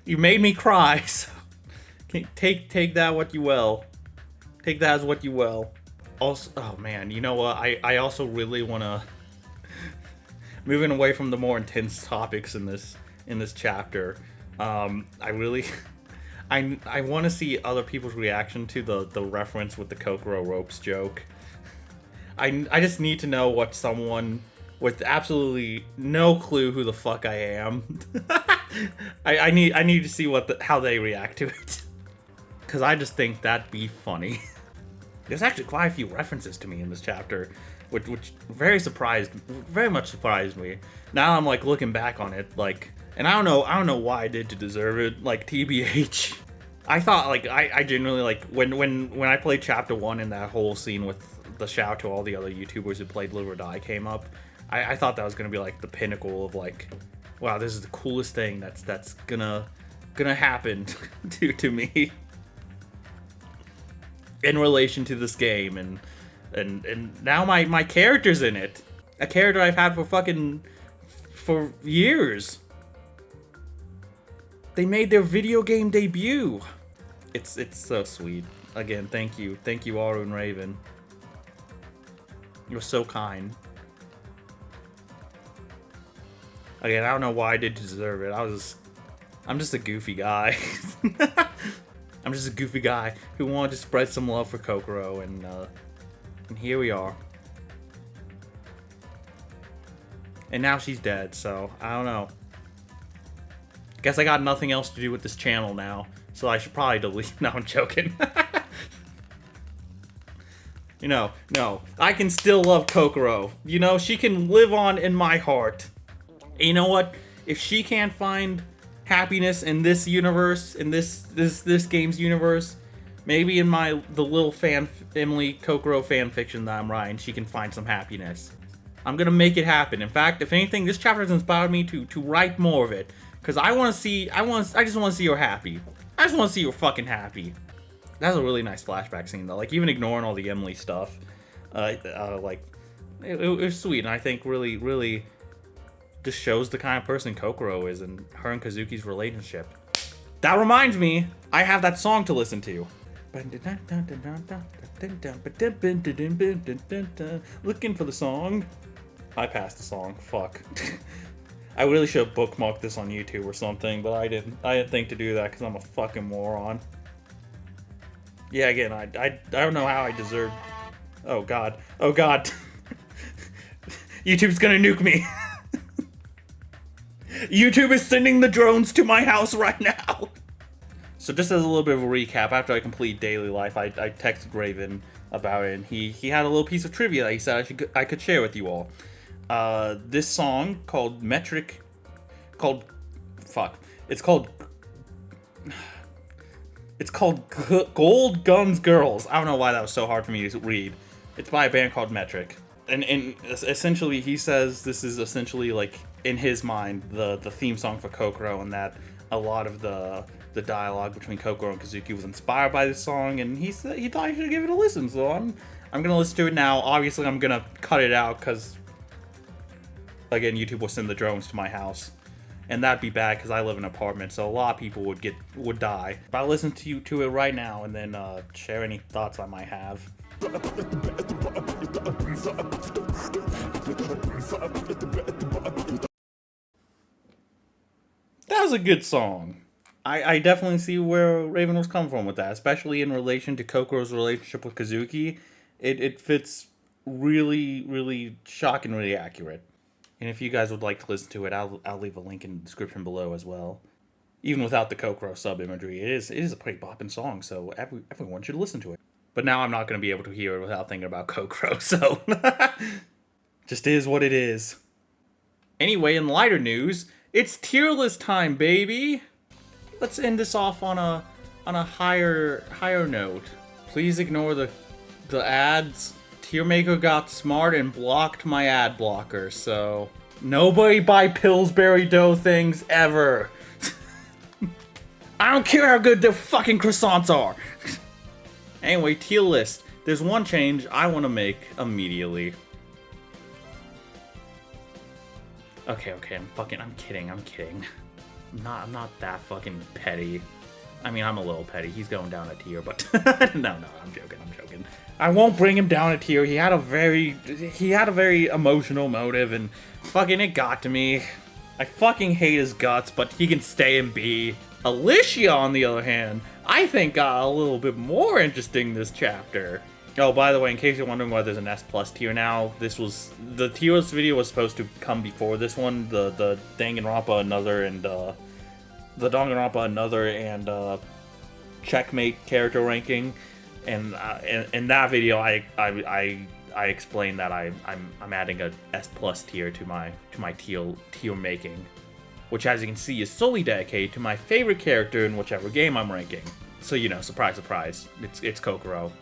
You made me cry, so take that what you will. Take that as what you will. Also, oh man, you know what? I also really want to... Moving away from the more intense topics in this chapter, I really... I want to see other people's reaction to the reference with the Kokoro ropes joke. I just need to know what someone with absolutely no clue who the fuck I am. I need to see how they react to it. Cause I just think that'd be funny. There's actually quite a few references to me in this chapter, which very much surprised me. Now I'm like looking back on it, like, and I don't know why I did to deserve it, like TBH. I thought like I genuinely like when I played chapter 1 and that whole scene with the shout to all the other YouTubers who played Live or Die came up, I thought that was gonna be like the pinnacle of like, wow, this is the coolest thing that's gonna happen to me in relation to this game, and now my character's in it, a character I've had for years. They made their video game debut. It's so sweet. Again, thank you, Aru and Raven. You're so kind. Again, I don't know why I did to deserve it. I'm just a goofy guy. I'm just a goofy guy who wanted to spread some love for Kokoro, and here we are. And now she's dead, so I don't know. Guess I got nothing else to do with this channel now, so I should probably delete. No, I'm joking. You know, no, I can still love Kokoro. You know, she can live on in my heart. And you know what? If she can't find happiness in this universe, in this game's universe, maybe in the little Emily Kokoro fan fiction that I'm writing, she can find some happiness. I'm gonna make it happen. In fact, if anything, this chapter has inspired me to write more of it, because I just want to see her happy. I just want to see her fucking happy. That's a really nice flashback scene though. Like, even ignoring all the Emily stuff, like it was sweet, and I think really just shows the kind of person Kokoro is and her and Kazuki's relationship. That reminds me, I have that song to listen to. Looking for the song. I passed the song. Fuck. I really should have bookmarked this on YouTube or something, but I didn't. I didn't think to do that because I'm a fucking moron. Yeah, again, I don't know how I deserve. Oh god. Oh god. YouTube's gonna nuke me. YouTube is sending the drones to my house right now. So just as a little bit of a recap, after I complete daily life, I texted Raven about it, and he had a little piece of trivia that he said I could share with you all. This song called It's called Gold Guns Girls. I don't know why that was so hard for me to read. It's by a band called Metric. And essentially he says this is essentially like, in his mind, the theme song for Kokoro, and that a lot of the dialogue between Kokoro and Kazuki was inspired by this song, and he thought I should give it a listen, so I'm gonna listen to it now. Obviously I'm gonna cut it out because, again, YouTube will send the drones to my house, and that'd be bad because I live in an apartment, so a lot of people would die. But I'll listen to it right now and then share any thoughts I might have. That was a good song. I definitely see where Raven was coming from with that, especially in relation to Kokoro's relationship with Kazuki. It fits really shockingly accurate. And if you guys would like to listen to it, I'll leave a link in the description below as well. Even without the Kokoro sub imagery, it is a pretty bopping song, so everyone should listen to it. But now I'm not going to be able to hear it without thinking about Kokoro, so just is what it is. Anyway, in lighter news, it's tier list time, baby. Let's end this off on a higher note. Please ignore the ads. Tier Maker got smart and blocked my ad blocker, so nobody buy Pillsbury dough things ever. I don't care how good their fucking croissants are. Anyway, tier list. There's one change I want to make immediately. Okay, I'm kidding. I'm not that fucking petty. I mean, I'm a little petty. He's going down a tier, but no, I'm joking. I won't bring him down a tier. He had a very emotional motive, and fucking it got to me. I fucking hate his guts, but he can stay and be. Alicia, on the other hand, I think got a little bit more interesting this chapter. Oh, by the way, in case you're wondering why there's an S+ tier now, the tier list video was supposed to come before this one. The Danganronpa Another and the Danganronpa Another and Checkmate character ranking, and in that video I explained that I'm adding a S+ tier to my tier making, which, as you can see, is solely dedicated to my favorite character in whichever game I'm ranking. So, you know, surprise, surprise, it's Kokoro.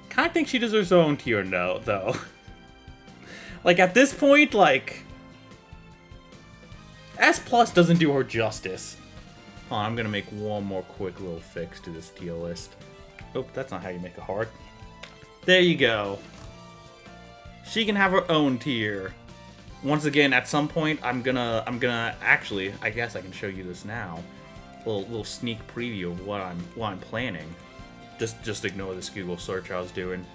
Kinda think she deserves her own tier, though. Like, at this point, like, S+ doesn't do her justice. Oh, I'm gonna make one more quick little fix to this tier list. Oh, that's not how you make a heart. There you go. She can have her own tier. Once again, at some point, I'm gonna actually, I guess I can show you this now. Little sneak preview of what I'm planning. Just ignore this Google search I was doing.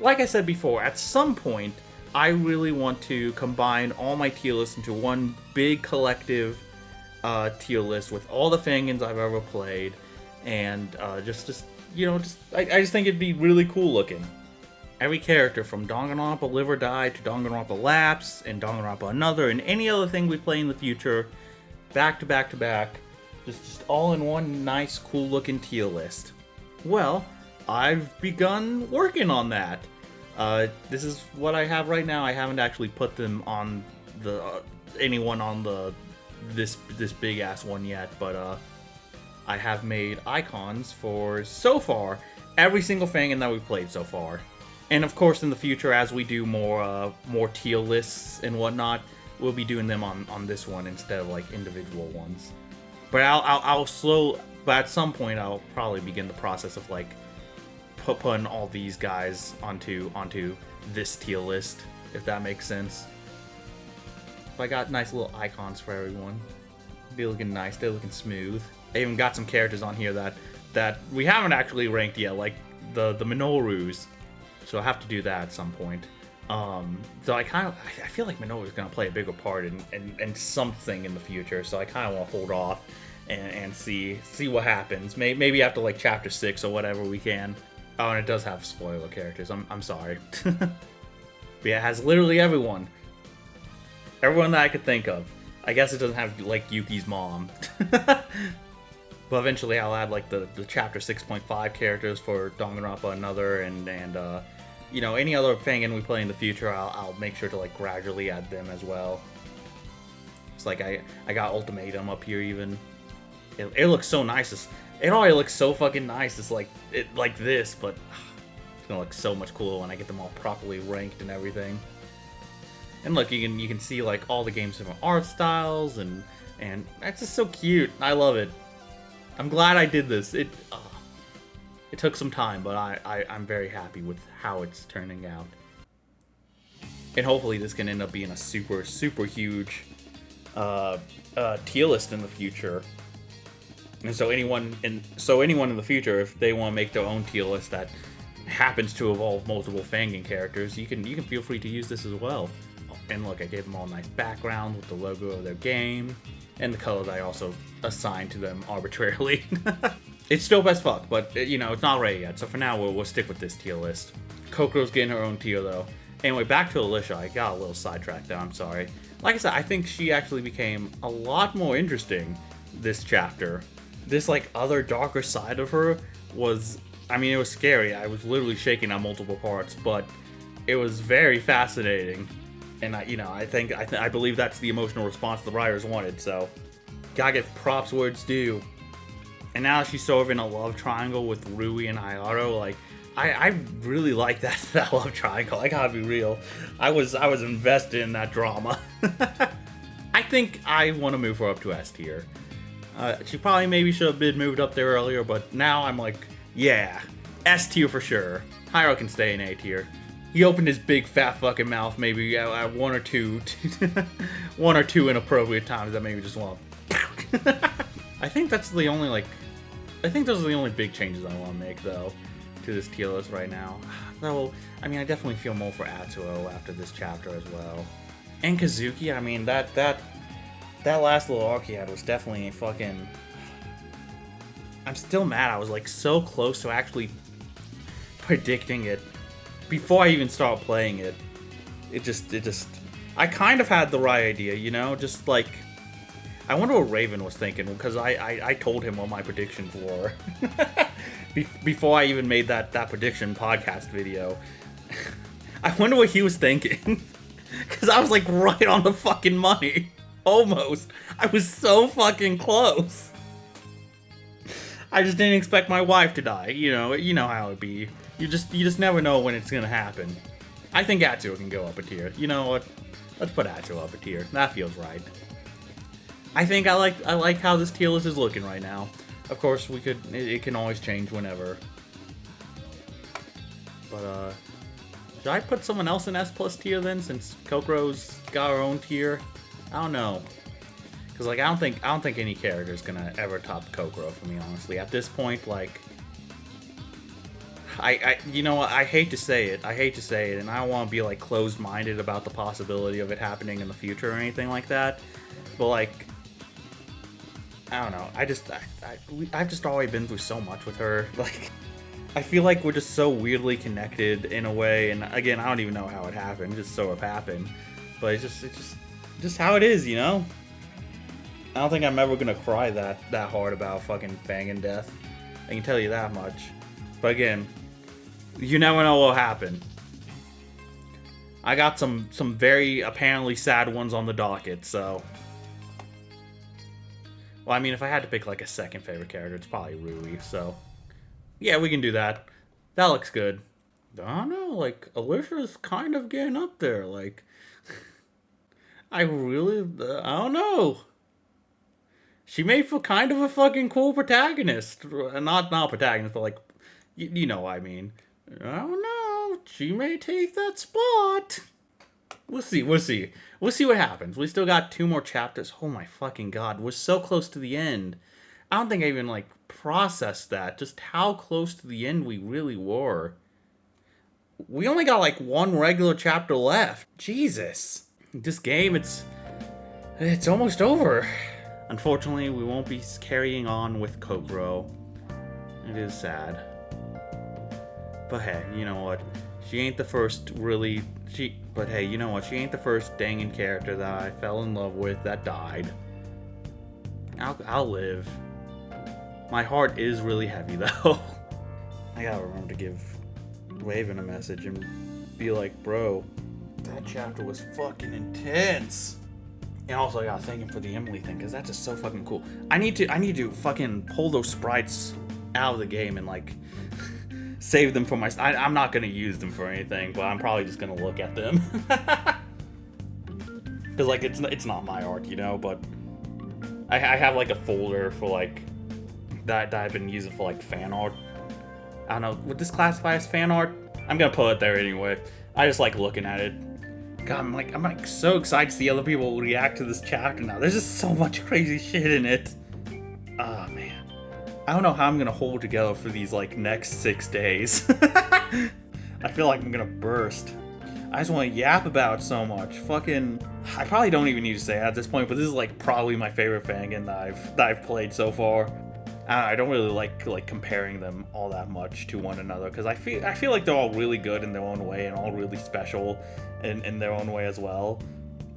Like I said before, at some point, I really want to combine all my tier lists into one big collective tier list with all the Fangans I've ever played, and I just think it'd be really cool looking. Every character from Danganronpa Live or Die to Danganronpa Lapse and Danganronpa Another and any other thing we play in the future, back to back to back, just all in one nice, cool looking tier list. Well, I've begun working on that. This is what I have right now. I haven't actually put them on anyone on this big ass one yet, but I have made icons for, so far, every single Fangan that we've played so far. And of course, in the future, as we do more tier lists and whatnot, we'll be doing them on this one instead of like individual ones. But but at some point, I'll probably begin the process of like putting all these guys onto this tier list, if that makes sense. But I got nice little icons for everyone. They're looking nice. They're looking smooth. I even got some characters on here that we haven't actually ranked yet, like the Minorus. So I'll have to do that at some point. So I feel like Minoru is going to play a bigger part in something in the future. So I kind of want to hold off and see what happens. Maybe after like chapter 6 or whatever we can. Oh, and it does have spoiler characters. I'm sorry. But yeah, it has literally everyone. Everyone that I could think of. I guess it doesn't have like Yuki's mom. But eventually I'll add like the chapter 6.5 characters for Danganronpa Another and you know, any other Fangan we play in the future, I'll make sure to like gradually add them as well. It's like I got Ultimatum up here even. It looks so nice. It already looks so fucking nice. It's like this, but it's gonna look so much cooler when I get them all properly ranked and everything. And look, you can see like all the game's different art styles and that's just so cute. I love it. I'm glad I did this. It took some time, but I'm very happy with how it's turning out. And hopefully this can end up being a super, super huge tier list in the future. And so anyone in the future, if they want to make their own tier list that happens to involve multiple Fangan characters, you can feel free to use this as well. And look, I gave them all nice backgrounds with the logo of their game and the colors I also assigned to them arbitrarily. It's dope as fuck, but you know, it's not ready yet. So for now, we'll stick with this tier list. Kokoro's getting her own tier though. Anyway, back to Alicia. I got a little sidetracked there. I'm sorry. Like I said, I think she actually became a lot more interesting this chapter. This like other darker side of her was, I mean, it was scary. I was literally shaking on multiple parts, but it was very fascinating. And I believe that's the emotional response the writers wanted. So gotta give props where it's due. And now she's sort of in a love triangle with Rui and Hayato. Like, I really like that love triangle. I gotta be real. I was invested in that drama. I think I want to move her up to S tier. She probably maybe should have been moved up there earlier, but now I'm like, yeah, S tier for sure. Hayato can stay in A tier. He opened his big fat fucking mouth maybe at one or two inappropriate times that maybe just want. I think those are the only big changes I want to make though to this tier list right now. Though, I mean, I definitely feel more for Atsuo after this chapter as well. And Kazuki, I mean, that last little arc he had was definitely fucking. I'm still mad. I was like so close to actually predicting it before I even started playing it. It just. I kind of had the right idea, you know. Just like, I wonder what Raven was thinking, because I told him what my predictions were before I even made that prediction podcast video. I wonder what he was thinking, because I was like right on the fucking money. Almost. I was so fucking close. I just didn't expect my wife to die. You know how it be. You just never know when it's gonna happen. I think Atsuo can go up a tier. You know what? Let's put Atsuo up a tier. That feels right. I think I like how this tier list is looking right now. Of course, it can always change whenever. But should I put someone else in S+ tier then, since Kokoro's got her own tier? I don't know, cause like I don't think any character is gonna ever top Kokoro for me, honestly. At this point, like, you know what? I hate to say it, and I don't want to be like closed-minded about the possibility of it happening in the future or anything like that. But like, I don't know. I've just already been through so much with her. Like, I feel like we're just so weirdly connected in a way. And again, I don't even know how it happened. It just so it happened. But it's just how it is, you know? I don't think I'm ever gonna cry that hard about fucking Fangan death. I can tell you that much. But again, you never know what'll happen. I got some very apparently sad ones on the docket, so. Well, I mean, if I had to pick like a second favorite character, it's probably Rui, so. Yeah, we can do that. That looks good. I don't know, like, Alicia's kind of getting up there, like. I don't know. She made for kind of a fucking cool protagonist. Not protagonist, but like, you know what I mean. I don't know. She may take that spot. We'll see what happens. We still got 2 more chapters. Oh my fucking god. We're so close to the end. I don't think I even like processed that. Just how close to the end we really were. We only got like 1 regular chapter left. Jesus. This game, it's almost over. Unfortunately, we won't be carrying on with Kokoro. It is sad. But hey, you know what? She ain't the first really... But hey, you know what? She ain't the first Dangan character that I fell in love with that died. I'll live. My heart is really heavy, though. I gotta remember to give Raven a message and be like, bro, that chapter was fucking intense. And also, I got thanking for the Emily thing, because that's just so fucking cool. I need to fucking pull those sprites out of the game and like save them for my. I'm not gonna use them for anything, but I'm probably just gonna look at them. Because like it's not my art, you know. But I have like a folder for like that I've been using for like fan art. I don't know. Would this classify as fan art? I'm gonna put it there anyway. I just like looking at it. God, I'm like so excited to see other people react to this chapter now. There's just so much crazy shit in it. Oh man. I don't know how I'm gonna hold together for these like next 6 days. I feel like I'm gonna burst. I just want to yap about so much. Fucking, I probably don't even need to say it at this point, but this is like probably my favorite Fangan that I've played so far. I don't really like comparing them all that much to one another, because I feel like they're all really good in their own way and all really special in their own way as well.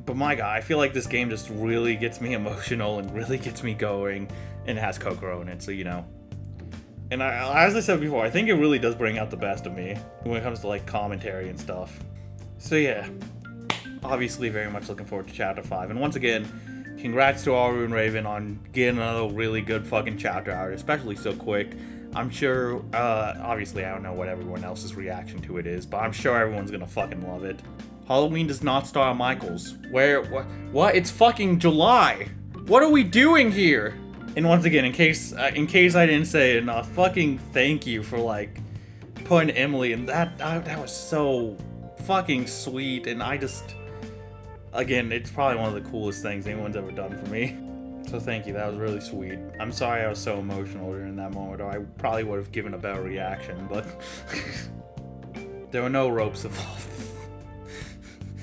But my god, I feel like this game just really gets me emotional and really gets me going, and it has Kokoro in it, so you know. And as I said before, I think it really does bring out the best of me when it comes to like commentary and stuff. So yeah, obviously very much looking forward to Chapter 5. And once again, congrats to Aru and Raven on getting another really good fucking chapter out, especially so quick. I'm sure, obviously I don't know what everyone else's reaction to it is, but I'm sure everyone's gonna fucking love it. Halloween does not star Michaels. What? It's fucking July. What are we doing here? And once again, in case I didn't say it enough, fucking thank you for like putting Emily in that. That was so fucking sweet, and I just, again, it's probably one of the coolest things anyone's ever done for me. So thank you, that was really sweet. I'm sorry I was so emotional during that moment, or I probably would have given a better reaction, but there were no ropes involved.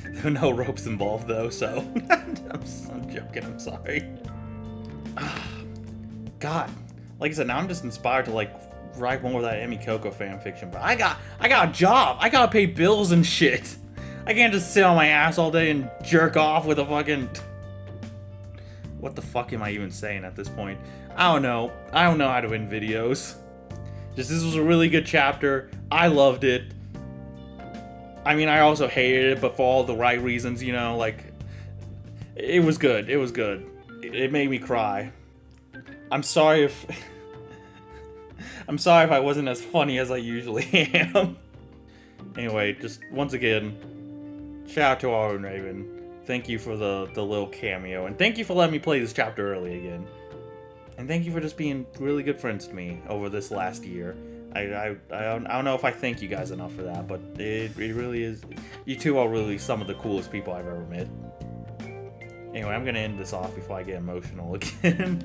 There were no ropes involved though, so I'm joking, I'm sorry. God, like I said, now I'm just inspired to like write more of that Emi Coco fanfiction, but I got a job, I gotta pay bills and shit. I can't just sit on my ass all day and jerk off with a fucking... What the fuck am I even saying at this point? I don't know how to end videos. Just, this was a really good chapter. I loved it. I mean, I also hated it, but for all the right reasons, you know, like, it was good. It was good. It made me cry. I'm sorry if I wasn't as funny as I usually am. Anyway, just once again, shout out to Aru and Raven. Thank you for the little cameo, and thank you for letting me play this chapter early again. And thank you for just being really good friends to me over this last year. I don't know if I thank you guys enough for that, but it really is. You two are really some of the coolest people I've ever met. Anyway, I'm gonna end this off before I get emotional again.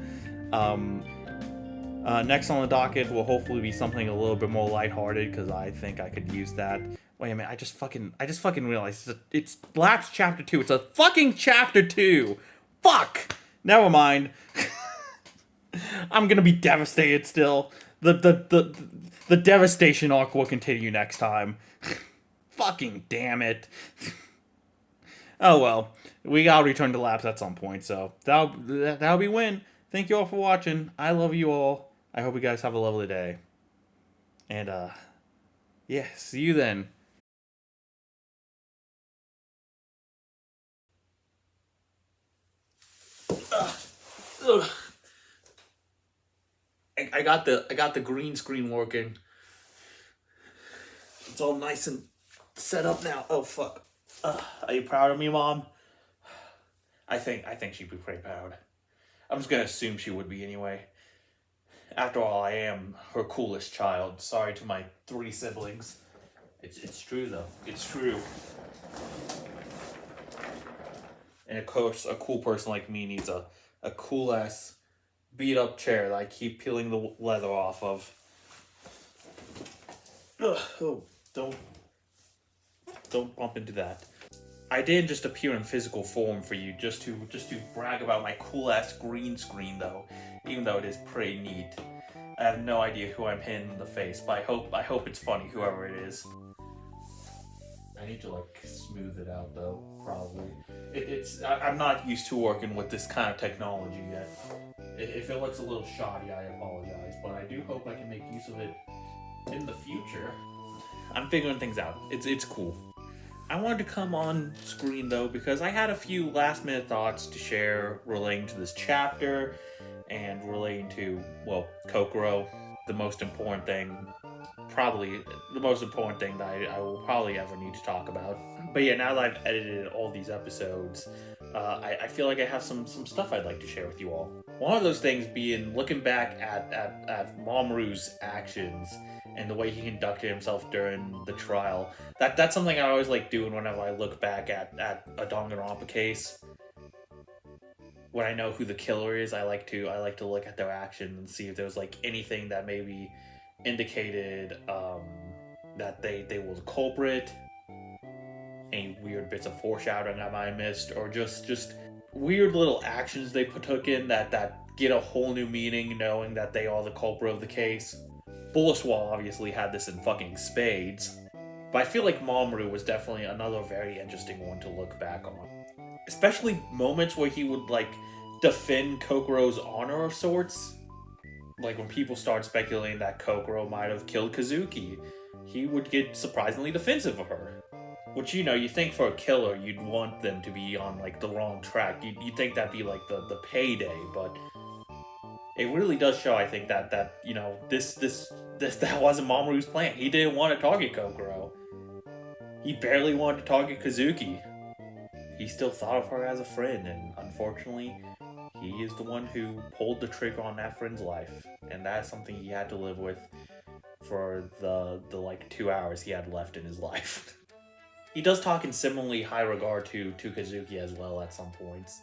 Next on the docket will hopefully be something a little bit more lighthearted, because I think I could use that. Wait a minute, I just fucking realized it's Lapse Chapter 2. It's a fucking Chapter 2! Fuck! Never mind. I'm gonna be devastated still. The devastation arc will continue next time. Fucking damn it. Oh well. We gotta return to Lapse at some point, so that'll be win. Thank you all for watching. I love you all. I hope you guys have a lovely day. And, yeah, see you then. I got the green screen working. It's all nice and set up now. Oh fuck. Are you proud of me, Mom? I think she'd be pretty proud. I'm just gonna assume she would be anyway. After all, I am her coolest child. Sorry to my 3 siblings. It's true though. It's true. And of course, a cool person like me needs a cool ass beat up chair that I keep peeling the leather off of. Ugh, oh, don't bump into that. I did just appear in physical form for you, just to brag about my cool ass green screen though, even though it is pretty neat. I have no idea who I'm hitting in the face, but I hope it's funny, whoever it is. I need to like smooth it out though, probably. I'm not used to working with this kind of technology yet. If it looks a little shoddy, I apologize, but I do hope I can make use of it in the future. I'm figuring things out. It's cool. I wanted to come on screen though because I had a few last minute thoughts to share relating to this chapter and relating to, well, Kokoro, the most important thing, probably the most important thing that I will probably ever need to talk about. But yeah, now that I've edited all these episodes, I feel like I have some stuff I'd like to share with you all. One of those things being looking back at Mamoru's actions and the way he conducted himself during the trial. That's something I always like doing whenever I look back at a Danganronpa case. When I know who the killer is, I like to look at their actions and see if there's like anything that maybe indicated that they were the culprit, any weird bits of foreshadowing I might have missed, or just weird little actions they took in that get a whole new meaning knowing that they are the culprit of the case. Bullswall obviously had this in fucking spades, but I feel like Mamoru was definitely another very interesting one to look back on. especially moments where he would, like, defend Kokoro's honor of sorts. Like, when people started speculating that Kokoro might have killed Kazuki, he would get surprisingly defensive of her. Which, you know, you think for a killer, you'd want them to be on, like, the wrong track. You'd think that'd be, like, the payday, but it really does show, I think, that you know, that wasn't Mamoru's plan. He didn't want to target Kokoro. He barely wanted to target Kazuki. He still thought of her as a friend, and unfortunately, he is the one who pulled the trigger on that friend's life. And that's something he had to live with for the like 2 hours he had left in his life. He does talk in similarly high regard to Kazuki as well at some points.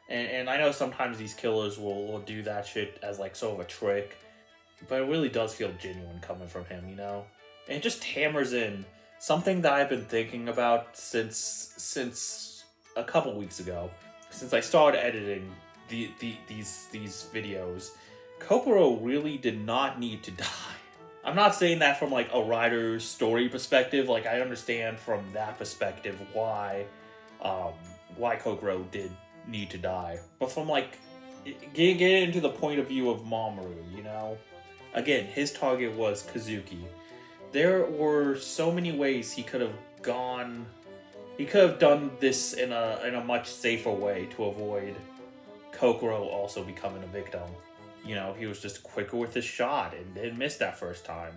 And I know sometimes these killers will do that shit as like sort of a trick, but it really does feel genuine coming from him, you know? And it just hammers in something that I've been thinking about since a couple weeks ago. Since I started editing these videos, Kokoro really did not need to die. I'm not saying that from like a writer's story perspective. Like, I understand from that perspective why Kokoro did need to die, but from like getting into the point of view of Mamoru, you know, again, his target was Kazuki. There were so many ways he could have gone. He could have done this in a much safer way to avoid Kokoro also becoming a victim. You know, he was just quicker with his shot and didn't miss that first time.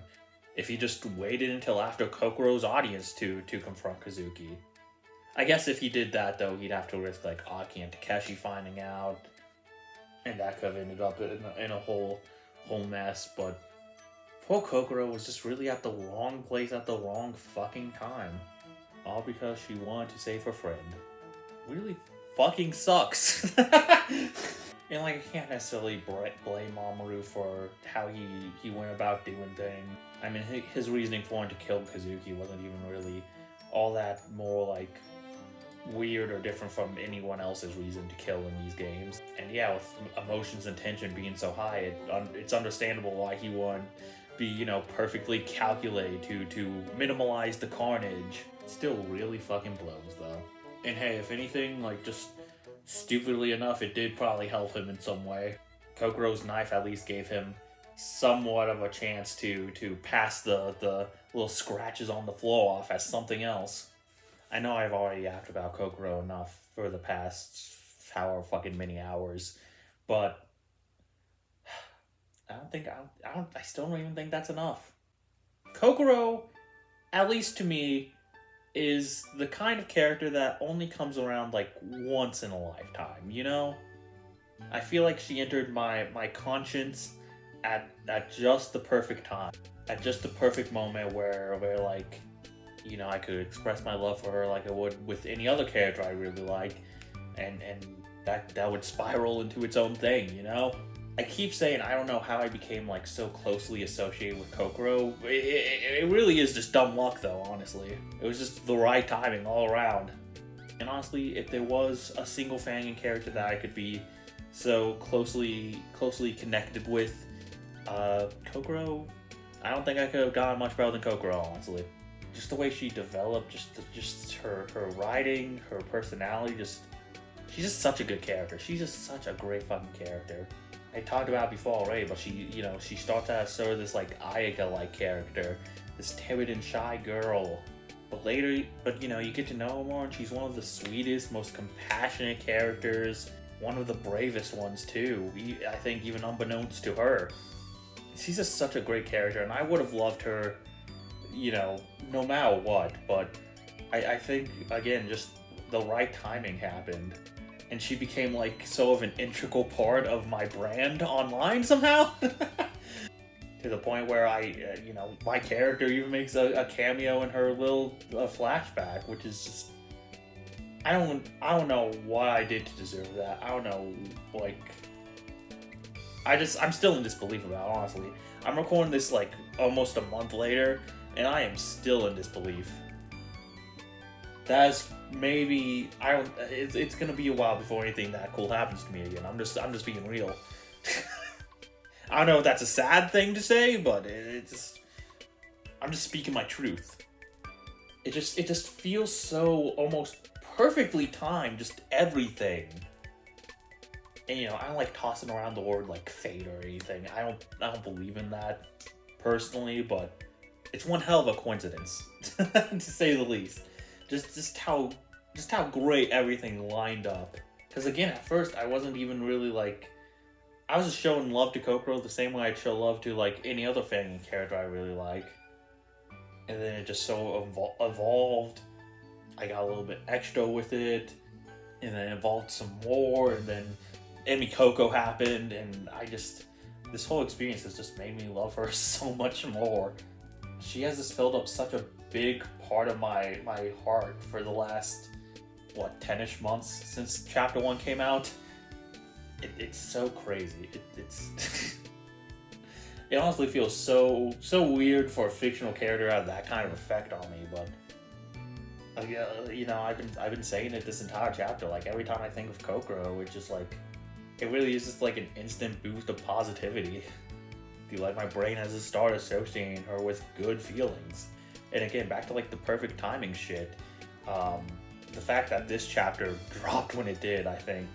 If he just waited until after Kokoro's audience to confront Kazuki. I guess if he did that, though, he'd have to risk, like, Aki and Takeshi finding out. And that could have ended up in a whole mess, but poor Kokoro was just really at the wrong place at the wrong fucking time. All because she wanted to save her friend. Really fucking sucks. And, like, I can't necessarily blame Mamoru for how he went about doing things. I mean, his reasoning for wanting to kill Kazuki wasn't even really all that more, like, weird or different from anyone else's reason to kill in these games. And yeah, with emotions and tension being so high, it's understandable why he would be, you know, perfectly calculated to minimize the carnage. It still really fucking blows, though. And hey, if anything, like, just stupidly enough, it did probably help him in some way. Kokoro's knife at least gave him somewhat of a chance to pass the little scratches on the floor off as something else. I know I've already yapped about Kokoro enough for the past however fucking many hours, but I still don't even think that's enough. Kokoro, at least to me, is the kind of character that only comes around like once in a lifetime, you know? I feel like she entered my conscience at just the perfect time. At just the perfect moment where like, you know, I could express my love for her like I would with any other character I really like, and that would spiral into its own thing, you know? I keep saying I don't know how I became like so closely associated with Kokoro. It really is just dumb luck though, honestly. It was just the right timing all around. And honestly, if there was a single Fangan character that I could be so closely connected with, Kokoro, I don't think I could have gotten much better than Kokoro, honestly. Just the way she developed, just her writing, her personality, she's just such a good character. She's just such a great fucking character. I talked about it before already, but she starts out as sort of this like Ayaka-like character, this timid and shy girl. But later, you get to know her more, and she's one of the sweetest, most compassionate characters, one of the bravest ones too. I think even unbeknownst to her. She's just such a great character, and I would have loved her, no matter what, but I think, again, just the right timing happened. And she became, like, sort of an integral part of my brand online somehow. To the point where my character even makes a cameo in her little flashback, which is just... I don't know what I did to deserve that. I don't know, like... I'm still in disbelief about it, honestly. I'm recording this, like, almost a month later, and I am still in disbelief. That's maybe... It's gonna be a while before anything that cool happens to me again. I'm just being real. I don't know if that's a sad thing to say, but I'm just speaking my truth. It just feels so almost perfectly timed, just everything. And you know, I don't like tossing around the word like fate or anything. I don't believe in that personally, but it's one hell of a coincidence to say the least. Just how great everything lined up. Because again, at first I wasn't even really like, I was just showing love to Kokoro the same way I'd show love to like any other Fangan character I really like. And then it just so evolved. I got a little bit extra with it, and then it evolved some more, and then Emi Coco happened, and this whole experience has just made me love her so much more. She has just filled up such a big part of my heart for the last, 10-ish months since Chapter 1 came out. It's so crazy. It's it honestly feels so weird for a fictional character to have that kind of effect on me, but you know, I've been saying it this entire chapter. Like every time I think of Kokoro, it's just like, it really is just like an instant boost of positivity. Like my brain has just started associating her with good feelings. And again, back to like the perfect timing shit. The fact that this chapter dropped when it did, I think,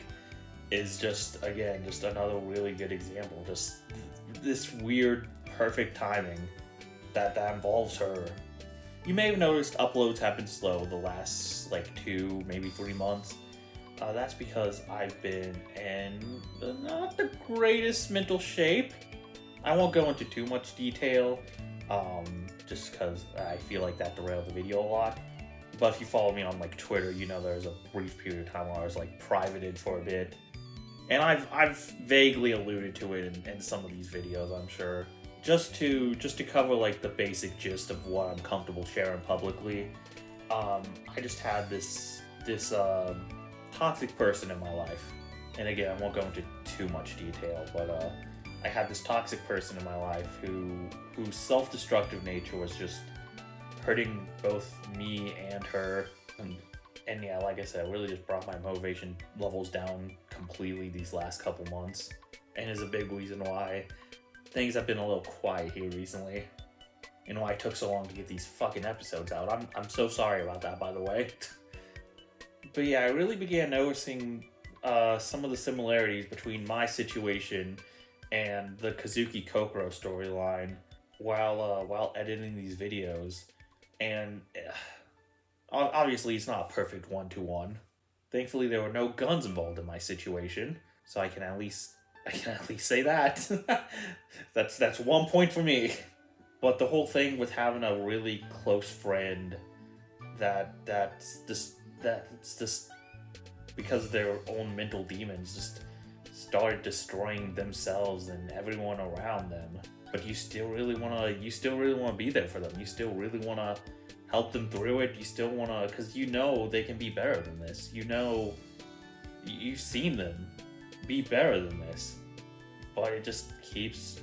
is just another really good example. Just this weird perfect timing that involves her. You may have noticed uploads have been slow the last 2, maybe 3 months. That's because I've been in not the greatest mental shape. I won't go into too much detail, just because I feel like that derailed the video a lot. But if you follow me on Twitter, you know there's a brief period of time where I was privated for a bit. And I've vaguely alluded to it in some of these videos, I'm sure. Just to cover the basic gist of what I'm comfortable sharing publicly. I just had this toxic person in my life. And again, I won't go into too much detail, but I had this toxic person in my life whose self-destructive nature was just hurting both me and her. And yeah, like I said, really just brought my motivation levels down completely these last couple months. And is a big reason why things have been a little quiet here recently. And why it took so long to get these fucking episodes out. I'm so sorry about that, by the way. But yeah, I really began noticing some of the similarities between my situation and the Kazuki Kokoro storyline while editing these videos. And obviously it's not a perfect one-to-one. Thankfully there were no guns involved in my situation, so I can at least say that. That's 1 point for me. But the whole thing with having a really close friend that's just because of their own mental demons just started destroying themselves and everyone around them. But you still really wanna be there for them. You still really wanna help them through it. You still wanna, because you know they can be better than this. You know, you've seen them be better than this. But it just keeps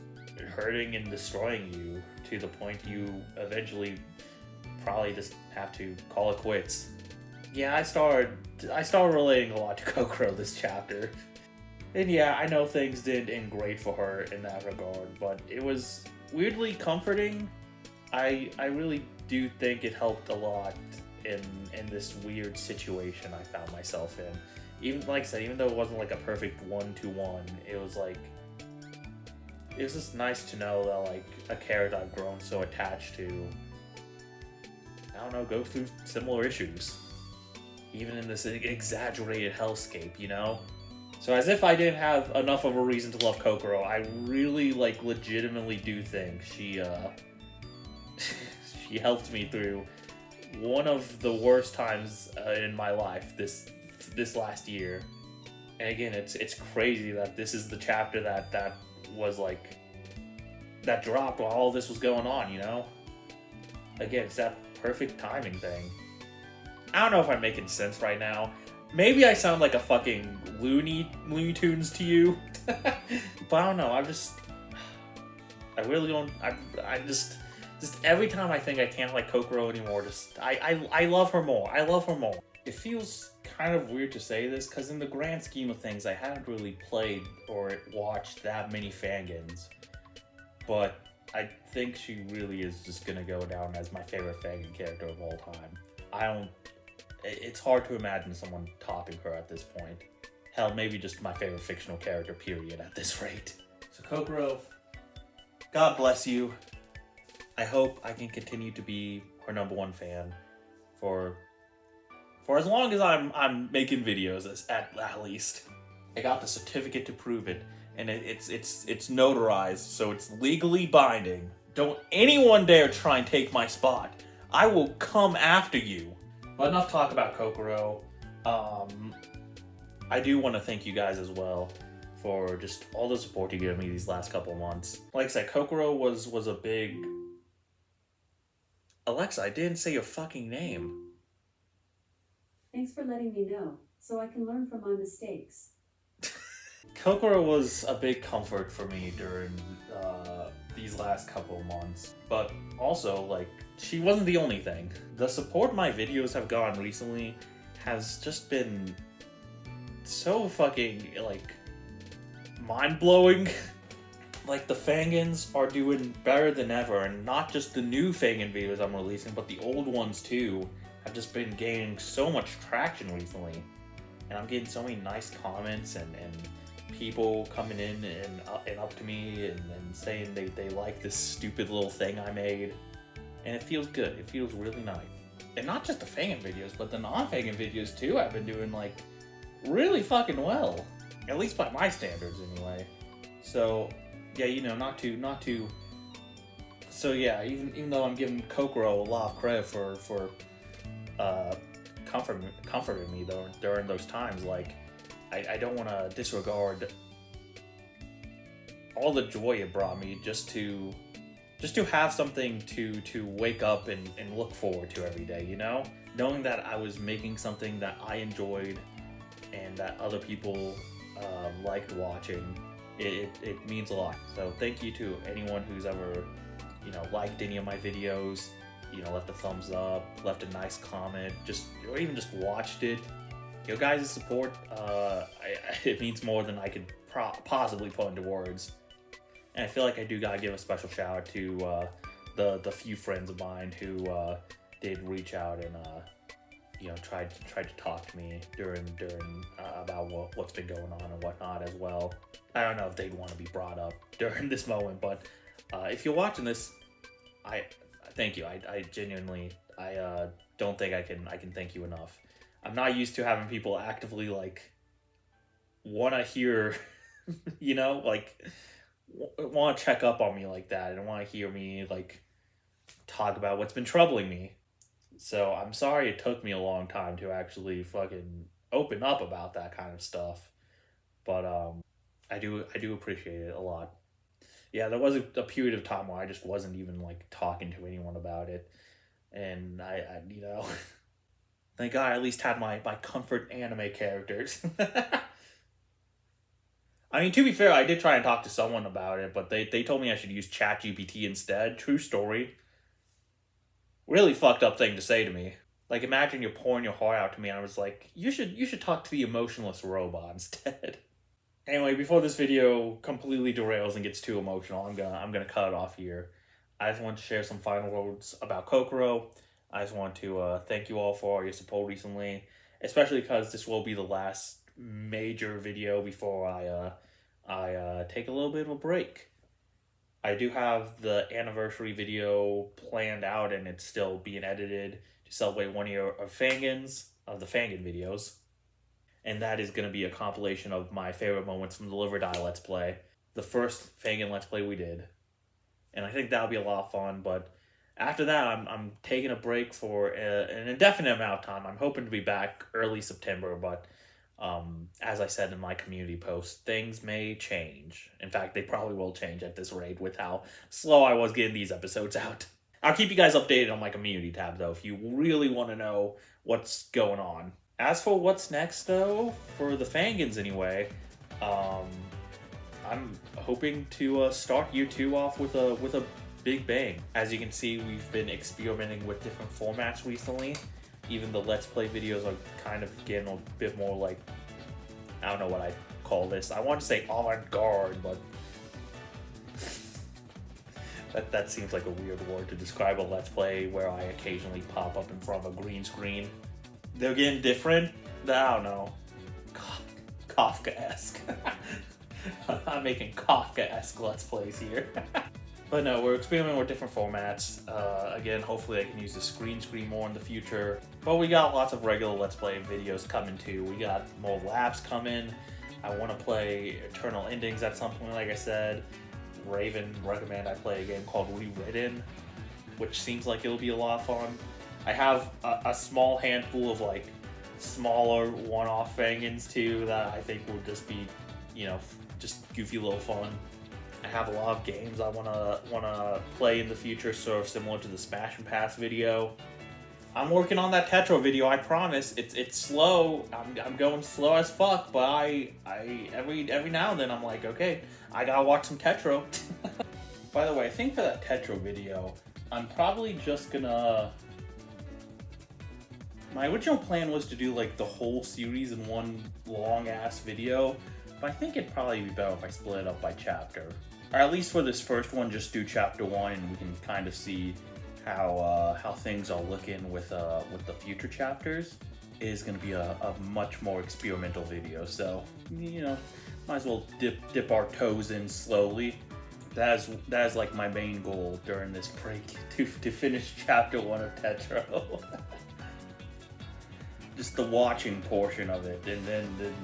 hurting and destroying you to the point you eventually probably just have to call it quits. Yeah, I started relating a lot to Kokoro this chapter. And yeah, I know things didn't end great for her in that regard, but it was weirdly comforting. I really do think it helped a lot in this weird situation I found myself in. Even like I said, even though it wasn't a perfect one-to-one, it was just nice to know that a character I've grown so attached to, I don't know, goes through similar issues. Even in this exaggerated hellscape, you know? So as if I didn't have enough of a reason to love Kokoro, I really legitimately do think she she helped me through one of the worst times in my life this last year. And again, it's crazy that this is the chapter that was that dropped while all this was going on, you know? Again, it's that perfect timing thing. I don't know if I'm making sense right now. Maybe I sound like a fucking Looney Tunes to you. But I don't know, I really don't, I just every time I think I can't like Kokoro anymore, I love her more. I love her more. It feels kind of weird to say this, because in the grand scheme of things, I haven't really played or watched that many Fangans. But I think she really is just gonna go down as my favorite Fangan character of all time. it's hard to imagine someone topping her at this point. Hell, maybe just my favorite fictional character, period, at this rate. So Kokoro, God bless you. I hope I can continue to be her #1 fan for as long as I'm making videos, at least. I got the certificate to prove it, and it's notarized, so it's legally binding. Don't anyone dare try and take my spot. I will come after you. But enough talk about Kokoro. I do want to thank you guys as well for just all the support you gave me these last couple of months. Like I said, Kokoro was a big... Alexa, I didn't say your fucking name. Thanks for letting me know, so I can learn from my mistakes. Kokoro was a big comfort for me during these last couple of months. But also, like, she wasn't the only thing. The support my videos have gotten recently has just been so fucking, like, mind-blowing. Like, the Fangans are doing better than ever, and not just the new Fangan videos I'm releasing, but the old ones too have just been gaining so much traction recently. And I'm getting so many nice comments and people coming in and up to me and saying they like this stupid little thing I made. And it feels good. It feels really nice. And not just the Fangan videos, but the non-Fangan videos too have been doing, like, really fucking well. At least by my standards, anyway. So, yeah, you know, not to... So, yeah, even though I'm giving Kokoro a lot of credit for comforting me, though, during those times, like, I don't want to disregard all the joy it brought me just to have something to wake up and look forward to every day, you know? Knowing that I was making something that I enjoyed and that other people liked watching, it means a lot. So thank you to anyone who's ever, you know, liked any of my videos, you know, left a thumbs up, left a nice comment, or even just watched it. Your guys' support, it means more than I could possibly put into words. And I feel like I do gotta give a special shout out to the few friends of mine who did reach out and you know, tried to talk to me during about what's been going on and whatnot as well. I don't know if they'd want to be brought up during this moment, but if you're watching this, I thank you. I genuinely don't think I can thank you enough. I'm not used to having people actively, like, want to hear, you know, like, want to check up on me like that and want to hear me, like, talk about what's been troubling me. So I'm sorry it took me a long time to actually fucking open up about that kind of stuff. But I do appreciate it a lot. Yeah, there was a period of time where I just wasn't even, like, talking to anyone about it. And I you know... Thank God I at least had my comfort anime characters. I mean, to be fair, I did try and talk to someone about it, but they told me I should use ChatGPT instead. True story. Really fucked up thing to say to me. Like, imagine you're pouring your heart out to me, and I was like, you should talk to the emotionless robot instead. Anyway, before this video completely derails and gets too emotional, I'm gonna cut it off here. I just want to share some final words about Kokoro. I just want to thank you all for all your support recently, especially because this will be the last major video before I take a little bit of a break. I do have the anniversary video planned out, and it's still being edited to celebrate 1 year of Fangans, of the Fangan videos. And that is going to be a compilation of my favorite moments from the Live or Die Let's Play, the first Fangan Let's Play we did. And I think that'll be a lot of fun, but after that, I'm taking a break for an indefinite amount of time. I'm hoping to be back early September, but as I said in my community post, things may change. In fact, they probably will change at this rate with how slow I was getting these episodes out. I'll keep you guys updated on my community tab, though, if you really want to know what's going on. As for what's next, though, for the Fangans anyway, I'm hoping to start year 2 off with a big bang. As you can see, we've been experimenting with different formats recently. Even the Let's Play videos are kind of getting a bit more like, I don't know what I call this. I want to say avant-garde, but that seems like a weird word to describe a Let's Play where I occasionally pop up in front of a green screen. They're getting different. I don't know. Kafka-esque. I'm making Kafka-esque Let's Plays here. But no, we're experimenting with different formats. Again, hopefully I can use the screen more in the future. But we got lots of regular Let's Play videos coming too. We got more laps coming. I want to play Eternal Endings at some point, like I said. Raven recommend I play a game called Rewritten, which seems like it'll be a lot of fun. I have a small handful of like smaller one-off Fangans too that I think will just be, you know, just goofy little fun. I have a lot of games I wanna play in the future, sort of similar to the Smash and Pass video. I'm working on that Tetro video, I promise. It's slow. I'm going slow as fuck, but I every now and then I'm like, okay, I gotta watch some Tetro. By the way, I think for that Tetro video, I'm probably just gonna. My original plan was to do like the whole series in one long ass video, but I think it'd probably be better if I split it up by chapter. Or at least for this first one, just do chapter 1 and we can kind of see how things are looking with the future chapters. It is going to be a much more experimental video, so you know, might as well dip our toes in slowly. That is like my main goal during this break, to finish chapter 1 of Tetro. Just the watching portion of it, and then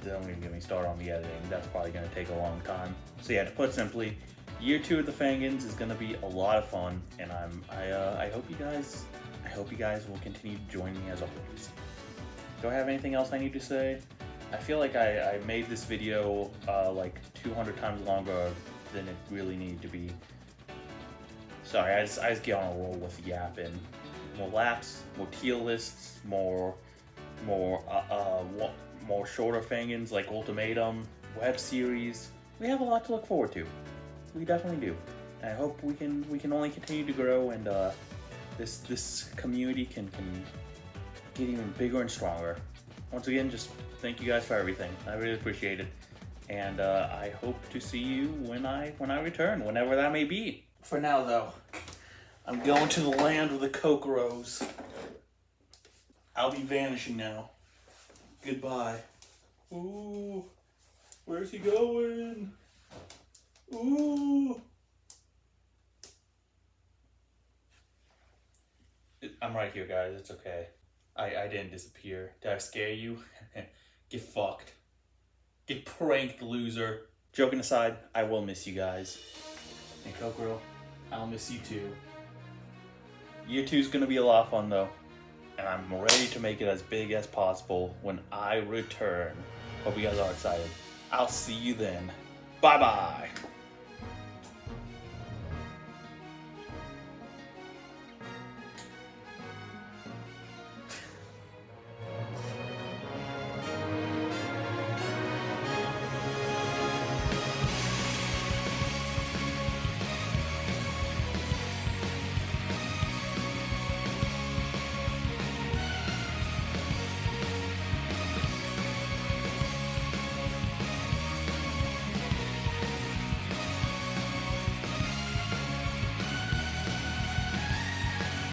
don't even get me started on the editing. That's probably going to take a long time. So yeah, to put simply, year 2 of the Fangans is going to be a lot of fun, and I hope you guys will continue to join me as always. Do I have anything else I need to say? I feel like I made this video like 200 times longer than it really needed to be. Sorry, I just get on a roll with yapping. More laps, more tier lists, more shorter Fangans like Ultimatum, web series. We have a lot to look forward to. We definitely do. I hope we can only continue to grow, and this community can get even bigger and stronger. Once again, just thank you guys for everything. I really appreciate it, and I hope to see you when I return, whenever that may be. For now, though, I'm going to the land of the Kokoros. I'll be vanishing now. Goodbye. Ooh, where's he going? Ooh. I'm right here, guys. It's okay. I didn't disappear. Did I scare you? Get fucked. Get pranked, loser. Joking aside, I will miss you guys. And Kokoro, I'll miss you too. Year 2 is gonna be a lot of fun though, and I'm ready to make it as big as possible when I return. Hope you guys are excited. I'll see you then. Bye bye.